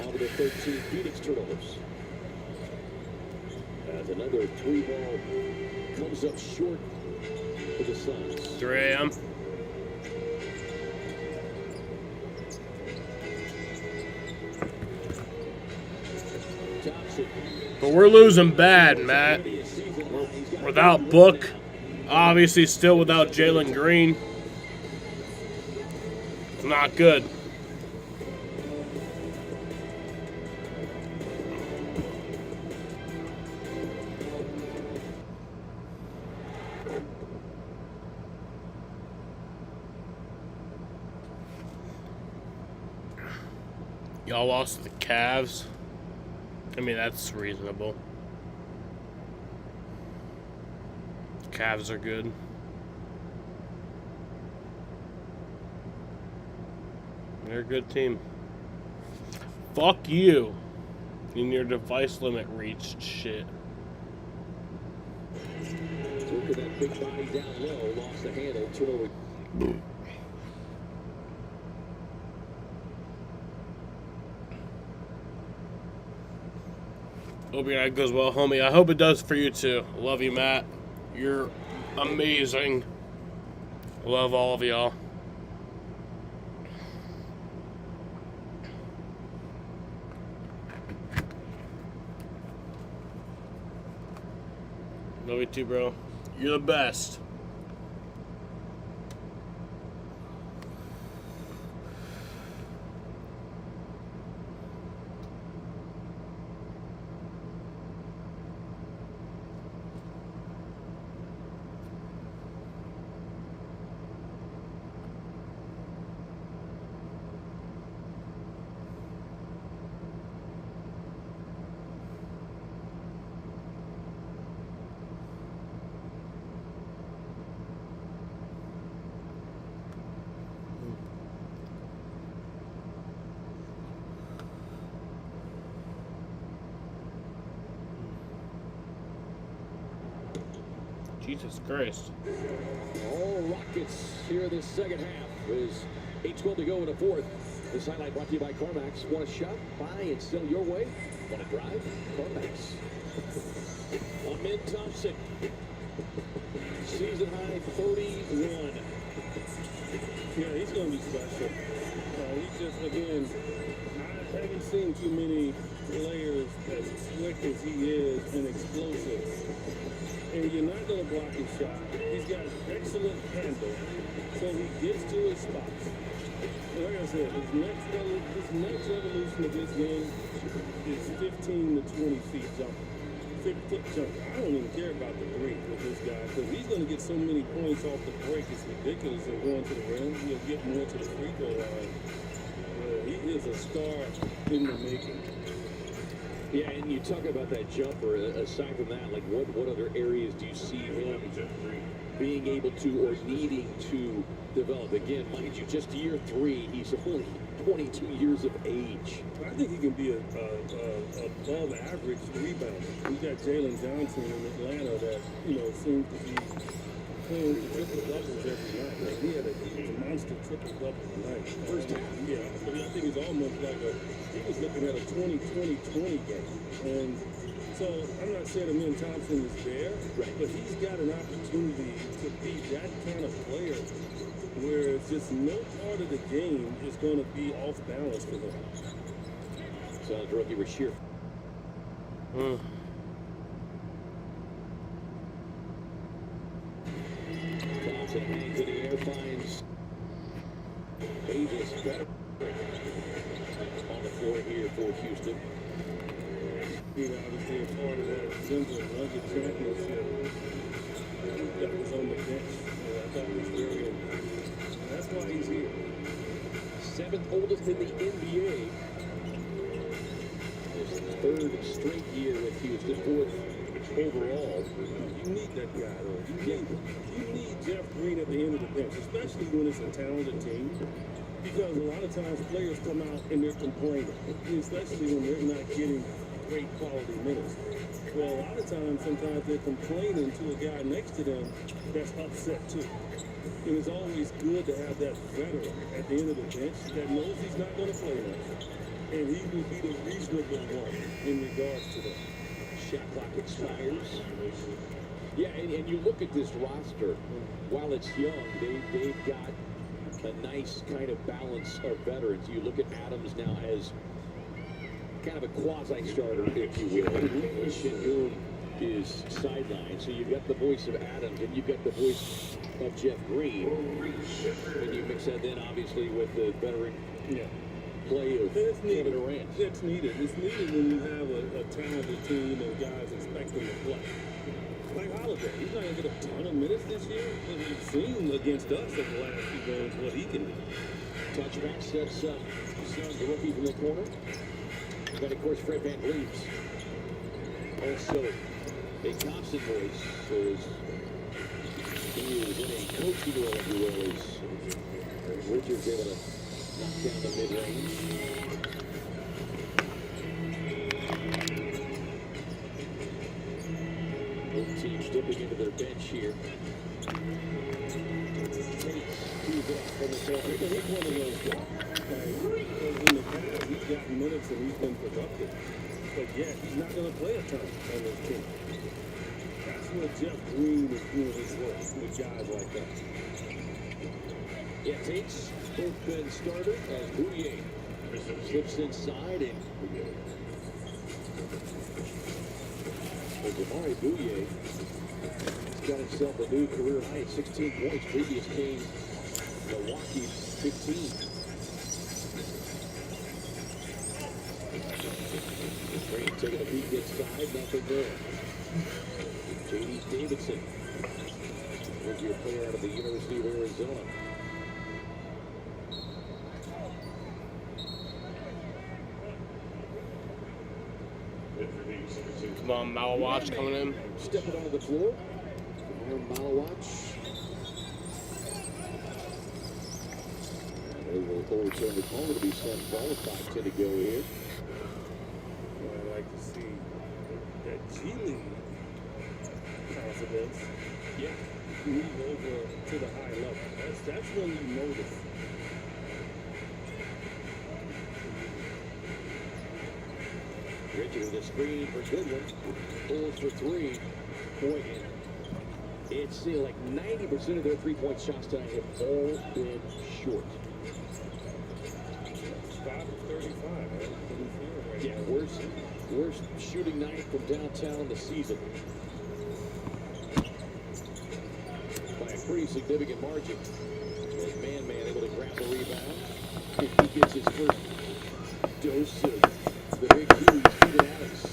out of the 13 Phoenix turnovers. As another 3-ball comes up short for the Suns. 3 a.m. But we're losing bad, Matt. We're without Book. Obviously still without Jalen Green. It's not good. Y'all lost to the Cavs. I mean, that's reasonable. Cavs are good. They're a good team. Fuck you. In your device limit reached shit. Look at that big body down low. Lost the handle. Turnover. Hope your night goes well, homie. I hope it does for you too. Love you, Matt. You're amazing. Love all of y'all. Love you too, bro. You're the best. Jesus Christ. All Rockets here this second half. There's 8:12 to go in the fourth. This highlight brought to you by CarMax. Want to shop, buy, and sell your way? Want to drive? CarMax. Amin Thompson. Season high 31. Yeah, he's going to be special. He just, again, I haven't seen too many players as quick as he is and explosive. And you're not going to block his shot. He's got excellent handle, so he gets to his spots. And like I said, his next evolution of this game is 15 to 20 feet jump. 50 jump. I don't even care about the three with this guy because he's going to get so many points off the break. It's ridiculous. And going to the rim, he'll get more to the free throw line. He is a star in the making. Yeah, and you talk about that jumper. Aside from that, like what other areas do you see him being able to or needing to develop? Again, mind you, just year 3, he's only 22 years of age. I think he can be a above average rebounder. We got Jalen Johnson in Atlanta that seems to be playing triple doubles every night. Like he had a monster triple double tonight. First time, yeah. I mean, I think it's almost like he was looking at a 20-20-20 game. And so I'm not saying Amin Thompson is there, but he's got an opportunity to be that kind of player where it's just no part of the game is going to be off balance for him. So rookie Rasheer. Thompson hangs in the air, finds Davis better on the floor here for Houston. Obviously a part of that Denver Nuggets championship that was on the bench. I thought was very important. That's why he's here. 7th oldest in the NBA. His 3rd straight year with Houston, 4th overall. You need that guy, though. You need Jeff Green at the end of the bench, especially when it's a talented team. because a lot of times players come out and they're complaining, especially when they're not getting great quality minutes. Well, a lot of times, sometimes they're complaining to a guy next to them that's upset too. And it's always good to have that veteran at the end of the bench that knows he's not going to play much. And he will be the reasonable one in regards to that. Shot clock expires. Yeah, and you look at this roster, while it's young, they've got a nice kind of balance of veterans. You look at Adams now as kind of a quasi-starter, if you will. Şengün is sidelined, so you've got the voice of Adams, and you've got the voice of Jeff Green. And you mix that then, obviously, with the veteran play of Kevin Durant. It's needed. It's needed when you have a talented team and guys expect them to play. Like Holiday, he's not going to get a ton of minutes this year, but we've seen against us in the last few games what he can do. Touchback sets up the rookie from the corner. Then, of course, Fred VanVleet. Also, a Thompson voice, as he is in a coaching role, if you will, as Richards able to knock down the mid-range. Both teams dipping into their bench here. He's one of those guys. In the past, he's gotten minutes and he's been productive. But yet, he's not going to play a ton on this team. That's what Jeff Green is doing his work with guys like that. Yeah, Tate's both been started as Bouye slips inside and Damari Bouye has got himself a new career high at 16 points. Previous came Milwaukee's 15. Green taking a peek inside, nothing there. J.D. Davidson, rookie player out of the University of Arizona. Come on, Malawatch coming in. Stepping onto the floor. Malawatch. They will overturn the call to be sent ball. 5-10 to go here. I'd like to see that G League confidence move over to the high level. That's when you notice. Richard with a screen for Goodwin. Pulls for three. Point in. It's still like 90% of their three-point shots tonight have all been short. 5 of 35. Yeah, worst shooting night from downtown this season. By a pretty significant margin. As Man able to grab the rebound. If he gets his first dose of the big huge Steven Adams.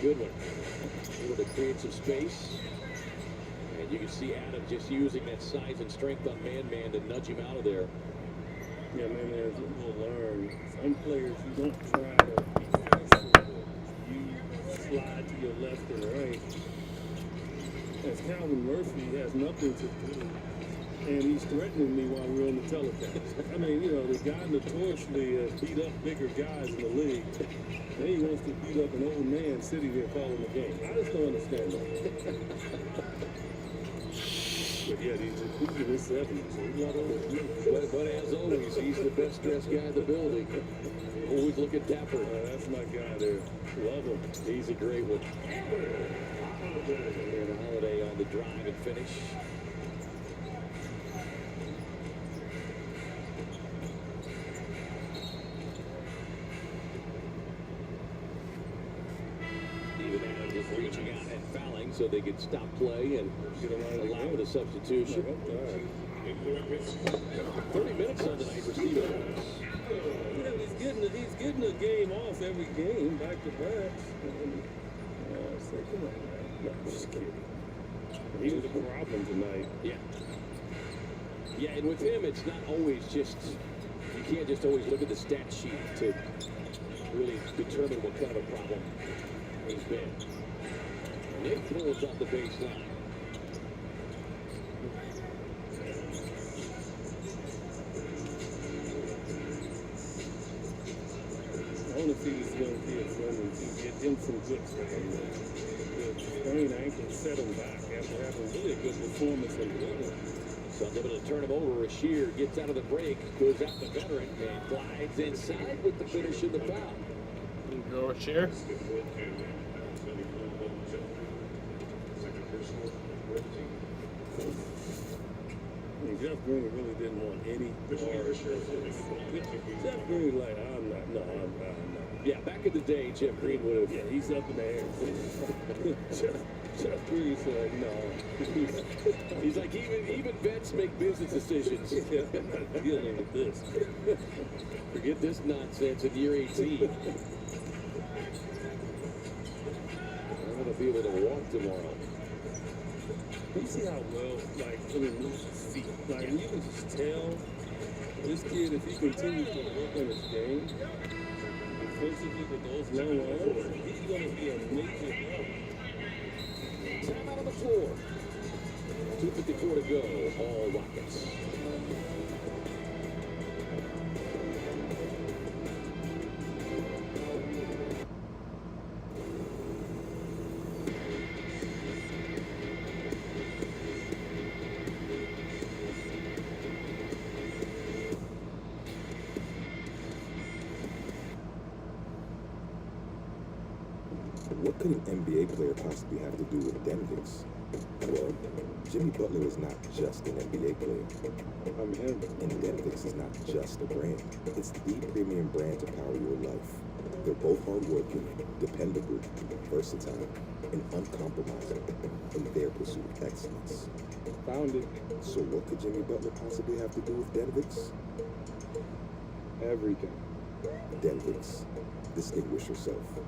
Goodwin able to create some space. And you can see Adam just using that size and strength on Man to nudge him out of there. Yeah, Man will learn. Some players, you don't try to be aggressive. You slide to your left and right. As Calvin Murphy has nothing to do. And he's threatening me while we're on the telecast. I mean, you know, the guy notoriously has beat up bigger guys in the league. Then he wants to beat up an old man sitting there calling the game. I just don't understand that. But yeah, he's in his 70s, so he's not old. But as always, he's the best dressed guy in the building. Always looking dapper. That's my guy there. Love him. He's a great one. And Holiday on the drive and finish. Reaching out and fouling so they could stop play and allow the substitution. 30 minutes on tonight for Steven Adams. Yeah, he's getting a game off every game, back to back. Say, come on, man. No, I'm just kidding. He was a problem tonight. Yeah. Yeah, and with him, it's not always just, you can't just always look at the stat sheet to really determine what kind of a problem he's been. Nick pulls off the baseline. see this young kid running to get him some good stuff. The sprained ankle set him back after having really a good performance in Cleveland. Suns able to turn him over. Rasheer gets out of the break, goes out the veteran, and glides inside with the finish in the foul. Go Rasheer. Jeff Green really didn't want any part. Jeff Green, like, I'm not. Yeah, back in the day, Jeff Green would have. Yeah, he's up in the air. Jeff Green said, no. He's like, even vets make business decisions. Yeah, I'm not dealing with this. Forget this nonsense in year 18. I'm going to be able to walk tomorrow. You see how well, like, I mean, moves his feet. Like, you can just tell this kid, if he continues to work on his game, defensively with those long arms, he's going to be a major help. Time out on the floor. 2:54 to go. All Rockets. What could an NBA player possibly have to do with Denvix? Well, Jimmy Butler is not just an NBA player. I'm him. And Denvix is not just a brand. It's the premium brand to power your life. They're both hardworking, dependable, versatile, and uncompromising in their pursuit of excellence. Found it. So what could Jimmy Butler possibly have to do with Denvix? Everything. Denvix. Distinguish yourself. Come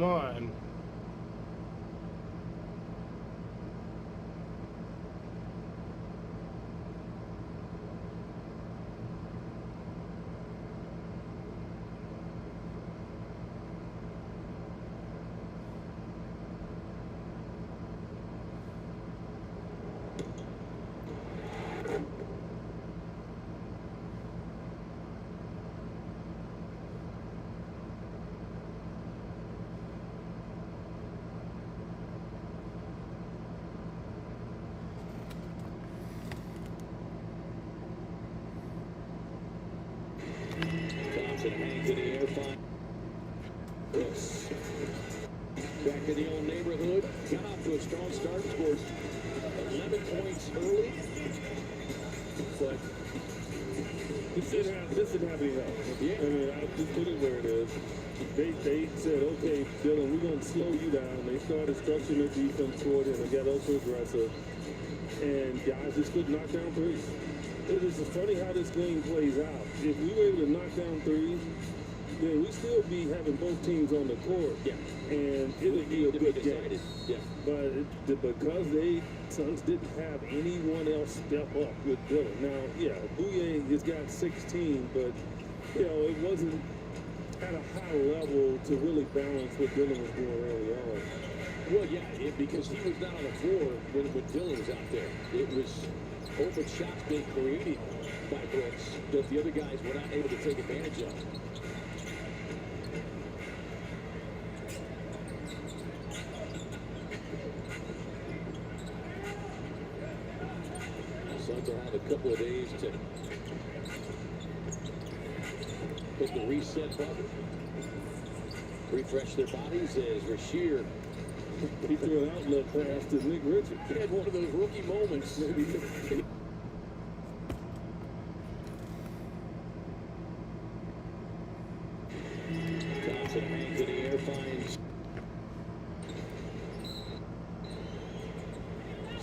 on. Thompson hangs in the air, fine. Brooks. Back in the old neighborhood. Got off to a strong start. Scored 11 points early. But this didn't have any help. Yeah. I mean, I'll just put it where it is. They said, okay, Dylan, we're going to slow you down. They started structuring their defense toward it and they got ultra aggressive. And guys just couldn't knock down threes. It's just funny how this game plays out. If we were able to knock down threes, then we still be having both teams on the court. Yeah. And it would be a good game. Yeah. But because they Suns didn't have anyone else step up with Dylan. Now, yeah, Bouye has got 16, but you know, it wasn't at a high level to really balance what Dylan was doing early on. Well, yeah, because he was not on the floor when Dylan was out there. It was open shots being created by Brooks that the other guys were not able to take advantage of. Suns will have a couple of days to hit the reset button, refresh their bodies as Rasheer. He threw an outlet pass to Nick Richards. He had one of those rookie moments. Thompson hangs in the air, finds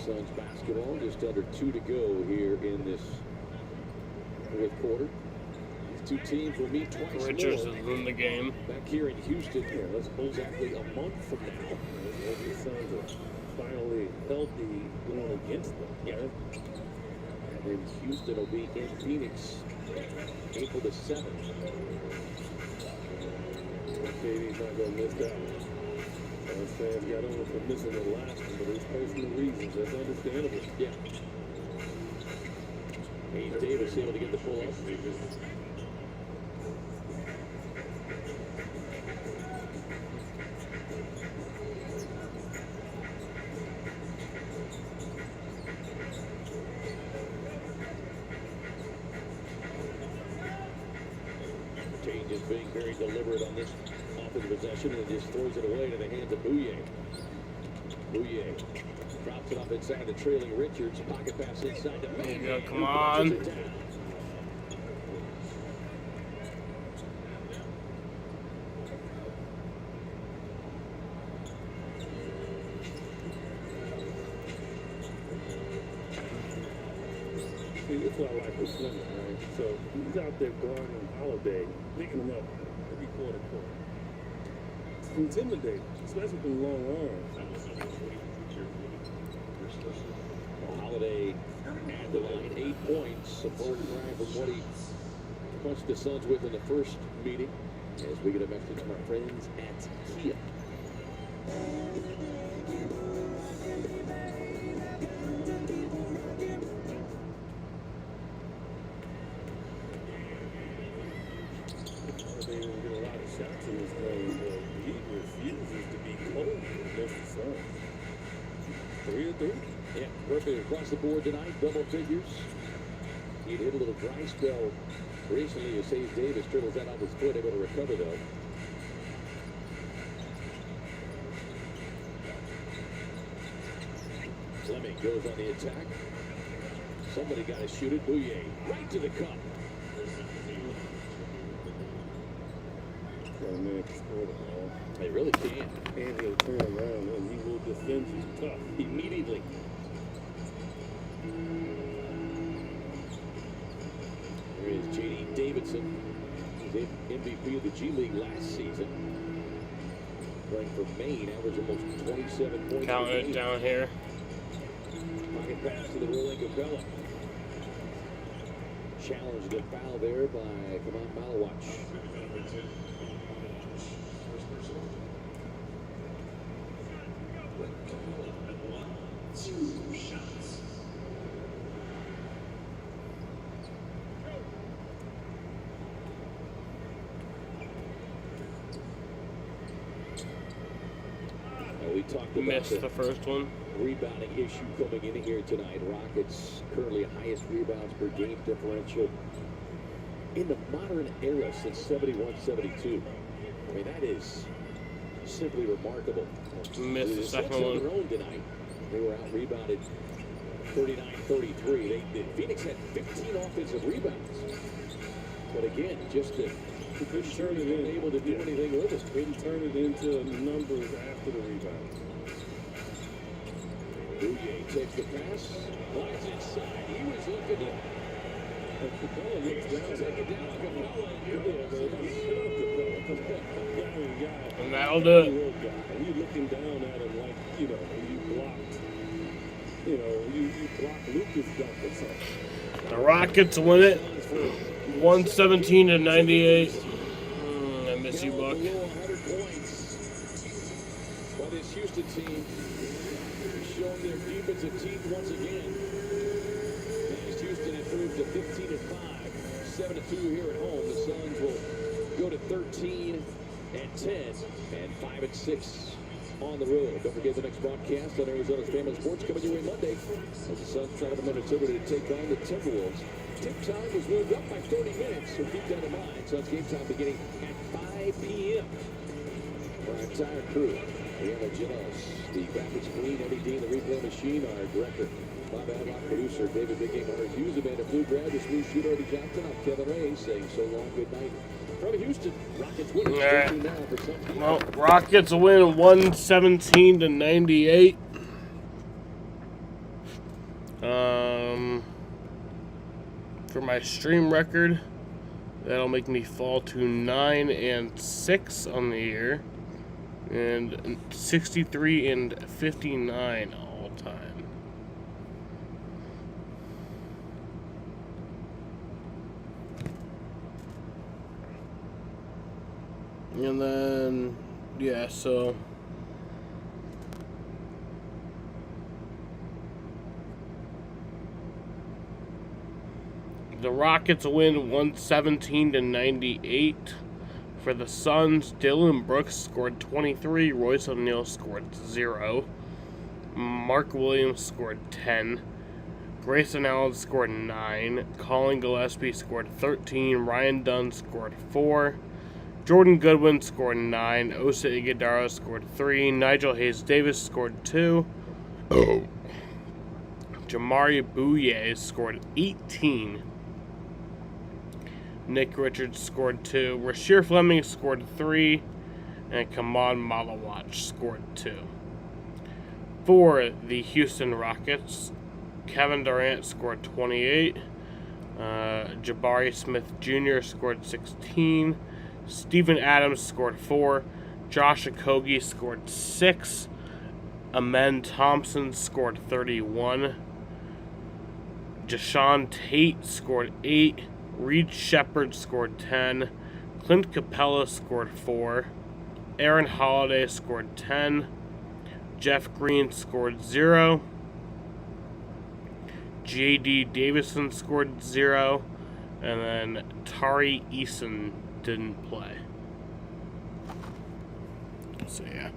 Suns basketball. Just under 2 to go here in this fourth quarter. These two teams will meet twice Richardson's in the game. back here in Houston. Yeah, that's exactly a month from now. The Suns are finally healthy going against them. Yeah. And then Houston will be in Phoenix April the 7th. KD's not going to miss that one. Suns fans got on for missing the last one, but it's personal reasons. That's understandable. Yeah. Hayes Davis able to get the pull up. Change is being very deliberate on this offensive possession and just throws it away to the hands of Bouye. Bouye drops it off inside the trailing Richards. Pocket pass inside to There you go, come on. See, that's what I like with Fleming, right? So he's out there guarding Holiday, picking him up every quarter. It's intimidating, especially with the long arms. Holiday at the line, 8 points, a forward drive from what he punched the Suns with in the first meeting. As we get a message from our friends at Kia. Holiday didn't get a lot of shots in this game, but he refuses to be cold against the Suns. 3 of 3. Yeah, perfect across the board tonight, double figures. He did a little dry spell recently as Hayes Davis dribbles that off his foot, able to recover though. Fleming goes on the attack. Somebody got to shoot it. Bouye right to the cup. That man can score the ball. They really can. And he'll turn around and he will defend you tough immediately. There is J.D. Davidson. He's MVP of the G League last season. Playing for Maine, average almost 27 points. Count it down here. Pocket pass to the rolling Capella. Challenged and foul there by Kaman Malawach. We talked about Missed the first one. Rebounding issue coming in here tonight. Rockets currently highest rebounds per game differential in the modern era since 71-72. I mean, that is simply remarkable. Missed the second Suns on one. their own tonight. They were out rebounded 39-33. Phoenix had 15 offensive rebounds. But again, just to couldn't turn it in. Able to do anything with it. Couldn't turn it into numbers after the rebound. Bouye takes the pass, flies inside. He was looking to Capella looks down. take it down. And that'll do it. And you looking down at him like, you blocked. You blocked Lucas dunk or something. The Rockets win it 117-98. I miss you, Buck. Below 100 points by this Houston team, showing their defensive teeth once again. As Houston improves to 15-5, 7-2 here at home. The Suns will go to 13-10 and 5-6 on the road. Don't forget the next broadcast on Arizona's Family Sports coming your way Monday as the Suns travel to Minnesota to take on the Timberwolves. Tip time was moved up by 30 minutes, so keep that in mind. Suns game time beginning at 5 p.m. For our entire crew, Rihanna Ginos, the graphics queen, Eddie Dean, the replay machine, our director, Bob Adlock, producer, David Big Game Hunter Hughes, Amanda Blue Grad, the smooth shooter, Eddie Johnson. I'm Kevin Ray saying so long, good night. From Houston, Rockets winning now for some people. Well, Rockets win 117-98. for my stream record. That'll make me fall to 9-6 on the year, and 63-59 all time. And then, yeah, so the Rockets win 117-98. For the Suns, Dylan Brooks scored 23, Royce O'Neal scored 0, Mark Williams scored 10, Grayson Allen scored 9, Colin Gillespie scored 13, Ryan Dunn scored 4, Jordan Goodwin scored 9, Osa Iguodala scored 3, Nigel Hayes-Davis scored 2, Jamari Bouye scored 18, Nick Richards scored 2, Rasheer Fleming scored 3, and Kaman Malawach scored 2. For the Houston Rockets, Kevin Durant scored 28, Jabari Smith Jr. scored 16, Steven Adams scored 4, Josh Okogie scored 6, Amen Thompson scored 31, Jashawn Tate scored 8, Reed Shepard scored 10, Clint Capella scored 4, Aaron Holiday scored 10, Jeff Green scored 0, J.D. Davison scored 0, and then Tari Eason didn't play. So yeah,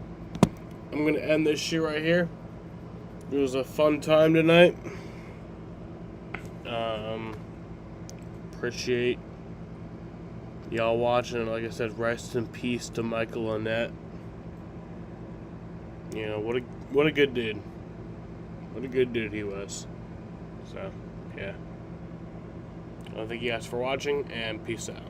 I'm going to end this shit right here. It was a fun time tonight. Appreciate y'all watching. Like I said, rest in peace to Michael Annett. You know, what a good dude. What a good dude he was. So, yeah. Thank you guys for watching, and peace out.